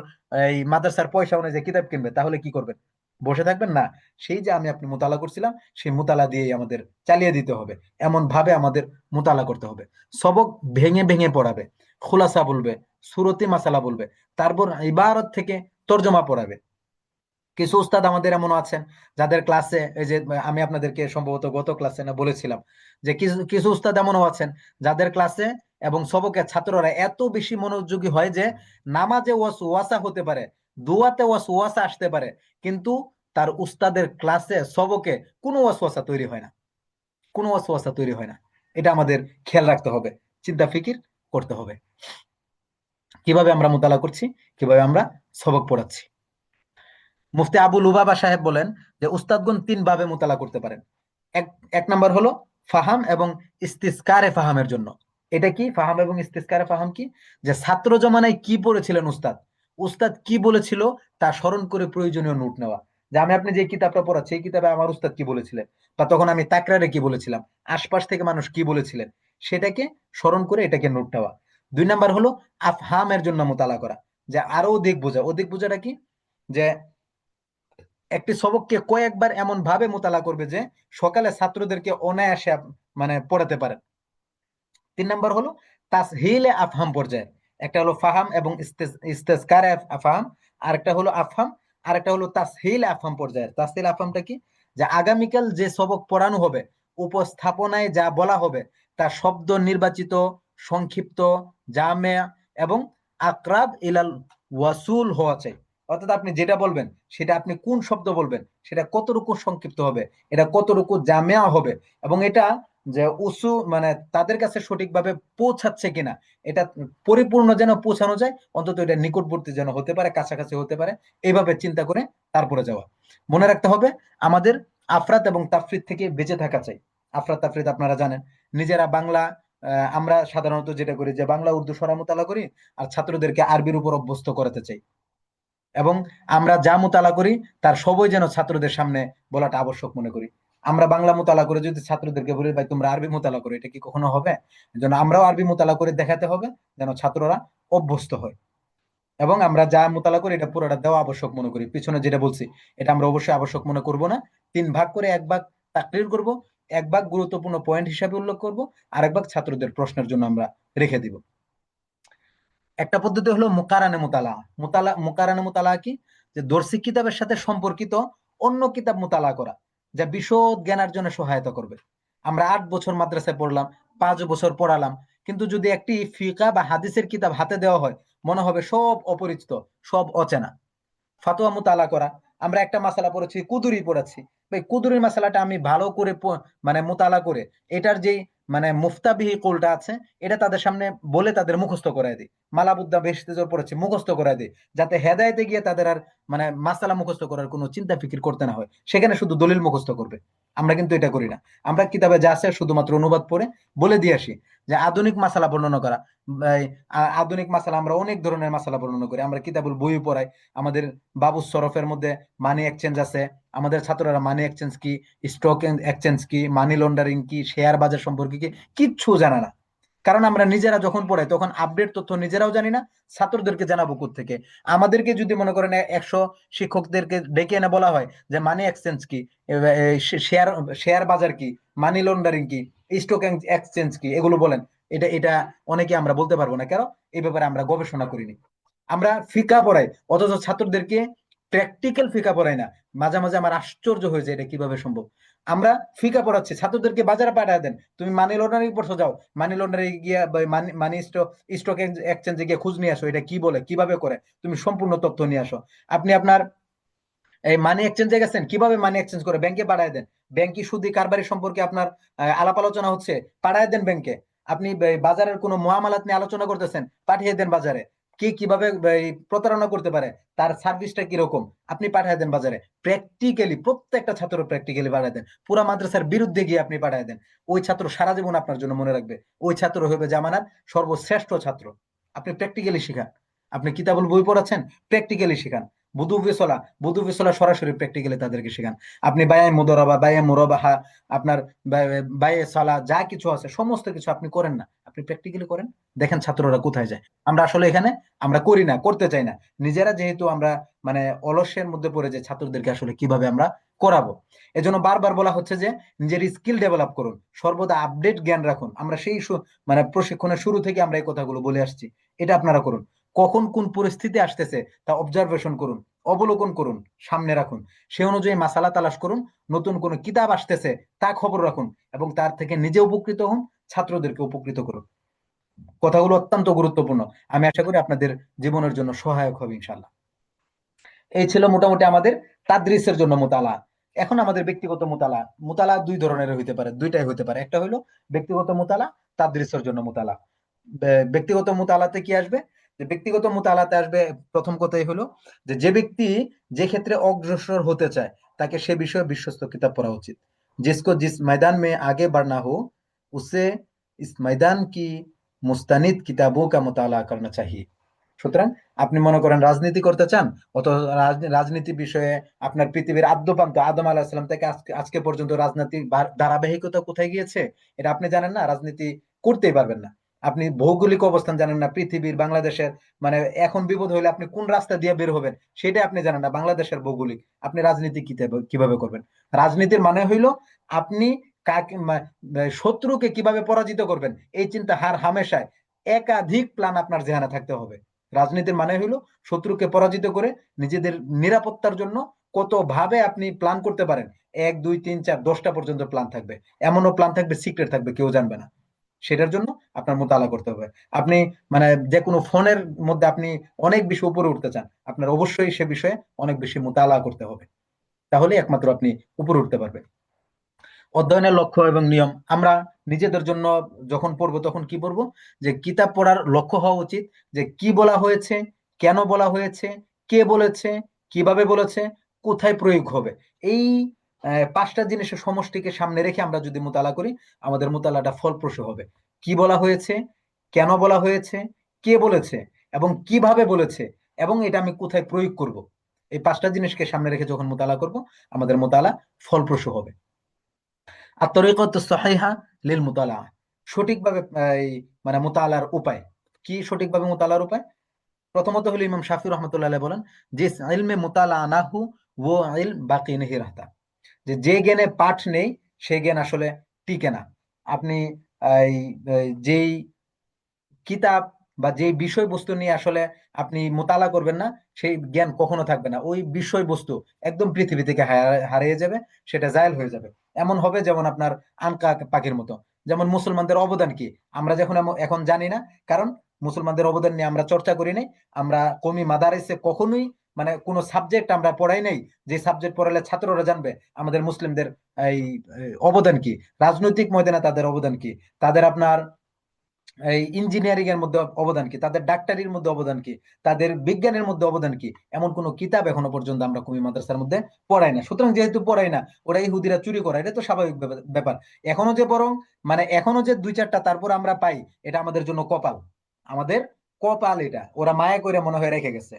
এই মাদ্রাসার পয়সা অনুযায়ী কিতাব কিনবে, তাহলে কি করবেন? বসে থাকবেন না। সেই যে আপনি মোতালা করছিলাম, সেই মোতালা দিয়েই আমাদের চালিয়ে দিতে হবে, এমন ভাবে আমাদের মোতালা করতে হবে। সবক ভেঙে ভেঙে পড়াবে, খুলাসা বলবে, সুরতি মাসালা বলবে, তারপর ইবারত থেকে তর্জমা পড়াবে। কিছু উস্তাদ আমাদের এমন আছেন যাদের ক্লাসে, এই যে আমি আপনাদেরকে সম্ভবত গত ক্লাসে না বলেছিলাম যে কিছু কিছু উস্তাদ এমনও আছেন যাদের ক্লাসে এবং সবকে ছাত্ররা এত বেশি মনোযোগী হয় যে নামাজে ওয়াসা হতে পারে, দুয়াতে ওয়াসা আসতে পারে, কিন্তু তার উস্তাদের ক্লাসে সবকে কোনো ওয়াসওয়াসা তৈরি হয় না, কোনো ওয়াসওয়াসা তৈরি হয় না। এটা আমাদের খেয়াল রাখতে হবে, চিন্তা ফিকির করতে হবে কিভাবে আমরা মোতালা করছি, কিভাবে আমরা সবক পড়াচ্ছি। মুফতি আবু লুবাবা সাহেব বলেন যে উস্তাদগণ তিন ভাবে মোতালা করতে পারেন। এক এক নাম্বার হলো ফাহাম এবং ইস্তিসকারে ফাহামের জন্য। এটা কি ফাহাম এবং ইস্তিসকারে ফাহাম? কি যে ছাত্র জমানায় কি পড়েছিলেন উস্তাদ, উস্তাদ কি বলেছিল তা স্মরণ করে প্রয়োজনীয় নোট নেওয়া। যে আপনি যে কিতাবটা পড়াচ্ছি এই কিতাবে আমার উস্তাদ কি বলেছিলেন, বা তখন আমি তাকরারে কি বলেছিলাম, আশপাশ থেকে মানুষ কি বলেছিলেন, সেটাকে স্মরণ করে এটাকে নোট নেওয়া। দুই নাম্বার হলো আফহামের জন্য মোতালা করা, যে আরো অধিক বোঝা। অধিক বোঝাটা কি? যে একটি সবককে কয়েকবার এমন ভাবে মোতালা করবে যে সকালে ছাত্রদেরকে অনায়াসে মানে পড়াতে পারেন। তিন নম্বর হলো তাসহিলে আফহাম পর্যায়ে। একটা হলো ফাহাম এবং ইস্তেজকারে আফহাম, আরেকটা হলো আফহাম, আরেকটা হলো তাসহিল আফহাম পর্যায়ের। তাসহিল আফহামটা কি? যে আগামীকাল যে সবক পড়ানো হবে, উপস্থাপনায় যা বলা হবে তা শব্দ নির্বাচিত, সংক্ষিপ্ত, জামে এবং আকরাব ইলাল ওয়াসুল হওয়া চাই। অর্থাৎ আপনি যেটা বলবেন সেটা আপনি কোন শব্দ বলবেন, সেটা কতটুকু সংক্ষিপ্ত হবে, এটা কতটুকু জামেয়া হবে, এবং এটা যে উঁচু মানে তাদের কাছে সঠিকভাবে পৌঁছাচ্ছে কিনা, এটা পরিপূর্ণ যেন পৌঁছানো যায়, অন্তত এটা নিকটবর্তী যেন হতে পারে, কাছাকাছি হতে পারে, এইভাবে চিন্তা করে তারপরে যাওয়া। মনে রাখতে হবে আমাদের আফরাত এবং তাফরিদ থেকে বেঁচে থাকা চাই। আফরাত তাফরিদ আপনারা জানেন। নিজেরা বাংলা আমরা সাধারণত যেটা করি যে বাংলা উর্দু সরা মোতালা করি আর ছাত্রদেরকে আরবির উপর অভ্যস্ত করাতে চাই, এবং আমরা যা মোতালা করি তার সবই যেন ছাত্রদের সামনে বলাটা আবশ্যক মনে করি। আমরা বাংলা মোতালা করে যদি ছাত্রদেরকে বলি ভাই তোমরা আরবি মোতালা করো, এটা কি কখনো হবে? যেন আমরাও আরবি মোতালা করে দেখাতে হবে, যেন ছাত্ররা অভ্যস্ত হয়। এবং আমরা যা মোতালা করি এটা পুরোটা দেওয়া আবশ্যক মনে করি। পিছনে যেটা বলছি এটা আমরা অবশ্যই আবশ্যক মনে করব না। তিন ভাগ করে এক ভাগ তাকরির করব, এক ভাগ গুরুত্বপূর্ণ পয়েন্ট হিসাবে উল্লেখ করব, আর এক ভাগ ছাত্রদের প্রশ্নের জন্য আমরা রেখে দিব। একটা পদ্ধতি হলো মুকারানে মুতালা। মুকারানে মুতালা কি? যে দর্শী কিতাবের সাথে সম্পর্কিত অন্য কিতাব মুতালা করা, যা বিশদ জ্ঞানার্জনে সহায়তা করবে। আমরা 8 বছর মাদ্রাসায় পড়লাম, 5 বছর পড়ালাম, কিন্তু যদি একটি ফিকা বা হাদিসের কিতাব হাতে দেওয়া হয়, মনে হবে সব অপরিচিত, সব অচেনা। ফাতোয়া মুতালা করা, আমরা একটা মাসালা পড়েছি, কুদুরি পড়েছি, ভাই কুদুরির মাসালাটা আমি ভালো করে মানে মুতালা করে এটার যে মানে মুফতাবিহি কোলটা আছে এটা তাদের সামনে বলে তাদের মুখস্থ করায় দিই। মালাবুদ্দা বেশ তেজর পড়েছি, মুখস্থ করায় দিই, যাতে হেদায়েতে গিয়ে তাদের আর মানে মাসালা মুখস্থ করার কোনো চিন্তা ফিকির করতে না হয়, সেখানে শুধু দলিল মুখস্থ করবে। আমরা কিন্তু এটা করি না। আমরা কিতাবে যা আছে শুধুমাত্র অনুবাদ পড়ে বলে দিয়ে আসি। যে আধুনিক মাসালা বর্ণনা করা, এই আধুনিক মাসালা আমরা অনেক ধরনের মাসালা বর্ণনা করি, আমরা কিতাবুল বই পড়াই। আমাদের বাবু সরফের মধ্যে মানি এক্সচেঞ্জ আছে, আমাদের ছাত্ররা মানি এক্সচেঞ্জ কি, স্টক এক্সচেঞ্জ কি, মানি লন্ডারিং কি, শেয়ার বাজার সম্পর্কে কি, কিচ্ছু জানা না। কারণ আমরা নিজেরা যখন পড়াই তখন আপডেট তথ্য নিজেরাও জানি না, ছাত্রদেরকে জানাবো থেকে। আমাদেরকে যদি মনে করেন 100 শিক্ষকদেরকে ডেকে এনে বলা হয় যে মানি এক্সচেঞ্জ কি, শেয়ার শেয়ার বাজার কি, মানি লন্ডারিং কি, স্টক এক্সচেঞ্জ কি, এগুলো বলেন, এটা এটা অনেকে আমরা বলতে পারবো না। কেন? এই ব্যাপারে আমরা গবেষণা করিনি। আমরা ফিকা পড়াই, অথচ ছাত্রদেরকে প্র্যাকটিক্যাল ফিকা পড়াই না। মাঝে মাঝে আমার আশ্চর্য হয়েছে এটা কিভাবে সম্ভব। আমরা ফিকা পড়াচ্ছি, ছাত্রদেরকে বাজারে পাঠিয়ে দেন, তুমি মানি লন্ডারিং পড়ছো, যাও মানি লন্ডারিং গিয়া মানি মানি স্টক এক্সচেঞ্জে গিয়ে খোঁজ নিয়ে আসো, এটা কি বলে, কিভাবে করে, তুমি সম্পূর্ণ তথ্য নিয়ে আসো। আপনি আপনার এই মানি এক্সচেঞ্জে গেছেন, কিভাবে মানি এক্সচেঞ্জ করে ব্যাংকে পাঠায় দেন, ব্যাংকি সুদি কারবারি সম্পর্কে আপনার আলাপ আলোচনা হচ্ছে, পাঠায় দেন ব্যাংকে। আপনি বাজারের কোনো মুআমালাত নিয়ে আলোচনা করতেছেন, পাঠিয়ে দেন বাজারে। কি কিভাবে প্রতারণা করতে পারে, তার সার্ভিসটা কিরকম, আপনি পাঠিয়ে দেন বাজারে। প্র্যাকটিক্যালি প্রত্যেকটা ছাত্র প্র্যাকটিক্যালি পাঠিয়ে দেন, পুরা মাদ্রাসার বিরুদ্ধে গিয়ে আপনি পাঠিয়ে দেন। ওই ছাত্র সারা জীবন আপনার জন্য মনে রাখবে। ওই ছাত্র হবে জামানার সর্বশ্রেষ্ঠ ছাত্র। আপনি প্র্যাকটিক্যালি শিখান। আপনি কিতাবুল বই পড়াচ্ছেন, প্র্যাকটিক্যালি শিখান। বুদু ফিসলা সরাসরি প্র্যাকটিক্যালি তাদেরকে শেখান। আপনি বায়ে মুদরাবা, বায়ে মুরাবাহা, আপনার বায়ে সালা যা কিছু আছে সমস্ত কিছু আপনি করেন না, আপনি প্র্যাকটিক্যালি করেন। দেখেন ছাত্ররা কোথায় যায়। আমরা আসলে এখানে আমরা করি না, করতে চাই না নিজেরা, যেহেতু আমরা মানে অলস্যের মধ্যে পড়ে যে ছাত্রদেরকে আসলে কিভাবে আমরা করাবো। এজন্য বারবার বলা হচ্ছে যে নিজের স্কিল ডেভেলপ করুন, সর্বদা আপডেট জ্ঞান রাখুন। আমরা সেই মানে প্রশিক্ষণের শুরু থেকে আমরা এই কথাগুলো বলে আসছি, এটা আপনারা করুন। কখন কোন পরিস্থিতি আসতেছে তা অবজারভেশন করুন, অবলোকন করুন, সামনে রাখুন। সে অনুযায়ী মাসালা তালাশ করুন। নতুন কোন কিতাব আসতেছে তা খবর রাখুন, এবং তার থেকে নিজে উপকৃত হন, ছাত্রদেরকে উপকৃত করুন। কথাগুলো অত্যন্ত গুরুত্বপূর্ণ। আমি আশা করি আপনাদের জীবনের জন্য সহায়ক হবে ইনশাল্লাহ। এই ছিল মোটামুটি আমাদের তাদরিসের জন্য মোতালা। এখন আমাদের ব্যক্তিগত মোতালা। মোতালা দুই ধরনের হইতে পারে, দুইটাই হইতে পারে। একটা হলো ব্যক্তিগত মোতালা, তাদরিসের জন্য মোতালা। ব্যক্তিগত মোতালাতে কি আসবে? যে ব্যক্তিগত মোতালাতে আসবে, প্রথম কথাই হলো যে যে ব্যক্তি যে ক্ষেত্রে অগ্রসর হতে চায় তাকে সে বিষয়ে বিশ্বস্ত কিতাব পড়া উচিত। जिसको जिस मैदान में आगे बढ़ना हो उसे इस मैदान की मुस्तनिद किताबों का मुताला करना चाहिए। সুতরাং আপনি মনে করেন রাজনীতি করতে চান, অত রাজনীতি বিষয়ে আপনার পৃথিবীর আদ্যপান্ত আদম আলাহিসাল্লাম থেকে আজকে আজকে পর্যন্ত রাজনীতি ধারাবাহিকতা কোথায় গিয়েছে এটা আপনি জানেন না, রাজনীতি করতেই পারবেন না। আপনি ভৌগোলিক অবস্থান জানেন না পৃথিবীর, বাংলাদেশের, মানে এখন বিপদ হইলে আপনি কোন রাস্তা দিয়ে বের হবেন সেটা আপনি জানেন না, বাংলাদেশের ভৌগোলিক। আপনি রাজনীতি কিভাবে করবেন? রাজনীতির মানে হইলো আপনি কাকে শত্রুকে কিভাবে পরাজিত করবেন, এই চিন্তা হার হামেশায় একাধিক প্ল্যান আপনার জেহানে থাকতে হবে। রাজনীতির মানে হলো শত্রুকে পরাজিত করে নিজেদের নিরাপত্তার জন্য কত ভাবে আপনি প্ল্যান করতে পারেন। 1 2 3 4 10টা পর্যন্ত প্ল্যান থাকবে। এমনও প্ল্যান থাকবে সিক্রেট থাকবে, কেউ জানবে না। সেটার জন্য আপনার মোতালা করতে হবে। আপনি মানে যে কোনো ফোনের মধ্যে আপনি অনেক বেশি উপরে উঠতে চান, আপনার অবশ্যই সে বিষয়ে অনেক বেশি মোতালা করতে হবে। তাহলে একমাত্র আপনি উপরে উঠতে পারবেন। অধ্যয়নের লক্ষ্য এবং নিয়ম। আমরা নিজেদের জন্য যখন পড়বো তখন কি পড়বো? যে কিতাব পড়ার লক্ষ্য হওয়া উচিত যে কি বলা হয়েছে, কেন বলা হয়েছে, কে বলেছে, কিভাবে বলেছে, কোথায় প্রয়োগ হবে। এই 5টা জিনিসের সমষ্টিকে সামনে রেখে আমরা যদি মোতালা করি, আমাদের মোতালাটা ফলপ্রসূ হবে। কি বলা হয়েছে, কেন বলা হয়েছে, কে বলেছে, এবং কিভাবে বলেছে, এবং এটা আমি কোথায় প্রয়োগ করব। এই 5টা জিনিসকে সামনে রেখে যখন মোতালা করব, আমাদের মোতালা ফলপ্রসূ হবে। আর তরিকত সহিহা লিল মুতালা, সঠিকভাবে এই মানে মুতালার উপায় কি? সঠিকভাবে মুতালার উপায় প্রথমত হলো ইমাম শাফি রহমতুল্লাহ বলেন, যে ইলমে মুতালা আনাহু ও ইলম বাকি নেহি রাহতা, যে যে জ্ঞানে পাঠ নেই সেই জ্ঞান আসলে টিকে না। আপনি এই যেই কিতাব বা যে বিষয়বস্তু নিয়ে আসলে আপনি মোতালা করবেন না, সেই জ্ঞান কখনো থাকবে না। ওই বিষয়বস্তু একদম পৃথিবী থেকে হারিয়ে যাবে, সেটা জায়েল হয়ে যাবে। এমন হবে যেমন আপনার আনকা পাখির মতো। যেমন মুসলমানদের অবদান কি আমরা যখন এখন জানি না, কারণ মুসলমানদের অবদান নিয়ে আমরা চর্চা করি নাই। আমরা কমি মাদারিসে কখনোই মানে কোনো সাবজেক্ট আমরা পড়াই নাই যে সাবজেক্ট পড়ালে ছাত্ররা জানবে আমাদের মুসলিমদের এই অবদান কি, রাজনৈতিক ময়দানে তাদের অবদান কি, তাদের আপনার এই ইঞ্জিনিয়ারিং এর মধ্যে অবদান কি, তাদের ডাক্তারির মধ্যে অবদান কি, তাদের বিজ্ঞানের মধ্যে অবদান কি, এমন কোন কিতাব এখনো পর্যন্ত আমরা কমি মাদ্রাসার মধ্যে পড়াই না। সুতরাং যেহেতু পড়াই না, ওরা ইহুদিরা চুরি করে, এটা তো স্বাভাবিক ব্যাপার। এখনো যে বরং মানে এখনো যে 2 4টা তারপর আমরা পাই, এটা আমাদের জন্য কপাল। আমাদের কপাল এটা, ওরা মায়া করে মনে হয় রেখে গেছে,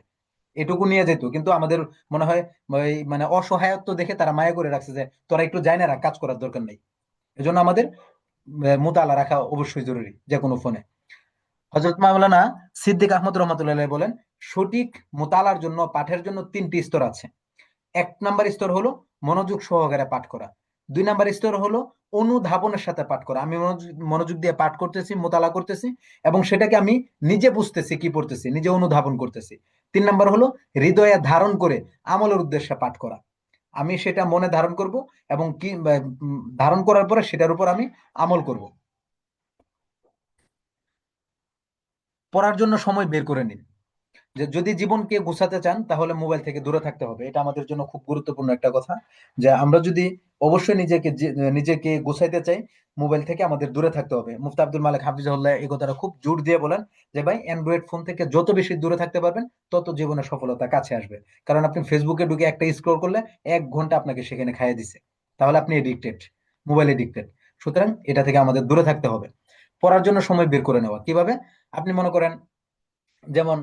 এটুকু নিয়ে যেত। কিন্তু আমাদের মনে হয় ওই মানে অসহায়ত্ব দেখে তারা মায়া করে রাখছে যে তোরা একটু যাই না, কাজ করার দরকার নেই। এজন্য আমাদের মোতালা রাখা অবশ্যই জরুরি যে কোনো ফোনে। হযরত মাওলানা সিদ্দিক আহমদ রহমতুল্লাহ বলেন, সঠিক মোতালার জন্য পাঠের জন্য 3টি স্তর আছে। 1 নাম্বার স্তর হলো মনোযোগ সহকারে পাঠ করা। 2 নাম্বার স্তর হলো অনুধাবনের সাথে পাঠ করা। আমি মনোযোগ দিয়ে পাঠ করতেছি, মোতালা করতেছি, এবং সেটাকে আমি নিজে বুঝতেছি কি পড়তেছি, নিজে অনুধাবন করতেছি। 3 নাম্বার হলো হৃদয়ে ধারণ করে আমলের উদ্দেশ্যে পাঠ করা। আমি সেটা মনে ধারণ করব, এবং কি ধারণ করার পরে সেটার উপর আমি আমল করব। পড়ার জন্য সময় বের করে নিন। যে যদি জীবনকে গুছাতে চান তাহলে মোবাইল থেকে দূরে থাকতে হবে, এটা আমাদের জন্য খুব গুরুত্বপূর্ণ একটা কথা। যে আমরা যদি অবশ্যই নিজেকে গুছাইতে চাই, মোবাইল থেকে আমাদের দূরে থাকতে হবে। মুফতি আব্দুল মালিক হাফিজাহুল্লাহ এই কথাটা খুব জোর দিয়ে বলেন যে ভাই, অ্যান্ড্রয়েড ফোন থেকে যত বেশি দূরে থাকতে পারবেন তত জীবনে সফলতা কাছে আসবে। কারণ আপনি ফেসবুকে ঢুকে একটা স্ক্রল করলে 1 ঘন্টা আপনাকে সেখানে খাইয়ে দিছে, তাহলে আপনি এডিক্টেড, মোবাইল এডিক্টেড। সুতরাং এটা থেকে আমাদের দূরে থাকতে হবে। পড়ার জন্য সময় বের করে নেওয়া কিভাবে? আপনি মনে করেন, যেমন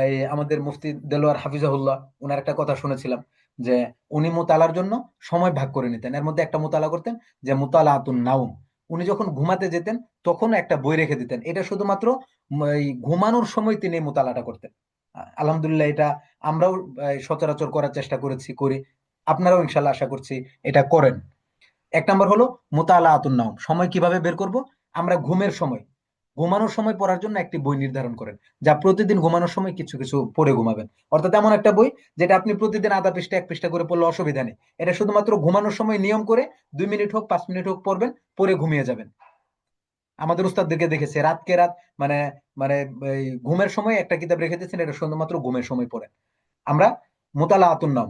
এই আমাদের মুফতি দেলোয়ার হাফিজাহুল্লাহ, ওনার একটা কথা শুনেছিলাম যে উনি মুতালার জন্য সময় ভাগ করে নিতেন। এর মধ্যে একটা মুতালা করতেন যে মুতালাতুন নাউম। উনি যখন ঘুমাতে যেতেন তখন একটা বই রেখে দিতেন, এটা শুধুমাত্র এই ঘুমানোর সময় তিনি এই মুতালাটা করতেন। আলহামদুলিল্লাহ, এটা আমরাও সচরাচর করার চেষ্টা করি। আপনারাও ইনশাল্লাহ আশা করছি এটা করেন। 1 নম্বর হলো মুতালা আতুন নাউম। সময় কিভাবে বের করব? আমরা ঘুমানোর সময় পড়ার জন্য একটি বই নির্ধারণ করেন, যা প্রতিদিন ঘুমানোর সময় কিছু কিছু পড়ে ঘুমাবেন। অর্থাৎ এমন একটা বই যেটা আপনি প্রতিদিন আধা পৃষ্ঠা 1 পৃষ্ঠা করে পড়লে অসুবিধা নেই। এটা শুধুমাত্র ঘুমানোর সময় নিয়ম করে 2 মিনিট হোক 5 মিনিট হোক পড়বেন, পড়ে ঘুমিয়ে যাবেন। আমাদের উস্তাদদেরকে দেখেছে রাতকে রাত, মানে মানে এই ঘুমের সময় একটা কিতাব রেখে দিয়েছেন, এটা শুধুমাত্র ঘুমের সময় পড়েন। আমরা মুতালা আতুন নাম,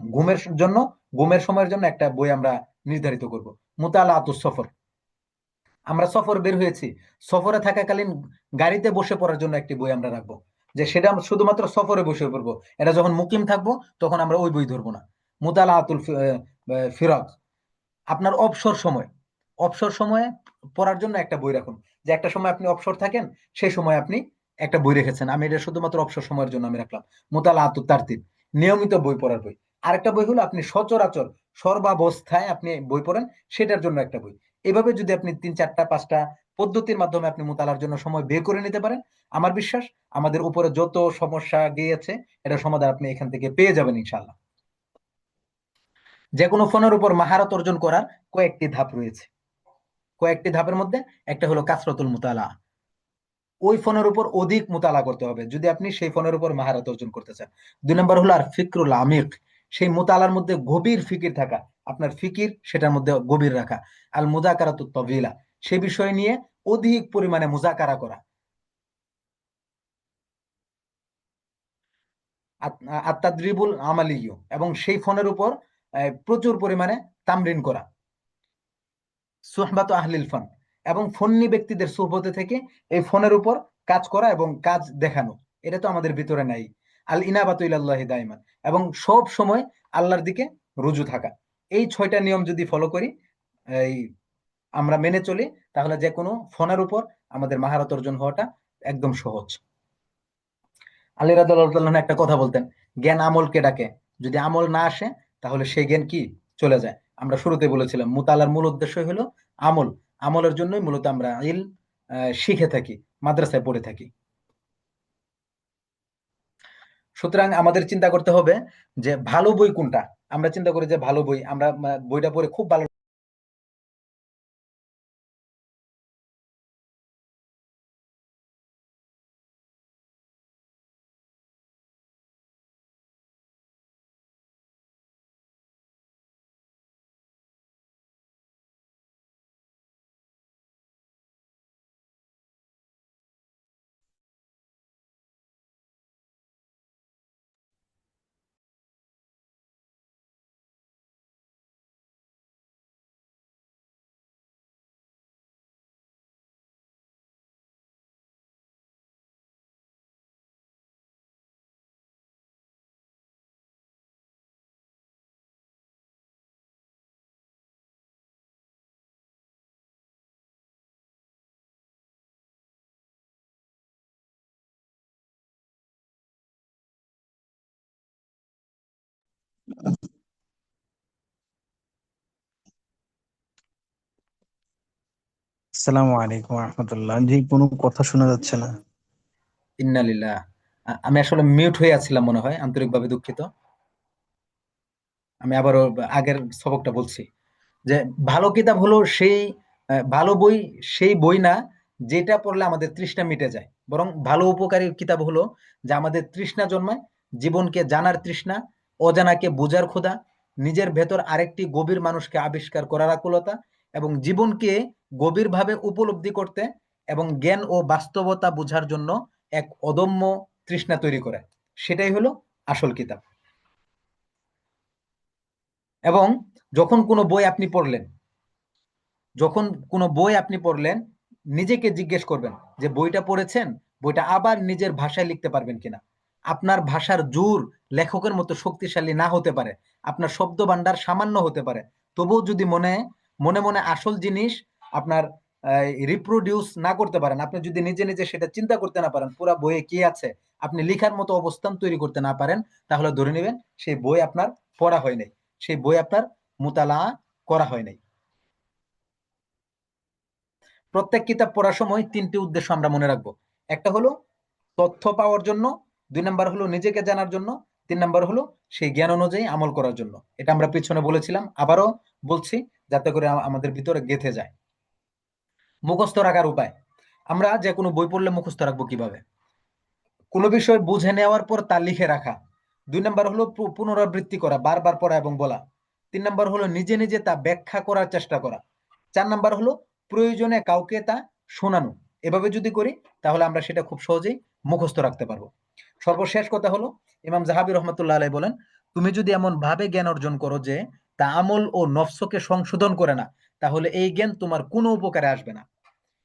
ঘুমের সময়ের জন্য একটা বই আমরা নির্ধারিত করব। মুতালা আতুস সফর, আমরা সফর বের হয়েছি, সফরে থাকাকালীন গাড়িতে বসে পড়ার জন্য একটি বই আমরা রাখবো, যে সেটা আমরা শুধুমাত্র সফরে বসে পড়বো। এটা যখন মুকিম থাকবো তখন আমরা ওই বই ধরবো না। মুতালা আতুল ফিরাক, আপনার অবসর সময়ে পড়ার জন্য একটা বই রাখুন। যে একটা সময় আপনি অবসর থাকেন, সেই সময় আপনি একটা বই রেখেছেন, আমি এটা শুধুমাত্র অবসর সময়ের জন্য আমি রাখলাম। মুতালা আতুত তারতিব, নিয়মিত বই পড়ার বই। আরেকটা বই হলো আপনি সচরাচর সর্বাবস্থায় আপনি বই পড়েন, সেটার জন্য একটা বই। এভাবে যদি আপনি 3 4 5টা পদ্ধতির মাধ্যমে আপনি মুতালার জন্য সময় বের করে নিতে পারেন, আমার বিশ্বাস আমাদের উপরে যত সমস্যা গিয়েছে এটা সমাধান আপনি এখান থেকে পেয়ে যাবেন ইনশাল্লাহ। যে কোনো ফোনের উপর মাহারত অর্জন করার কয়েকটি ধাপ রয়েছে। কয়েকটি ধাপের মধ্যে একটা হলো কাসরাতুল মুতালা। ওই ফোনের উপর অধিক মুতালা করতে হবে যদি আপনি সেই ফোনের উপর মাহারত অর্জন করতে চান। 2 নম্বর হলো আর ফিকরুল আমিক, সেই মুতালার মধ্যে গভীর ফিকির থাকা, আপনার ফিকির সেটার মধ্যে গভীর রাখা। আল মুযাকারাতুত তাওয়িলা, সে বিষয় নিয়ে অধিক পরিমাণে মুযাকারা করা। আত-তাদরিবুল আমালিয়্যু, এবং সেই ফোনের উপর প্রচুর পরিমাণে তামরিন করা। সুহবাত আহলিল ফন, এবং ফন্নি ব্যক্তিদের সুহবতে থেকে এই ফোনের উপর কাজ করা এবং কাজ দেখানো। এটা তো আমাদের ভিতরে নাই। আল ইনাবাতু ইলাল্লাহি দাইমান, এবং সব সময় আল্লাহর দিকে রুজু থাকা। এই 6টা নিয়ম যদি ফলো করি, এই আমরা মেনে চলি, তাহলে যে কোনো ফোনের উপর আমাদের মাহারত অর্জন হওয়াটা একদম সহজ। আলী রাদিয়াল্লাহু তাআলা একটা কথা বলতেন, জ্ঞান আমলকে ডাকে, যদি আমল না আসে তাহলে সেই জ্ঞান কি চলে যায়। আমরা শুরুতে বলেছিলাম মুতালার মূল উদ্দেশ্য হলো আমল। আমলের জন্যই মূলত আমরা শিখে থাকি, মাদ্রাসায় পড়ে থাকি। সুতরাং আমাদের চিন্তা করতে হবে যে ভালো বই কোনটা। আমরা চিন্তা করি যে ভালো বই, আমরা বইটা পড়ে খুব ভালো। আসসালামু আলাইকুম রহমতুল্লাহ। জি, কোনো কথা শোনা যাচ্ছে না। ইন্নালিল্লাহ, আমি আসলে মিউট হয়ে আছিলাম মনে হয়, আন্তরিকভাবে দুঃখিত। আমি আবারও আগের সবকটা বলছি যে ভালো কিতাব হলো সেই ভালো বই, সেই বই না যেটা পড়লে আমাদের তৃষ্ণা মিটে যায়, বরং ভালো উপকারী কিতাব হলো যা আমাদের তৃষ্ণা জন্মায়, জীবনকে জানার তৃষ্ণা, অজানাকে বোঝার ক্ষুধা, নিজের ভেতর আরেকটি গভীর মানুষকে আবিষ্কার করার আকুলতা, এবং জীবনকে গভীরভাবে উপলব্ধি করতে এবং জ্ঞান ও বাস্তবতা বোঝার জন্য এক অদম্য তৃষ্ণা তৈরি করে। সেটাই হলো আসল কিতাব। এবং যখন কোনো বই আপনি পড়লেন, যখন কোনো বই আপনি পড়লেন, নিজেকে জিজ্ঞেস করবেন যে বইটা পড়েছেন, বইটা আবার নিজের ভাষায় লিখতে পারবেন কিনা। আপনার ভাষার জোর লেখকের মতো শক্তিশালী না হতে পারে, আপনার শব্দ ভান্ডার সামান্য হতে পারে, তবুও যদি মনে মনে মনে আসল জিনিস আপনার রিপ্রোডিউস না করতে পারেন, আপনি যদি নিজে নিজে সেটা চিন্তা করতে না পারেন পুরা বইয়ে কি আছে, আপনি লিখার মতো অবস্থান তৈরি করতে না পারেন, তাহলে ধরে নেবেন সেই বই আপনার পড়া হয় নাই, সেই বই আপনার মুতালা করা হয় নাই। প্রত্যেক কিতাব পড়ার সময় তিনটি উদ্দেশ্য আমরা মনে রাখবো। একটা হলো তথ্য পাওয়ার জন্য, দুই নাম্বার হলো নিজেকে জানার জন্য, তিন নাম্বার হলো সেই জ্ঞান অনুযায়ী আমল করার জন্য। এটা আমরা পিছনে বলেছিলাম, আবারও বলছি যাতে করে আমাদের ভিতরে গেঁথে যায়। মুখস্থ রাখার উপায়। আমরা যে কোনো বই পড়লে মুখস্থ রাখবো কিভাবে? কোনো বিষয় বুঝে নেওয়ার পর তা লিখে রাখা। দুই নাম্বার হলো পুনরাবৃত্তি করা, বারবার পড়া এবং বলা। তিন নাম্বার হলো নিজে নিজে তা ব্যাখ্যা করার চেষ্টা করা। চার নাম্বার হলো প্রয়োজনে কাউকে তা শোনানো। এভাবে যদি করি তাহলে আমরা সেটা খুব সহজেই মুখস্থ রাখতে পারবো। সর্বশেষ কথা হলো, ইমাম জাহাবি রহমতুল্লাহ আলাই বলেন, তুমি যদি এমন ভাবে জ্ঞান অর্জন করো যে তা আমল ও নফসকে সংশোধন করে না, তাহলে এই জ্ঞান তোমার কোনো উপকারে আসবে না।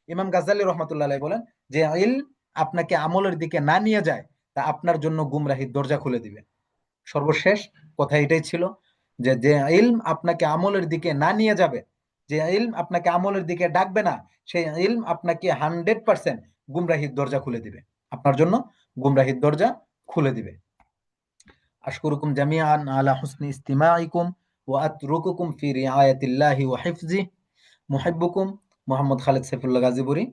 ইমাম গাজ্জালী রহমতুল্লাহ আলাই বলেন, যে ইলম আপনাকে আমলের দিকে না নিয়ে যায়, তা আপনার জন্য গুমরাহির দরজা খুলে দিবে। সর্বশেষ কথা এটাই ছিল, যে যে ইলম আপনাকে আমলের দিকে না নিয়ে যাবে, যে ইলম আপনাকে আমলের দিকে ডাকবে না, সেই ইলম আপনাকে 100% গুমরাহির দরজা খুলে দিবে, আপনার জন্য গুমরাহির দরজা খুলে দিবে। আশকুরুকুম জামিআন আলা হুসনি ইস্তিমাইকুম ওয়া আতরুকুকুম ফি রিআয়াতিল্লাহি ওয়া হিফজি। মুহিব্বুকুম মোহাম্মদ খালেদ সাইফুল্লাহ গাজীপুরি,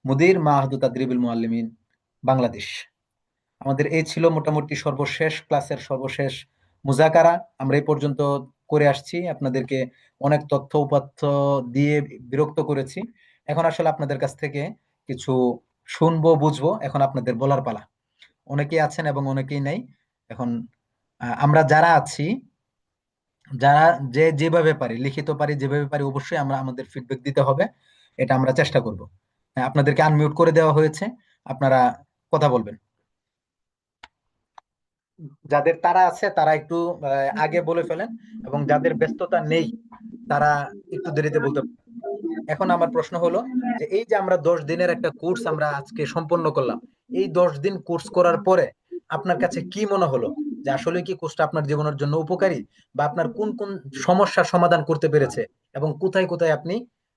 মুদির মাহাদু তাদরিবুল মুআল্লিমিন, বাংলাদেশ। আমাদের এই ছিল মোটামুটি সর্বশেষ ক্লাসের সর্বশেষ মুজাকারা। আমরা এই পর্যন্ত করে আসছি, আপনাদেরকে অনেক তথ্য উপাত্ত দিয়ে বিরক্ত করেছি। এখন আসলে আপনাদের কাছ থেকে কিছু শুনবো, বুঝবো, এখন আপনাদের বলার পালা। অনেকেই আছেন এবং অনেকেই নেই। এখন আমরা যারা আছি, যারা যে যেভাবে পারি, লিখিত পারি, যেভাবে পারি, অবশ্যই আমরা আমাদের ফিডব্যাক দিতে হবে, এটা আমরা চেষ্টা করব। হ্যাঁ, আপনাদেরকে আনমিউট করে দেওয়া হয়েছে, আপনারা কথা বলবেন। যাদের তারা আছে তারা একটু আগে বলে ফেলেন, এবং যাদের ব্যস্ততা নেই তারা একটু দেরিতে বলতে পারেন। এখন আমার প্রশ্ন হলো, যে এই যে আমরা 10 দিনের একটা কোর্স আমরা আজকে সম্পন্ন করলাম, এই 10 দিন কোর্স করার পরে আপনার কাছে কি মনে হলো, যে আসলে কি কোর্সটা আপনার জীবনের জন্য উপকারী, বা আপনার কোন কোন সমস্যার সমাধান করতে পেরেছে, এবং কোথায় কোথায় আপনি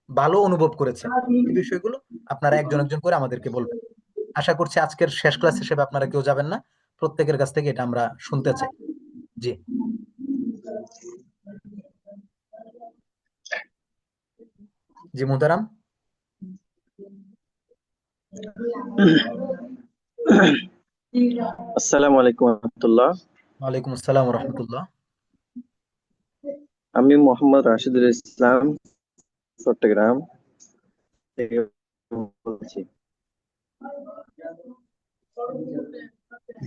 ভালো অনুভব করেছেন, এই বিষয়গুলো আপনারা একজন একজন করে আমাদেরকে বলবেন। আশা করছি আজকের শেষ ক্লাস হিসেবে আপনারা কেউ যাবেন না, প্রত্যেকের কাছ থেকে এটা আমরা শুনতে চাই। জি। জি মুহতারাম। আসসালামু আলাইকুম রহমতুল্লাহ। ওয়ালাইকুম আসসালাম রহমতুল্লাহ। আমি মোহাম্মদ রাশিদুল ইসলাম, চট্টগ্রাম থেকে বলছি।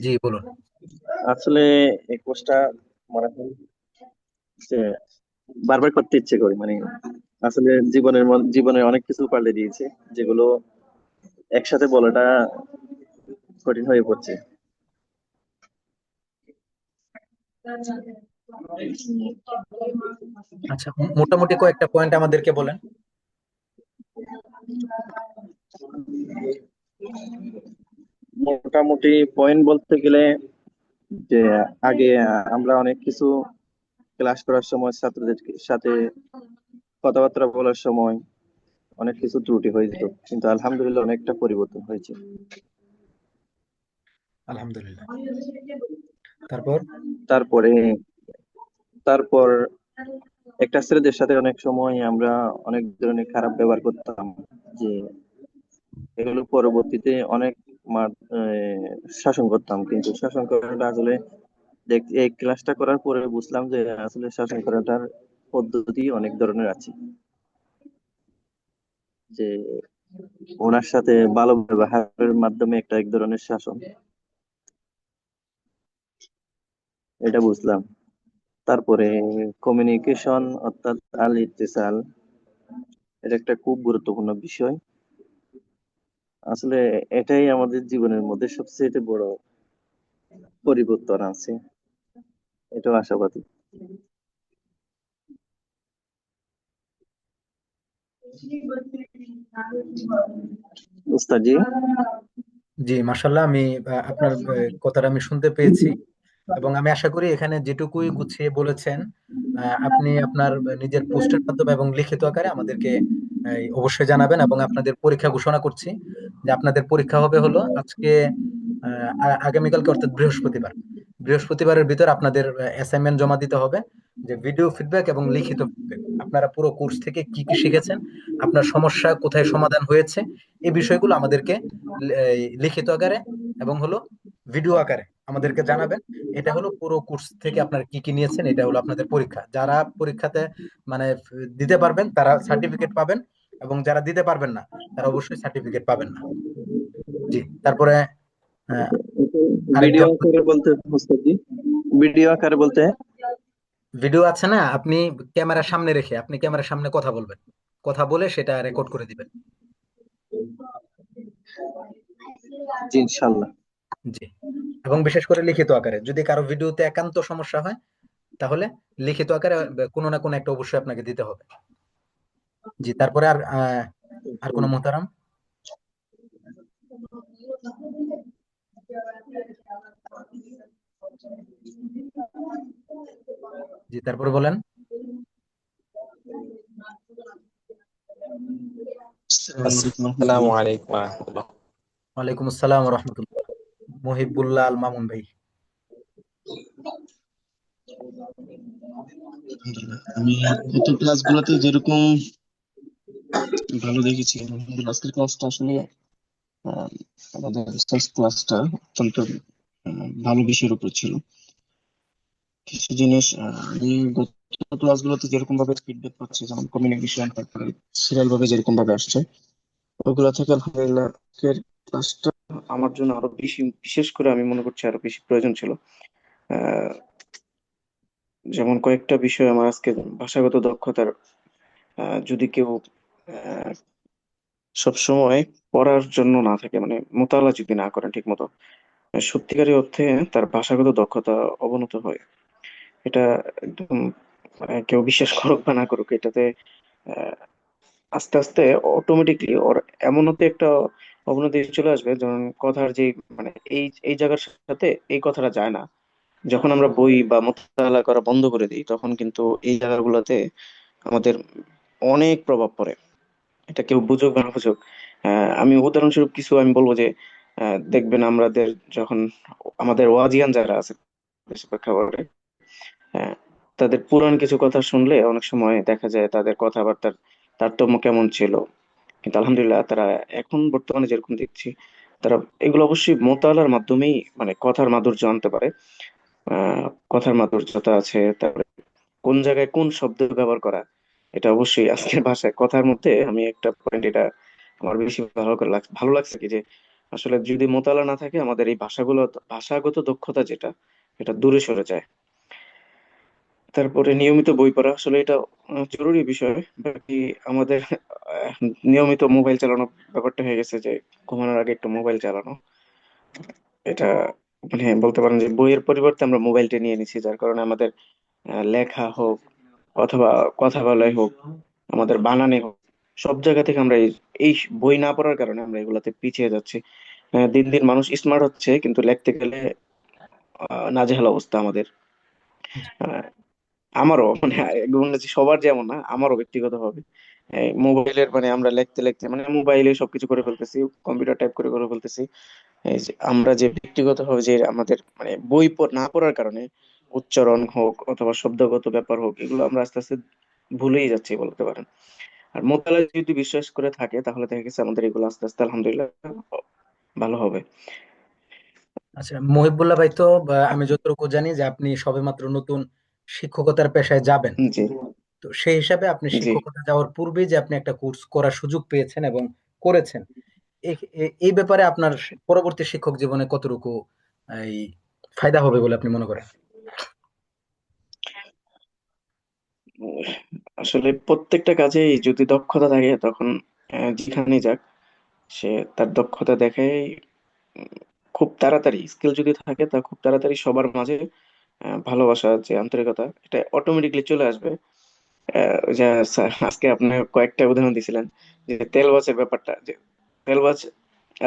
জি বলুন। আসলে এই কোর্সটা মনে হয় যে বারবার করতে ইচ্ছে করি, মানে আসলে জীবনে অনেক কিছু পাল্টে দিয়েছে, যেগুলো একসাথে বলাটা কঠিন হয়ে পড়ছে। আচ্ছা, মোটামুটি কয়েকটা পয়েন্ট আমাদেরকে বলেন। মোটামুটি পয়েন্ট বলতে গেলে, যে আগে আমরা অনেক কিছু ক্লাস করার সময় ছাত্রদের সাথে কথাবার্তা বলার সময় অনেক কিছু ত্রুটি হয়ে যেত, কিন্তু আলহামদুলিল্লাহ অনেকটা পরিবর্তন হয়েছে। আলহামদুলিল্লাহ। তারপর? তারপরে তারপর একটা ছেলেদের সাথে অনেক সময় আমরা অনেক ধরনের খারাপ ব্যবহার করতাম, যে এগুলো পরবর্তীতে অনেক শাসন করতাম, কিন্তু শাসন করাটা আসলে এই ক্লাসটা করার পরে বুঝলাম যে আসলে শাসন করাটার পদ্ধতি অনেক ধরনের আছে। যে ওনার সাথে ভালো ব্যবহারের মাধ্যমে একটা এক ধরনের শাসন, এটা বুঝলাম। তারপরে কমিউনিকেশন অর্থাৎ আল ইত্তিসাল, এটা একটা খুব গুরুত্বপূর্ণ বিষয়। আসলে এটাই আমাদের জীবনের মধ্যে সবচেয়ে বড় পরিবর্তন আছে, এটাও আশাবাদী। উস্তাদ জি। জি, মাশাল্লাহ, আমি আপনার কথাটা আমি শুনতে পেয়েছি, এবং আমি আশা করি এখানে যেটুকুই গুছিয়ে বলেছেন আপনি আপনার নিজের পোস্টের মাধ্যমে এবং লিখিত আকারে আমাদেরকে অবশ্যই জানাবেন। এবং আপনাদের পরীক্ষা ঘোষণা করছি যে আপনাদের পরীক্ষা হবে হলো আজকে আগামীকালকে, অর্থাৎ বৃহস্পতিবার। বৃহস্পতিবারের ভিতর আপনাদের অ্যাসাইনমেন্ট জমা দিতে হবে, যে ভিডিও ফিডব্যাক এবং লিখিত ফিডব্যাক, আপনারা পুরো কোর্স থেকে কি কি শিখেছেন, আপনার সমস্যা কোথায় সমাধান হয়েছে, এই বিষয়গুলো আমাদেরকে লিখিত আকারে এবং হলো ভিডিও আকারে আমাদেরকে জানাবেন। এটা হলো পুরো কোর্স থেকে আপনারা কি কি নিয়েছেন, এটা হলো আপনাদের পরীক্ষা। যারা পরীক্ষাতে মানে দিতে পারবেন তারা সার্টিফিকেট পাবেন, এবং যারা দিতে পারবেন না তারা অবশ্যই সার্টিফিকেট পাবেন না। জি, তারপরে আহ, আরেকটা ভিডিও আকারে বলতে উস্তাদ জি, ভিডিও আকারে বলতে ভিডিও আছে না, আপনি ক্যামেরার সামনে রেখে আপনি ক্যামেরার সামনে কথা বলবেন, কথা বলে সেটা রেকর্ড করে দিবেন। জি, ইনশাল্লাহ। জি, এবং বিশেষ করে লিখিত আকারে, যদি কারো ভিডিওতে একান্ত সমস্যা হয় তাহলে লিখিত আকারে কোনো না কোনো একটা অবশ্যই আপনাকে দিতে হবে। জি, তারপরে আর কোনো মোহতারাম? জি, তারপরে বলেন। আসসালামু আলাইকুম রহমতুল্লাহ। ওয়ালাইকুম আসসালাম রহমতুল্লাহ। মহিবুল্লাহ আল মামুন ভাই। আলহামদুলিল্লাহ, আমি গত ক্লাসগুলোতে যেরকম ভালো দেখেছি, আলহামদুলিল্লাহ আজকের ক্লাসটা আসলে আহ, আমাদের রিসার্চ ক্লাসটা অত্যন্ত ভালো বিষয়ের উপর ছিল। কিছু জিনিস আমি গত ক্লাসগুলোতে যেরকম ভাবে ফিডব্যাক পাচ্ছি, যেমন কমিউনিকেশন, তারপরে সিরিয়াল ভাবে যেরকম ভাবে আসছে, ওগুলা থেকে আলহামদুলিল্লাহ আজকের ক্লাসটা আমার জন্য আরো বেশি, বিশেষ করে আমি মনে করছি আরো বেশি প্রয়োজন ছিল। আহ, যেমন কয়েকটা বিষয় আমার আজকে ভাষাগত দক্ষতার, যদি কেউ আহ, সবসময় পড়ার জন্য না থাকে, মানে মোতালা যদি না করেন ঠিক মতো, সত্যিকারের অর্থে তার ভাষাগত দক্ষতা অবনত হয়। এটা একদম, কেউ বিশ্বাস করুক বা না করুক, এটাতে আহ, আস্তে আস্তে অটোমেটিকলি ওর এমনতে একটা অবনতি চলে আসবে, যেমন কথার যে, মানে এই এই জায়গার সাথে এই কথাটা যায় না। যখন আমরা বই বা মোতালা করা বন্ধ করে দিই, তখন কিন্তু এই জায়গাগুলোতে আমাদের অনেক প্রভাব পড়ে। এটা কেউ বুঝুক বা না বুঝুক, আমি উদাহরণস্বরূপ কিছু আমি বলবো যে, দেখবেন আমাদের যখন আমাদের ওয়াজিয়ান যারা আছে দেশের প্রেক্ষাপটে, হ্যাঁ, তাদের পুরাণ কিছু কথা শুনলে অনেক সময় দেখা যায় তাদের কথাবার্তার তারতম্য কেমন ছিল। কিন্তু আলহামদুলিল্লাহ তারা এখন বর্তমানে যেরকম দেখছি, তারা এগুলো অবশ্যই মোতালার মাধ্যমেই, মানে কথার মাধুর্য আনতে পারে। আহ কথার মাধুর্যতা আছে, তারপরে কোন জায়গায় কোন শব্দ ব্যবহার করা, এটা অবশ্যই আজকের ভাষায় কথার মধ্যে আমি একটা পয়েন্ট, এটা আমার বেশি ভালো লাগছে কি যে, আসলে যদি মোতালা না থাকে আমাদের এই ভাষাগুলো, ভাষাগত দক্ষতা যেটা, এটা দূরে সরে যায়। তারপরে নিয়মিত বই পড়া, আসলে এটা জরুরি বিষয়। বাকি আমাদের আহ, নিয়মিত মোবাইল চালানো ব্যাপারটা হয়ে গেছে যে, ঘুমানোর আগে একটু মোবাইল চালানো, এটা মানে বলতে পারেন যে বইয়ের পরিবর্তে আমরা মোবাইলটা নিয়ে নিছি, যার কারণে আমাদের লেখা হোক অথবা কথা বলাই হোক, আমাদের বানানে হোক, সব জায়গা থেকে আমরা এই বই না পড়ার কারণে আমরা এগুলাতে পিছিয়ে যাচ্ছি। দিন দিন মানুষ স্মার্ট হচ্ছে, কিন্তু লিখতে গেলে নাজেহাল অবস্থা আমাদের। আহ, আমারও মানে এগুলো যে সবার যেমন না, আমারও ব্যক্তিগত ভাবে মোবাইলের, মানে আমরা লিখতে লিখতে মানে মোবাইলে সবকিছু করে ফেলতেছি, কম্পিউটার টাইপ করে করে ফেলতেছি। এই যে আমরা যে ব্যক্তিগত ভাবে যে আমাদের মানে বই না পড়ার কারণে উচ্চারণ হোক অথবা শব্দগত ব্যাপার হোক, এগুলো আমরা আস্তে আস্তে ভুলেই যাচ্ছি বলতে পারেন। আর মোতালায় যদি বিশ্বাস করে থাকে, তাহলে দেখা গেছে আমাদের এগুলো আস্তে আস্তে আলহামদুলিল্লাহ ভালো হবে। আচ্ছা মহিবুল্লাহ ভাই, তো আমি যতটুকু জানি যে আপনি সবেমাত্র নতুন শিক্ষকতার পেশায় যাবেন। জি। তো সেই হিসাবে আপনি জি। শিক্ষকতা যাওয়ার পূর্বে যে আপনি একটা কোর্স করার সুযোগ পেয়েছেন এবং করেছেন, এই ব্যাপারে আপনার পরবর্তী শিক্ষক জীবনে কতটুকু এই ফায়দা হবে বলে আপনি মনে করেন? উম, আসলে প্রত্যেকটা কাজেই যদি দক্ষতা থাকে, তখন যেখানে যাক সে তার দক্ষতা দেখায় খুব তাড়াতাড়ি স্কিল যদি থাকে তা খুব তাড়াতাড়ি সবার মাঝে ভালোবাসা, যে আন্তরিকতা, এটা অটোমেটিকলি চলে আসবে। যা স্যার আজকে আপনি কয়েকটা উদাহরণ দিছিলেন, যে তেলবাজের ব্যাপারটা, যে তেলবাজ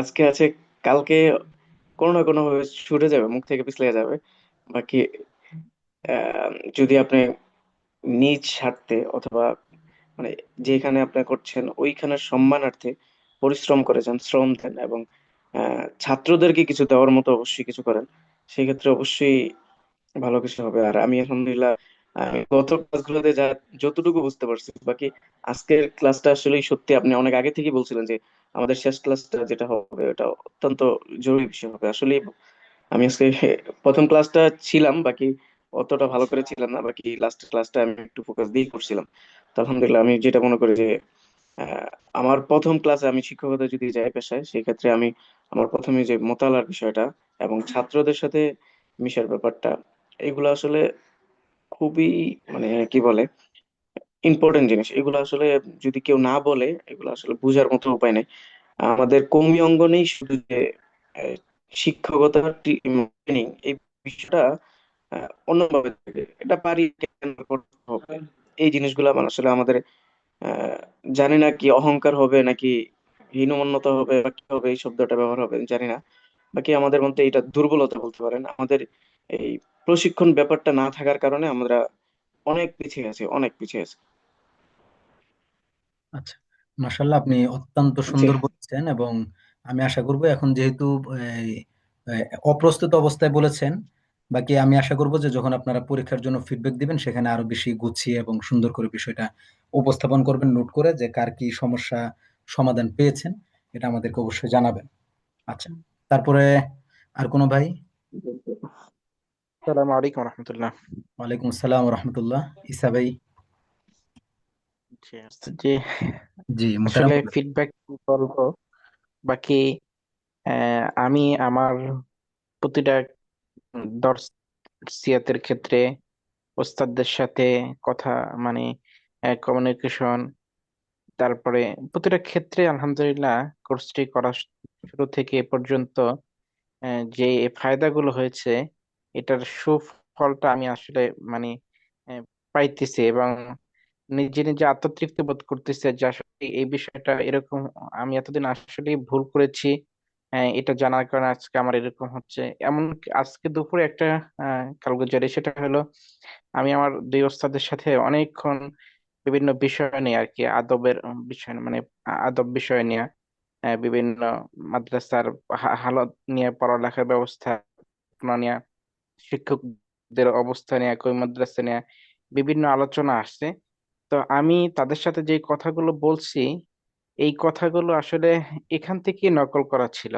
আজকে আছে, কালকে কোনো না কোনো ভাবে ছুটে যাবে, মুখ থেকে পিছলে যাবে। বাকি যদি আপনি নিজ স্বার্থে অথবা মানে যেখানে আপনি করছেন ওইখানের সম্মানার্থে পরিশ্রম করেছেন, শ্রম দেন এবং ছাত্রদেরকে কিছু দেওয়ার মতো অবশ্যই কিছু করেন, সেক্ষেত্রে অবশ্যই ভালো কিছু হবে। আর আমি আলহামদুলিল্লাহ, আমি গত ক্লাসগুলোতে যা যতটুকু বুঝতে পারছি, বাকি আজকের ক্লাসটা আসলে সত্যি আপনি অনেক আগে থেকেই বলছিলেন যে আমাদের শেষ ক্লাসটা যেটা হবে ওটা অত্যন্ত জরুরি বিষয় হবে আসলে। আমি আজকে প্রথম ক্লাসটা ছিলাম, বাকি অতটা ভালো করে ছিলাম না, বাকি লাস্ট ক্লাসটা আমি একটু ফোকাস দিয়ে করছিলাম। তো আলহামদুলিল্লাহ, আমি যেটা মনে করি যে আহ, আমার প্রথম ক্লাসে আমি শিক্ষকতা যদি যাই পেশায়, সেক্ষেত্রে আমি আমার প্রথমে যে মোতালার বিষয়টা এবং ছাত্রদের সাথে মিশার ব্যাপারটা, এগুলো আসলে খুবই মানে কি বলে ইম্পর্টেন্ট জিনিস। এগুলো আসলে যদি কেউ না বলে, এগুলো আসলে বোঝার মতো উপায় নেই। আমাদের কৌমি অঙ্গনেই শুধু যে আহ, শিক্ষকতা ট্রেনিং, এই বিষয়টা অন্যভাবে থাকে, এটা পারি কেন করতে হবে, এই জিনিসগুলো আমার আসলে আমাদের আহ, জানি না কি অহংকার হবে নাকি হীনমন্যতা হবে বা কি হবে, এই শব্দটা ব্যবহার হবে জানি না। বাকি আমাদের মধ্যে এটা দুর্বলতা বলতে পারেন, আমাদের এই প্রশিক্ষণ ব্যাপারটা না থাকার কারণে আমরা অনেক পিছিয়ে আছি, অনেক পিছিয়ে আছি। আচ্ছা, মাশাল্লাহ, আপনি অত্যন্ত জি। সুন্দর বলেছেন। এবং আমি আশা করব, এখন যেহেতু এই, এই, অপ্রস্তুত অবস্থায় বলেছেন, বাকি আমি আশা করব যে যখন আপনারা পরীক্ষার জন্য ফিডব্যাক দিবেন, সেখানে আরো বেশি গুছিয়ে এবং সুন্দর করে বিষয়টা উপস্থাপন করবেন, নোট করে যে কার কি সমস্যা সমাধান পেয়েছেন, এটা আমাদেরকে অবশ্যই জানাবেন। আচ্ছা, তারপরে আর কোনো ভাই? আসসালামু আলাইকুম রহমতুল্লাহ। ওয়ালাইকুম আসসালাম রহমতুল্লাহ। ইসা ভাই? জি, জি, মোতারাম আসলে বলেন। ফিডব্যাক বলবো, বাকি আমি আমার প্রতিটা দর্শিয়াতের ক্ষেত্রে ওস্তাদদের সাথে কথা, মানে কমিউনিকেশন, তারপরে প্রতিটা ক্ষেত্রে আলহামদুলিল্লাহ কোর্সটি করা শুরু থেকে এ পর্যন্ত যে ফায়দাগুলো হয়েছে, এটার সুফলটা আমি আসলে মানে আহ, পাইতেছি, এবং নিজে নিজে আত্মতৃপ্তি বোধ করতেছে যে আসলে এই বিষয়টা এরকম আমি এতদিন আসলে ভুল করেছি। এটা জানার কারণে আজকে আমার এরকম হচ্ছে। এমন আজকে দুপুরে একটা কালগুজারি, সেটা হলো আমি আমার দুই ওস্তাদের সাথে অনেকক্ষণ বিভিন্ন বিষয় নিয়ে আর কি, আদবের বিষয় মানে আদব বিষয় নিয়ে, বিভিন্ন মাদ্রাসার হালত নিয়ে, পড়ালেখার ব্যবস্থা নিয়ে, শিক্ষকদের অবস্থা নিয়ে, কই মাদ্রাসা নিয়ে বিভিন্ন আলোচনা আসছে। তো আমি তাদের সাথে যে কথাগুলো বলছি, এই কথাগুলো আসলে এখান থেকে নকল করা ছিল।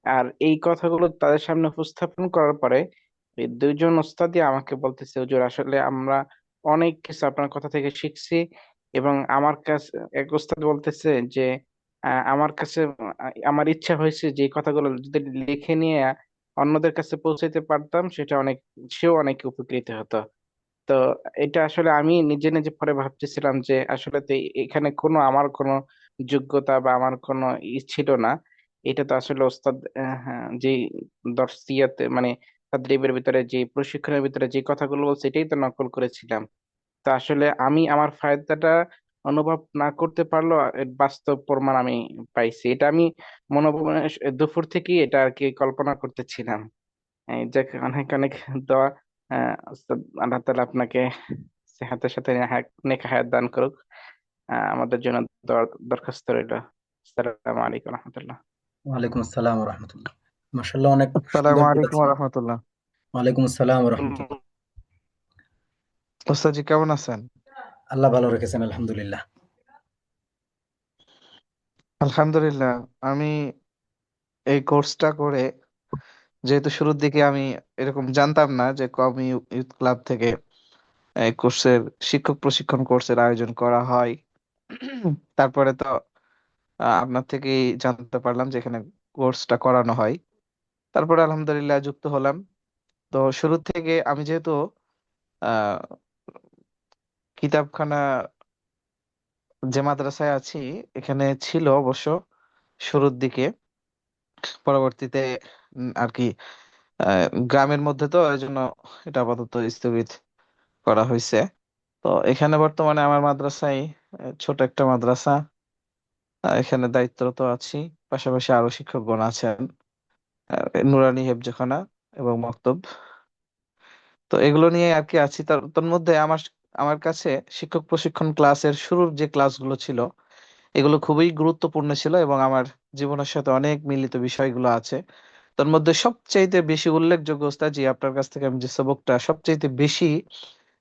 আর এই কথাগুলো তাদের সামনে উপস্থাপন করার পরে এই দুইজন ওস্তাদই আমাকে বলতেছে, হুজুর আসলে আমরা অনেক কিছু আপনার কথা থেকে শিখছি। এবং আমার কাছে এক ওস্তাদ বলতেছে যে আমার কাছে আমার ইচ্ছা হয়েছে যে এই কথাগুলো যদি লিখে নিয়ে অন্যদের কাছে পৌঁছাইতে পারতাম, সেটা অনেক, সেও অনেক উপকৃত হতো। তো এটা আসলে আমি নিজে নিজে পরে ভাবতেছিলাম যে আসলে তো এখানে কোনো আমার কোনো যোগ্যতা বা আমার কোনো ছিল না। এটা তো আসলে ওস্তাদ হ্যাঁ, যে দর্শিয়াতে মানে তাদরিবের ভিতরে যে প্রশিক্ষণের ভিতরে যে কথাগুলো বলছে, এটাই তো নকল করেছিলাম। তো আসলে আমি আমার ফায়দাটা অনুভব না করতে পারলেও এর বাস্তব প্রমাণ আমি পাইছি। এটা আমি মনে দুপুর থেকেই এটা আর কি কল্পনা করতেছিলাম। এই যে অনেক অনেক দোয়া, উস্তাদ, আল্লাহ তাআলা আপনাকে সেহাতের সাথে নেক হায়াত দান করুক। আমাদের জন্য দরখাস্ত রইল। আসসালামু আলাইকুম রহমতুল্লাহ। ওয়ালাইকুম আসসালাম রহমতুল্লাহ। মাশাল্লাহ, অনেক আসসালামু সুন্দর আলাইকুম বলেছেন। রহমতুল্লাহ। ওয়ালাইকুম আসসালাম রহমতুল্লাহ। ওস্তাদ জি কেমন আছেন? আল্লাহ ভালো রেখেছেন, আলহামদুলিল্লাহ। আলহামদুলিল্লাহ। আমি এই কোর্সটা করে, যেহেতু শুরুর দিকে আমি এরকম জানতাম না যে কমি ইউথ ক্লাব থেকে এই কোর্সের শিক্ষক প্রশিক্ষণ কোর্সের আয়োজন করা হয়। তারপরে তো আপনার থেকেই জানতে পারলাম যে এখানে কোর্সটা করানো হয়। তারপরে আলহামদুলিল্লাহ যুক্ত হলাম। তো শুরু থেকে আমি যেহেতু আহ কিতাবখানা যে মাদ্রাসায় আছি, এখানে ছিল অবশ্য শুরুর দিকে। পরবর্তীতে আর কি গ্রামের মধ্যে তো এই জন্য এটা আপাতত স্থগিত করা হয়েছে। তো এখানে বর্তমানে আমার মাদ্রাসায় ছোট একটা মাদ্রাসা, এখানে দায়িত্বরত আছি। পাশাপাশি আরো শিক্ষকগণ আছেন, নুরানি হেফজখানা এবং মক্তব। তো এগুলো নিয়ে আর কি আছি। তার তোর মধ্যে আমার আমার কাছে শিক্ষক প্রশিক্ষণ ক্লাসের শুরুর যে ক্লাসগুলো ছিল এগুলো খুবই গুরুত্বপূর্ণ ছিল এবং আমার জীবনের সাথে অনেক মিলিত বিষয়গুলো আছে। তার মধ্যে সবচাইতে বেশি উল্লেখযোগ্য ওস্তাদ জি, আপনার কাছ থেকে আমি যে সবকটা সবচাইতে বেশি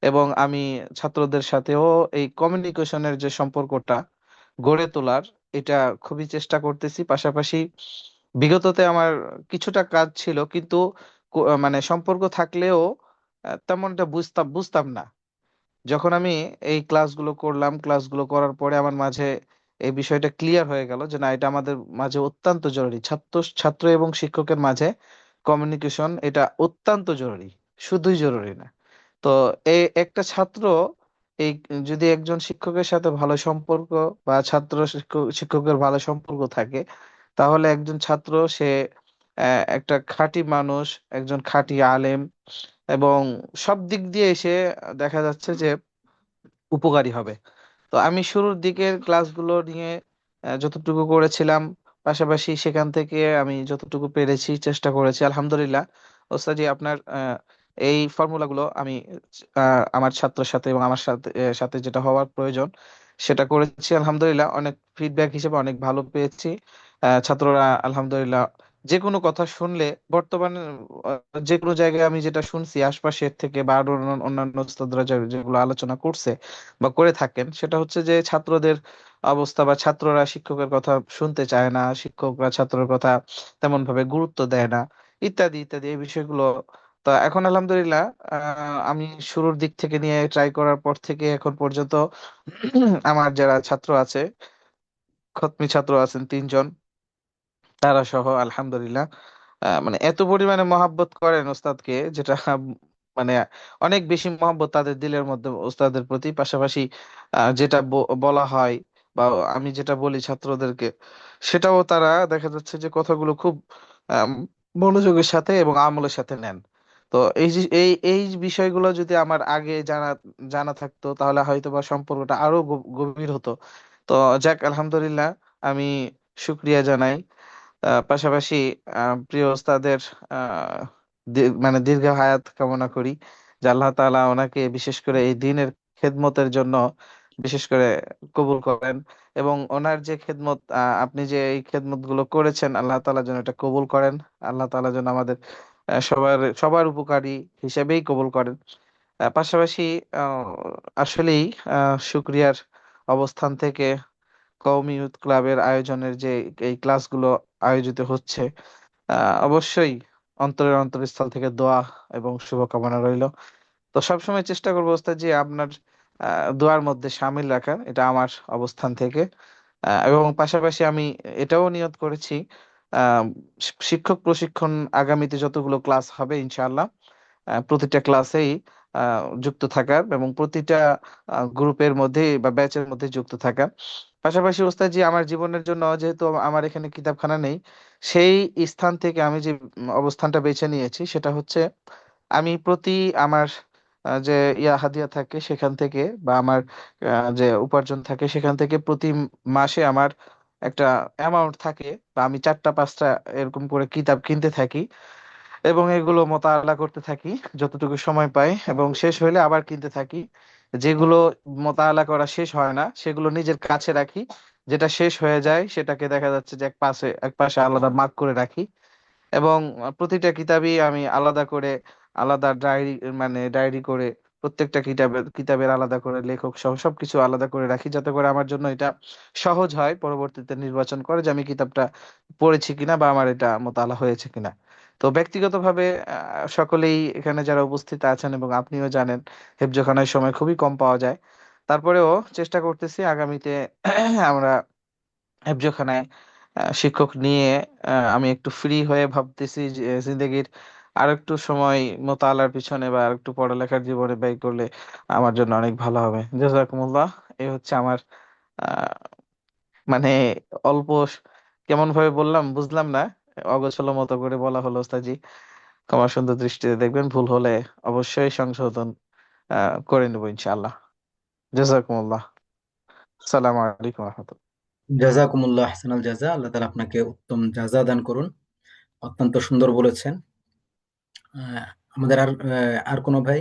এবং আমি ছাত্রদের সাথেও এই কমিউনিকেশনের যে সম্পর্কটা গড়ে তোলার, এটা খুবই চেষ্টা করতেছি। পাশাপাশি বিগততে আমার কিছুটা কাজ ছিল, কিন্তু মানে সম্পর্ক থাকলেও তেমনটা বুঝতাম বুঝতাম না। যখন আমি এই ক্লাসগুলো করলাম, ক্লাসগুলো করার পরে আমার মাঝে এই বিষয়টা ক্লিয়ার হয়ে গেল যে না, এটা আমাদের মাঝে অত্যন্ত জরুরি। ছাত্র ছাত্র এবং শিক্ষকের মাঝে কমিউনিকেশন এটা অত্যন্ত জরুরি, শুধুই জরুরি না। তো এই একটা ছাত্র এই যদি একজন শিক্ষকের সাথে ভালো সম্পর্ক বা ছাত্র শিক্ষকের ভালো সম্পর্ক থাকে, তাহলে একজন ছাত্র সে একটা খাঁটি মানুষ, একজন খাঁটি আলেম এবং সব দিক দিয়ে সে দেখা যাচ্ছে যে উপকারী হবে। তো আমি শুরুর দিকের ক্লাসগুলো নিয়ে যতটুকু করেছিলাম, পাশাপাশি সেখান থেকে আমি যতটুকু পেরেছি চেষ্টা করেছি আলহামদুলিল্লাহ। ওস্তাজি, আপনার এই ফর্মুলাগুলো আমি আমার ছাত্রের সাথে এবং আমার সাথে সাথে যেটা হওয়ার প্রয়োজন সেটা করেছি আলহামদুলিল্লাহ। অনেক ফিডব্যাক হিসেবে অনেক ভালো পেয়েছি। ছাত্ররা আলহামদুলিল্লাহ যে কোনো কথা শুনলে বর্তমানে যে কোনো জায়গায় আমি যেটা শুনছি আশপাশের থেকে বা আরো অন্যান্য ওস্তাদরা যেগুলো আলোচনা করছে বা করে থাকেন, সেটা হচ্ছে যে ছাত্রদের অবস্থা বা ছাত্ররা শিক্ষকের কথা শুনতে চায় না, শিক্ষকরা ছাত্রের কথা তেমন ভাবে গুরুত্ব দেয় না, ইত্যাদি ইত্যাদি এই বিষয়গুলো। তো এখন আলহামদুলিল্লাহ আমি শুরুর দিক থেকে নিয়ে ট্রাই করার পর থেকে এখন পর্যন্ত আমার যারা ছাত্র আছে, খৎমি ছাত্র আছেন 3 জন, তারা সহ আলহামদুলিল্লাহ মানে এত পরিমাণে মহাব্বত করেন ওস্তাদকে, যেটা মানে অনেক বেশি মহাব্বত তাদের দিলের মধ্যে ওস্তাদের প্রতি। পাশাপাশি যেটা বলা হয় বা আমি যেটা বলি ছাত্রদেরকে, সেটাও তারা দেখা যাচ্ছে যে কথাগুলো খুব আম, মনোযোগের সাথে এবং আমলের সাথে নেন। তো এই বিষয়গুলো যদি আমার আগে জানা জানা থাকতো তাহলে হয়তো বা সম্পর্কটা আরো গভীর হতো। তো যাক আলহামদুলিল্লাহ, আমি শুক্রিয়া জানাই। পাশাপাশি প্রিয় ওস্তাদের আহ, মানে দীর্ঘ হায়াত কামনা করি, যে আল্লাহ তাআলা ওনাকে বিশেষ করে এই দ্বীনের খেদমতের জন্য বিশেষ করে কবুল করেন। এবং ওনার যে খেদমত, আপনি যে এই খেদমত গুলো করেছেন, আল্লাহ তাআলা যেন এটা কবুল করেন। আল্লাহ তাআলা যেন আমাদের সবার সবার উপকারী হিসেবেই কবুল করেন। পাশাপাশি আহ, আসলেই শুক্রিয়ার অবস্থান থেকে কওমি ইউথ ক্লাবের আয়োজনের যে এই ক্লাসগুলো আয়োজিত হচ্ছে, অবশ্যই অন্তরের অন্তরস্থল থেকে দোয়া এবং শুভকামনা রইল। তো সবসময় চেষ্টা করবো ওস্তাদ যে আপনার দোয়ার মধ্যে শামিল রাখার, এটা আমার অবস্থান থেকে। এবং পাশাপাশি আমি এটাও নিয়ত করেছি, আহ, শিক্ষক প্রশিক্ষণ আগামীতে যতগুলো ক্লাস হবে ইনশাআল্লাহ প্রতিটা ক্লাসেই যুক্ত থাকার এবং প্রতিটা গ্রুপের মধ্যে বা ব্যাচের মধ্যে যুক্ত থাকার। পাশাপাশি ওস্তাদ জি, আমার জীবনের জন্য যেহেতু আমার এখানে কিতাবখানা নেই, সেই স্থান থেকে আমি যে অবস্থানটা বেছে নিয়েছি সেটা হচ্ছে আমি প্রতি আমার যে হাদিয়া থাকে সেখান থেকে বা আমার যে উপার্জন থাকে সেখান থেকে প্রতি মাসে আমার একটা অ্যামাউন্ট থাকে, বা আমি 4টা 5টা এরকম করে কিতাব কিনতে থাকি এবং এগুলো মোতালা করতে থাকি যতটুকু সময় পাই, এবং শেষ হইলে আবার কিনতে থাকি। যেগুলো মোতালা করা শেষ হয় না সেগুলো নিজের কাছে রাখি, যেটা শেষ হয়ে যায় সেটাকে দেখা যাচ্ছে যে এক পাশে আলাদা মার্ক করে রাখি। এবং প্রতিটা কিতাবই আমি আলাদা করে আলাদা ডায়েরি, মানে ডায়েরি করে প্রত্যেকটা কিতাবের আলাদা করে লেখক সহ সবকিছু আলাদা করে রাখি, যাতে করে আমার জন্য এটা সহজ হয় পরবর্তীতে নির্বাচন করে যে আমি কিতাবটা পড়েছি কিনা বা আমার এটা মোতালা হয়েছে কিনা। তো ব্যক্তিগতভাবে সকলেই এখানে যারা উপস্থিত আছেন এবং আপনিও জানেন হেফজোখানায় সময় খুবই কম পাওয়া যায়। তারপরেও চেষ্টা করতেছি আগামীতে আমরা হেফজোখানায় শিক্ষক নিয়ে আমি একটু ফ্রি হয়ে ভাবতেছি যে জিন্দেগির আর একটু সময় মোতালার পিছনে বা আর একটু পড়ালেখার জীবনে ব্যয় করলে আমার জন্য অনেক ভালো হবে। জাযাকুমুল্লাহ। এই হচ্ছে আমার আহ, মানে অল্প কেমন ভাবে বললাম বুঝলাম না, অগোছালো মতো করে বলা হলো ওস্তাদজি, ক্ষমা সুন্দর দৃষ্টিতে দেখবেন, ভুল হলে অবশ্যই সংশোধন করে নেবো ইনশাআল্লাহ। জাযাকুমুল্লাহ। আসসালামু আলাইকুম রহমতুল্লাহ। জাযাকুমুল্লাহ আহসানাল জাযা। আল্লাহ তাআলা আপনাকে উত্তম জাযা দান করুন। অত্যন্ত সুন্দর বলেছেন। আহ, আমাদের আর কোনো ভাই?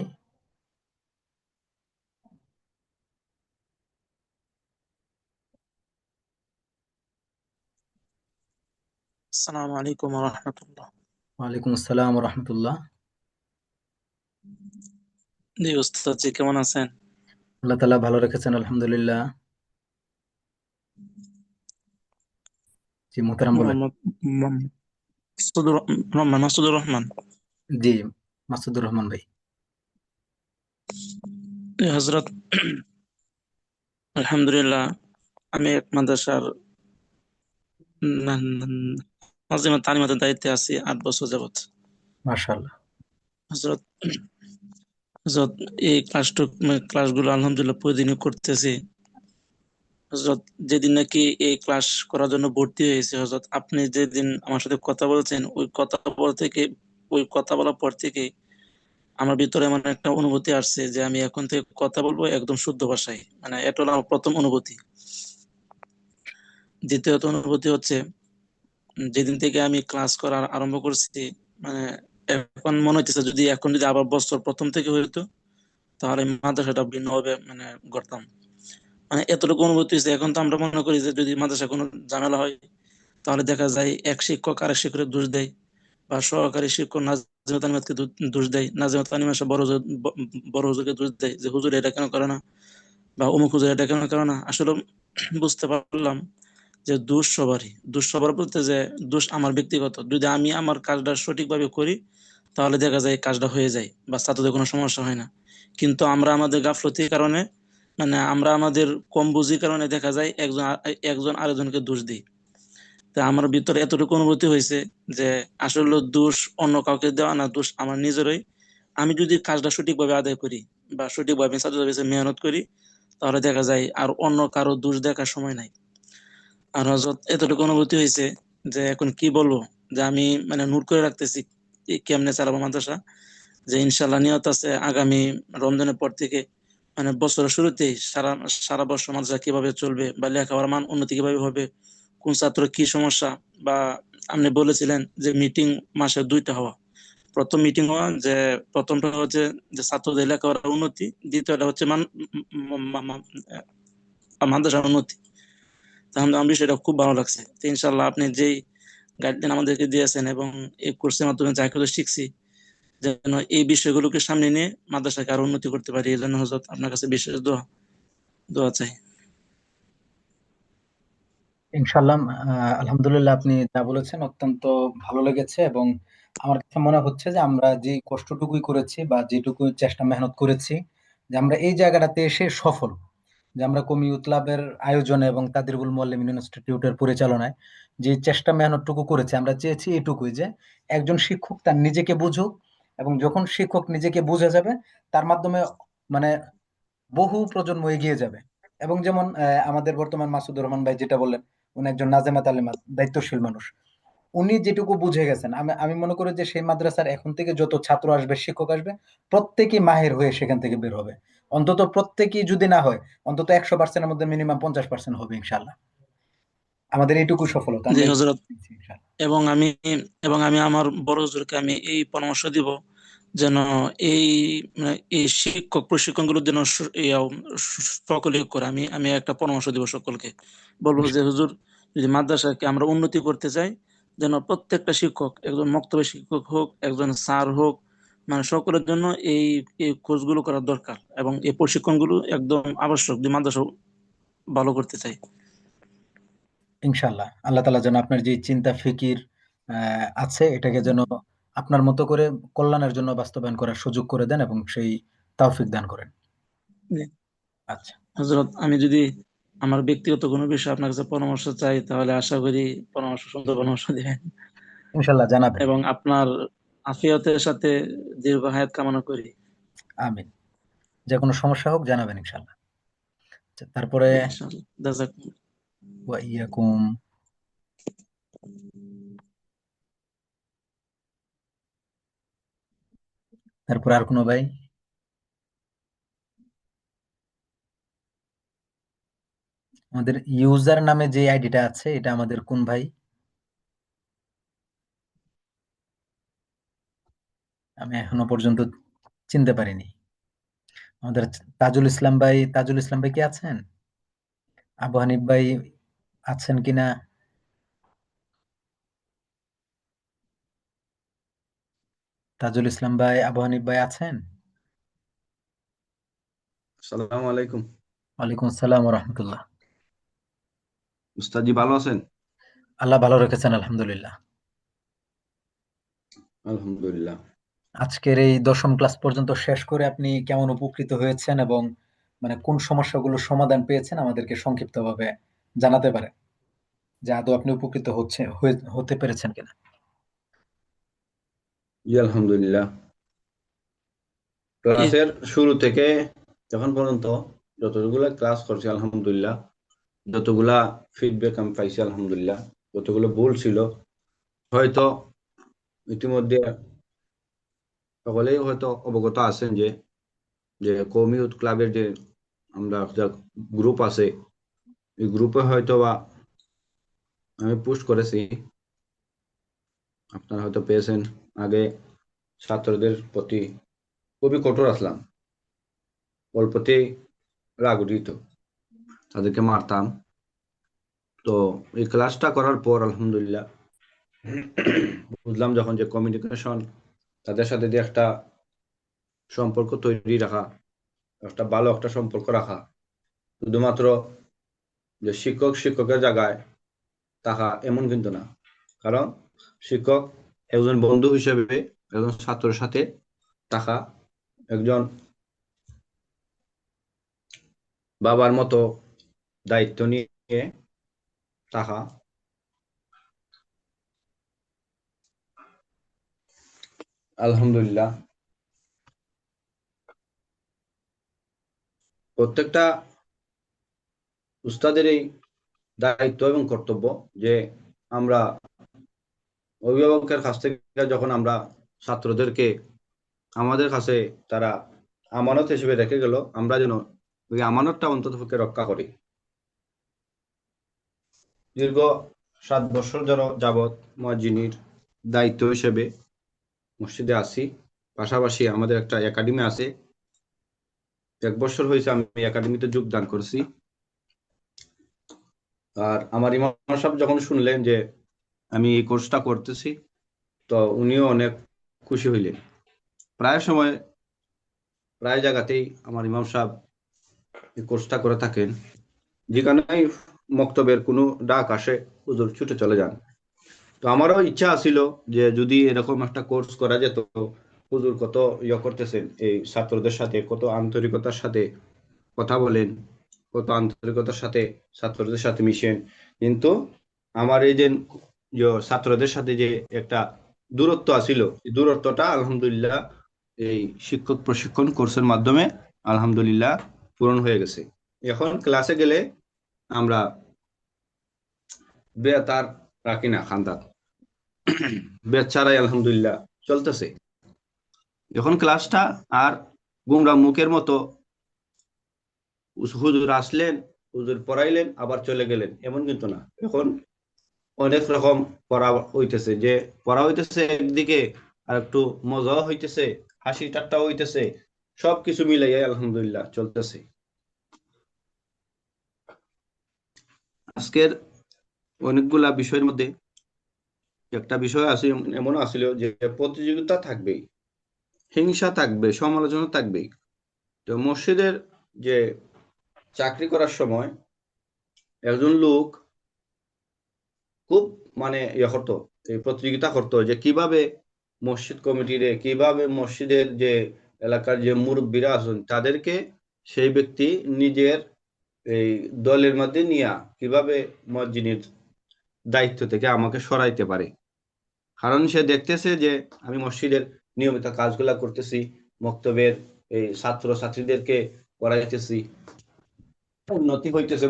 আসসালামু আলাইকুম রহমতুল্লাহ। ওয়ালাইকুম আসসালাম ওয়া রাহমাতুল্লাহ। জি ওস্তাদ জি, কেমন আছেন? আল্লাহ তাআলা ভালো রেখেছেন আলহামদুলিল্লাহ। জি মোহতারাম বলেন। মোহাম্মদ মোহাম্মদ মাসুদুর রহমান। জি মাসুদুর রহমান ভাই। জি হজরত, আলহামদুলিল্লাহ, আমি এক মাদ্রাসার নাজিমা তালিমাতের দায়িত্বে আছি 8 বছর যাবত। মাশাআল্লাহ। হজরত হজরত এই ক্লাসগুলো আলহামদুলিল্লাহ প্রতিদিনই করতেছি। হজরত, যেদিন নাকি এই ক্লাস করার জন্য ভর্তি হয়েছে হজরত, আপনি যেদিন আমার সাথে কথা বলছেন, ওই কথা বলার পর থেকে আমার ভিতরে এমন একটা অনুভূতি আসছে যে আমি এখন থেকে কথা বলবো একদম শুদ্ধ ভাষায়। মানে এটা হলো আমার প্রথম অনুভূতি। দ্বিতীয়ত অনুভূতি হচ্ছে, যেদিন থেকে আমি ক্লাস করা আরম্ভ করছি, মানে এখন মনে হচ্ছে যদি আবার বছর প্রথম থেকে হইতো, তাহলে মাদ্রাসাটা ভিন্নভাবে মানে গড়তাম। মানে এতটুকু অনুভূতি হয়েছে। এখন তো আমরা মনে করি যে যদি মাদ্রাসা কোনো ঝামেলা হয়, তাহলে দেখা যায় এক শিক্ষক আরেক শিক্ষকের দোষ দেয়, বা সহকারী শিক্ষক নাজিমুল তালিমাতকে দোষ দেয়, নাজিমুল তালিম এসে বড় হুজুরকে দোষ দেয় যে হুজুর এটা কেন করে না, বা অমুক হুজুর এটা কেন করে না। আসলে বুঝতে পারলাম যে দোষ সবার বলতে যে দোষ আমার ব্যক্তিগত। যদি আমি আমার কাজটা সঠিকভাবে করি, তাহলে দেখা যায় কাজটা হয়ে যায় বা ছাত্রদের কোনো সমস্যা হয় না। কিন্তু আমরা আমাদের গাফলতির কারণে, মানে আমরা আমাদের কম বুঝির কারণে দেখা যায় একজন আরেকজনকে দোষ দিই। তা আমার ভিতরে এতটুকু অনুভূতি হয়েছে যে আসলে দোষ অন্য কাউকে দেওয়া না, দোষ আমার নিজেরই। আমি যদি কাজটা সঠিকভাবে আদায় করি বা সঠিকভাবে ছাত্রদের কাছে মেহনত করি, তাহলে দেখা যায় আর অন্য কারো দোষ দেখার সময় নাই। আর হযরত, এতটুকু অনুভূতি হয়েছে যে এখন কি বলবো, যে আমি মানে নোট করে রাখতেছি কেমনে চালাবো মাদ্রাসা। যে ইনশাল্লাহ নিয়ত আছে আগামী রমজানের পর থেকে, মানে বছরের শুরুতেই সারা সারা বছর মাদ্রাসা কিভাবে চলবে বা লেখাপড়ার মান উন্নতি কিভাবে হবে, কোন ছাত্র কি সমস্যা, বা আপনি বলেছিলেন যে মিটিং মাসে 2টা হওয়া। প্রথম মিটিং হওয়া, যে প্রথমটা হচ্ছে যে ছাত্রদের লেখাপড়ার উন্নতি, দ্বিতীয়টা হচ্ছে মাদ্রাসার উন্নতি। তাহলে আমার বিষয়টা খুব ভালো লাগছে। তো ইনশাল্লাহ আপনি যেই গাইডলাইন আমাদেরকে দিয়েছেন এবং এই কোর্সের মাধ্যমে যা কিছু শিখছি, যেন এই বিষয়গুলোকে সামনে নিয়ে মাদ্রাসাকে আরো উন্নতি করতে পারি, এই জন্য হযরত আপনার কাছে বিশেষ দোয়া দোয়া চাই। ইনশাআল্লাহ। আলহামদুলিল্লাহ, আপনি যা বলেছেন অত্যন্ত ভালো লেগেছে, এবং আমার কাছে মনে হচ্ছে যে আমরা যে কষ্টটুকুই করেছি বা যেটুকু চেষ্টা মেহনত করেছি, যে আমরা এই জায়গাটাতে এসে সফল। যে আমরা কমি ক্লাবের আয়োজনে এবং তাদরিবুল মুআল্লিমিন ইনস্টিটিউটের পরিচালনায় যে চেষ্টা মেহনতটুকু করেছি, আমরা চেয়েছি এটুকুই যে একজন শিক্ষক তার নিজেকে বুঝুক, এবং যখন শিক্ষক নিজেকে বুঝে যাবে, তার মাধ্যমে মানে বহু প্রজন্ম এগিয়ে যাবে। এবং যেমন আমাদের বর্তমান মাসুদুর রহমান ভাই যেটা বললেন, উনি একজন নাজেমা তালিমা দায়িত্বশীল মানুষ। উনি যেটুকু বুঝে গেছেন, আমি আমি মনে করি যে সেই মাদ্রাসার এখন থেকে যত ছাত্র আসবে, শিক্ষক আসবে, প্রত্যেকেই মাহের হয়ে সেখান থেকে বের হবে। অন্তত প্রত্যেকেই যদি না হয়, অন্তত 100%-এর মধ্যে মিনিমাম 50% হবে ইনশাল্লাহ। আমাদের এইটুকু সফলতা জি আমরা হযরত, ইনশাল্লাহ। এবং আমি আমার বড় হুজুরকে আমি এই পরামর্শ দিব, যেন এই মানে এই শিক্ষক প্রশিক্ষণ গুলো যেন সকলে করে। আমি আমি একটা পরামর্শ দিব সকলকে, বলবো যে হুজুর, যদি মাদ্রাসাকে আমরা উন্নতি করতে চাই, যেন প্রত্যেকটা শিক্ষক, একজন মক্তবের শিক্ষক হোক, একজন স্যার হোক, মানে সকলের জন্য এই এই কোর্সগুলো করা দরকার এবং এই প্রশিক্ষণগুলো একদম আবশ্যক যদি মাদ্রাসা ভালো করতে চাই। ইনশাল্লাহ আল্লাহ তাআলা যেন আপনার যে চিন্তা ফিকির আছে, এটাকে যেন আপনার মতো করে কল্যাণের জন্য বাস্তবায়ন করার সুযোগ করে দেন, এবং সেই তৌফিক দান করেন। জি আচ্ছা, হযরত, আমি যদি আমার ব্যক্তিগত কোনো বিষয়ে আপনার কাছে পরামর্শ চাই, তাহলে আশা করি সুন্দর পরামর্শ দিবেন। ইনশাল্লাহ জানাবেন। এবং আপনার আফিয়তের সাথে দীর্ঘ হায়াত কামনা করি। আমিন। যে কোনো সমস্যা হোক জানাবেন ইনশাল্লাহ। আচ্ছা, তারপরে ইনশাআল্লাহ, জাযাকুম। ওয়া ইয়াকুম। তারপর আর কোনো ভাই? আমাদের ইউজার নামে যে আইডিটা আছে এটা আমাদের কোন ভাই? আমি এখনো পর্যন্ত চিনতে পারিনি। আমাদের তাজুল ইসলাম ভাই কি আছেন? আবু হানিফ ভাই আছেন কিনা? তাজুল ইসলাম ভাই, আবু হানিফ ভাই আছেন? আসসালামু আলাইকুম। ওয়ালাইকুম আসসালাম ওয়া রাহমাতুল্লাহ। উস্তাদ জি ভালো আছেন? আল্লাহ ভালো রেখেছেন, আলহামদুলিল্লাহ। আলহামদুলিল্লাহ। আজকের এই 10ম ক্লাস পর্যন্ত শেষ করে আপনি কেমন উপকৃত হয়েছেন এবং মানে কোন সমস্যাগুলোর সমাধান পেয়েছেন আমাদেরকে সংক্ষিপ্তভাবে জানাতে পারেন, যে আদৌ আপনি উপকৃত হতে পেরেছেন কিনা? জি আলহামদুলিল্লাহ। এই ক্লাসের শুরু থেকে এখন পর্যন্ত যতগুলা ক্লাস করছি আলহামদুলিল্লাহ, যতগুলা ফিডব্যাক আমি পাইছি আলহামদুলিল্লাহ, যতগুলো ভুল ছিল হয়তো ইতিমধ্যে সকলেই হয়তো অবগত আছেন যে যে কওমি ইউথ ক্লাবের যে আমরা একটা গ্রুপ আছে, এই গ্রুপে হয়তো বা আমি পোস্ট করেছি, আপনারা হয়তো পেয়েছেন। আগে ছাত্রদের প্রতি খুবই কঠোর আসলাম, অল্পতেই রাগ উঠিত, তাদেরকে মারতাম। তো এই ক্লাসটা করার পর আলহামদুলিল্লাহ বুঝলাম যখন যে কমিউনিকেশন, তাদের সাথে যে একটা সম্পর্ক তৈরি রাখা, একটা ভালো একটা সম্পর্ক রাখা, শুধুমাত্র যে শিক্ষকের জায়গায় থাকা এমন কিন্তু না। কারণ শিক্ষক একজন বন্ধু হিসেবে একজন ছাত্রের সাথে থাকা, একজন বাবার মতো দায়িত্ব নিয়ে থাকা, আলহামদুলিল্লাহ প্রত্যেকটা উস্তাদের এই দায়িত্ব এবং কর্তব্য যে আমরা অভিভাবকের কাছ থেকে যখন আমরা ছাত্রদেরকে আমাদের কাছে তারা আমানত হিসেবে রেখে গেল, আমরা যেন ওই আমানতটা অন্ততপক্ষে রক্ষা করি। দীর্ঘ 7 বছর যাবৎ মুয়াজ্জিনের দায়িত্ব হিসেবে মসজিদে আছি, পাশাপাশি আমাদের একটা একাডেমি আছে। 1 বছর হয়েছে আমি একাডেমিতে যোগদান করছি। আর আমার ইমাম সাহেব যখন শুনলেন যে আমি এই কোর্সটা করতেছি, তো উনিও অনেক খুশি হইলেন। প্রায় জায়গাতেই আমার ইমাম সাহেব এই কোর্সটা করে থাকেন, যেখানেই মক্তবের কোনো ডাক আসে হুজুর ছুটে চলে যান। তো আমারও ইচ্ছা ছিল যে যদি এরকম একটা কোর্স করা যেত। হুজুর কত করতেছেন, এই ছাত্রদের সাথে কত আন্তরিকতার সাথে কথা বলেন, কত আন্তরিকতার সাথে ছাত্রদের সাথে মিশেন, কিন্তু আমার এই যে ছাত্রদের সাথে যে একটা দূরত্ব আছিল, এই দূরত্বটা আলহামদুলিল্লাহ এই শিক্ষক প্রশিক্ষণ কোর্সের মাধ্যমে আলহামদুলিল্লাহ পূরণ হয়ে গেছে। এখন ক্লাসে গেলে আমরা বেত আর রাখি না খান্দাত, বেত ছাড়াই আলহামদুলিল্লাহ চলতেছে। এখন ক্লাসটা আর গুমরা মুখের মতো হুজুর আসলেন, হুজুর পড়াইলেন, আবার চলে গেলেন, এমন কিন্তু না। এখন অনেক রকম পড়া হইতেছে একদিকে, আর একটু মজাও হইতেছে, হাসি ঠাট্টা হইতেছে, সবকিছু মিলাইয়া আলহামদুলিল্লাহ চলতেছে। আজকের অনেকগুলা বিষয়ের মধ্যে একটা বিষয় আছে, এমন আছিল যে প্রতিযোগিতা থাকবেই, হিংসা থাকবে, সমালোচনা থাকবেই। তো মসজিদের যে চাকরি করার সময় একজন লোক খুব মানে করতো, এই প্রতিযোগিতা করতো যে কিভাবে মসজিদ কমিটিরে, কিভাবে মসজিদের যে এলাকার যে মুরব্বীরা আছেন তাদেরকে সেই ব্যক্তি নিজের এই দলের মধ্যে নিয়ে কিভাবে মসজিদের দায়িত্ব থেকে আমাকে সরাইতে পারে। কারণ সে দেখতেছে যে আমি মসজিদের নিয়মিত কাজগুলা করতেছি, মক্তবের এই ছাত্র ছাত্রীদেরকে পড়াইতেছি, উন্নতি হইতেছে,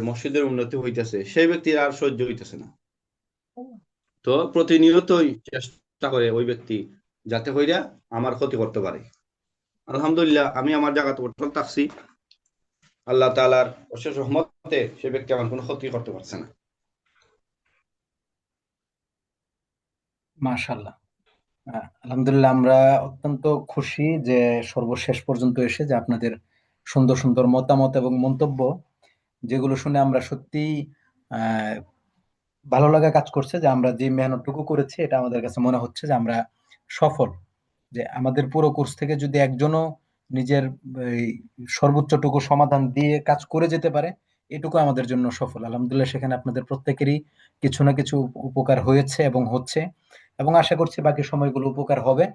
মসজিদের উন্নতি হইতেছে, সেই ব্যক্তির আর সহ্য হইতেছে না। তো প্রতিনিয়তই চেষ্টা করে ওই ব্যক্তি যাতে হইরা আমার ক্ষতি করতে পারে। আলহামদুলিল্লাহ আমি আমার জায়গা তো অটল থাকছি, আল্লাহ তাআলার অশেষ রহমতে সে ব্যক্তি আমার কোনো ক্ষতি করতে পারছে না। মাশাআল্লাহ। আলহামদুলিল্লাহ, আমরা অত্যন্ত খুশি যে সর্বশেষ পর্যন্ত এসে যে আপনাদের সুন্দর সুন্দর মতামত এবং মন্তব্য, যেগুলো শুনে আমরা সত্যি আহ ভালো লাগা কাজ করছে যে আমরা যে মেহনতটুকু করেছি এটা আমাদের কাছে মনে হচ্ছে যে আমরা সফল। যে আমাদের পুরো কোর্স থেকে যদি একজনও নিজের এই সর্বোচ্চটুকু সমাধান দিয়ে কাজ করে যেতে পারে, এটুকু আমাদের জন্য সফল। আলহামদুলিল্লাহ, সেখানে আপনাদের প্রত্যেকেরই কিছু না কিছু উপকার হয়েছে এবং হচ্ছে, এবং আশা করছি বাকি সময়গুলো উপকার হবে।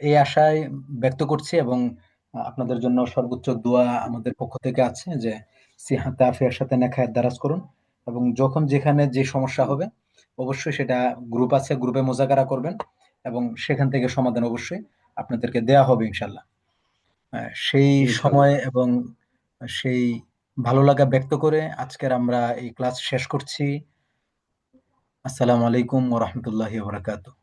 এই আশায় ব্যক্ত করছি, এবং আপনাদের জন্য সর্বোচ্চ দোয়া আমাদের পক্ষ থেকে আছে যে সিহাতে আফিয়ার সাথে নেখায়াত দারাজ করুন, এবং যখন যেখানে যে সমস্যা হবে অবশ্যই সেটা গ্রুপ আছে, গ্রুপে মোজাকারা করবেন, এবং সেখান থেকে সমাধান অবশ্যই আপনাদেরকে দেয়া হবে ইনশাল্লাহ। সেই ইনশাল্লাহ। সময় এবং সেই ভালো লাগা ব্যক্ত করে আজকের আমরা এই ক্লাস শেষ করছি। আসসালামু আলাইকুম ওয়া রাহমাতুল্লাহি ওয়া বারাকাতুহু।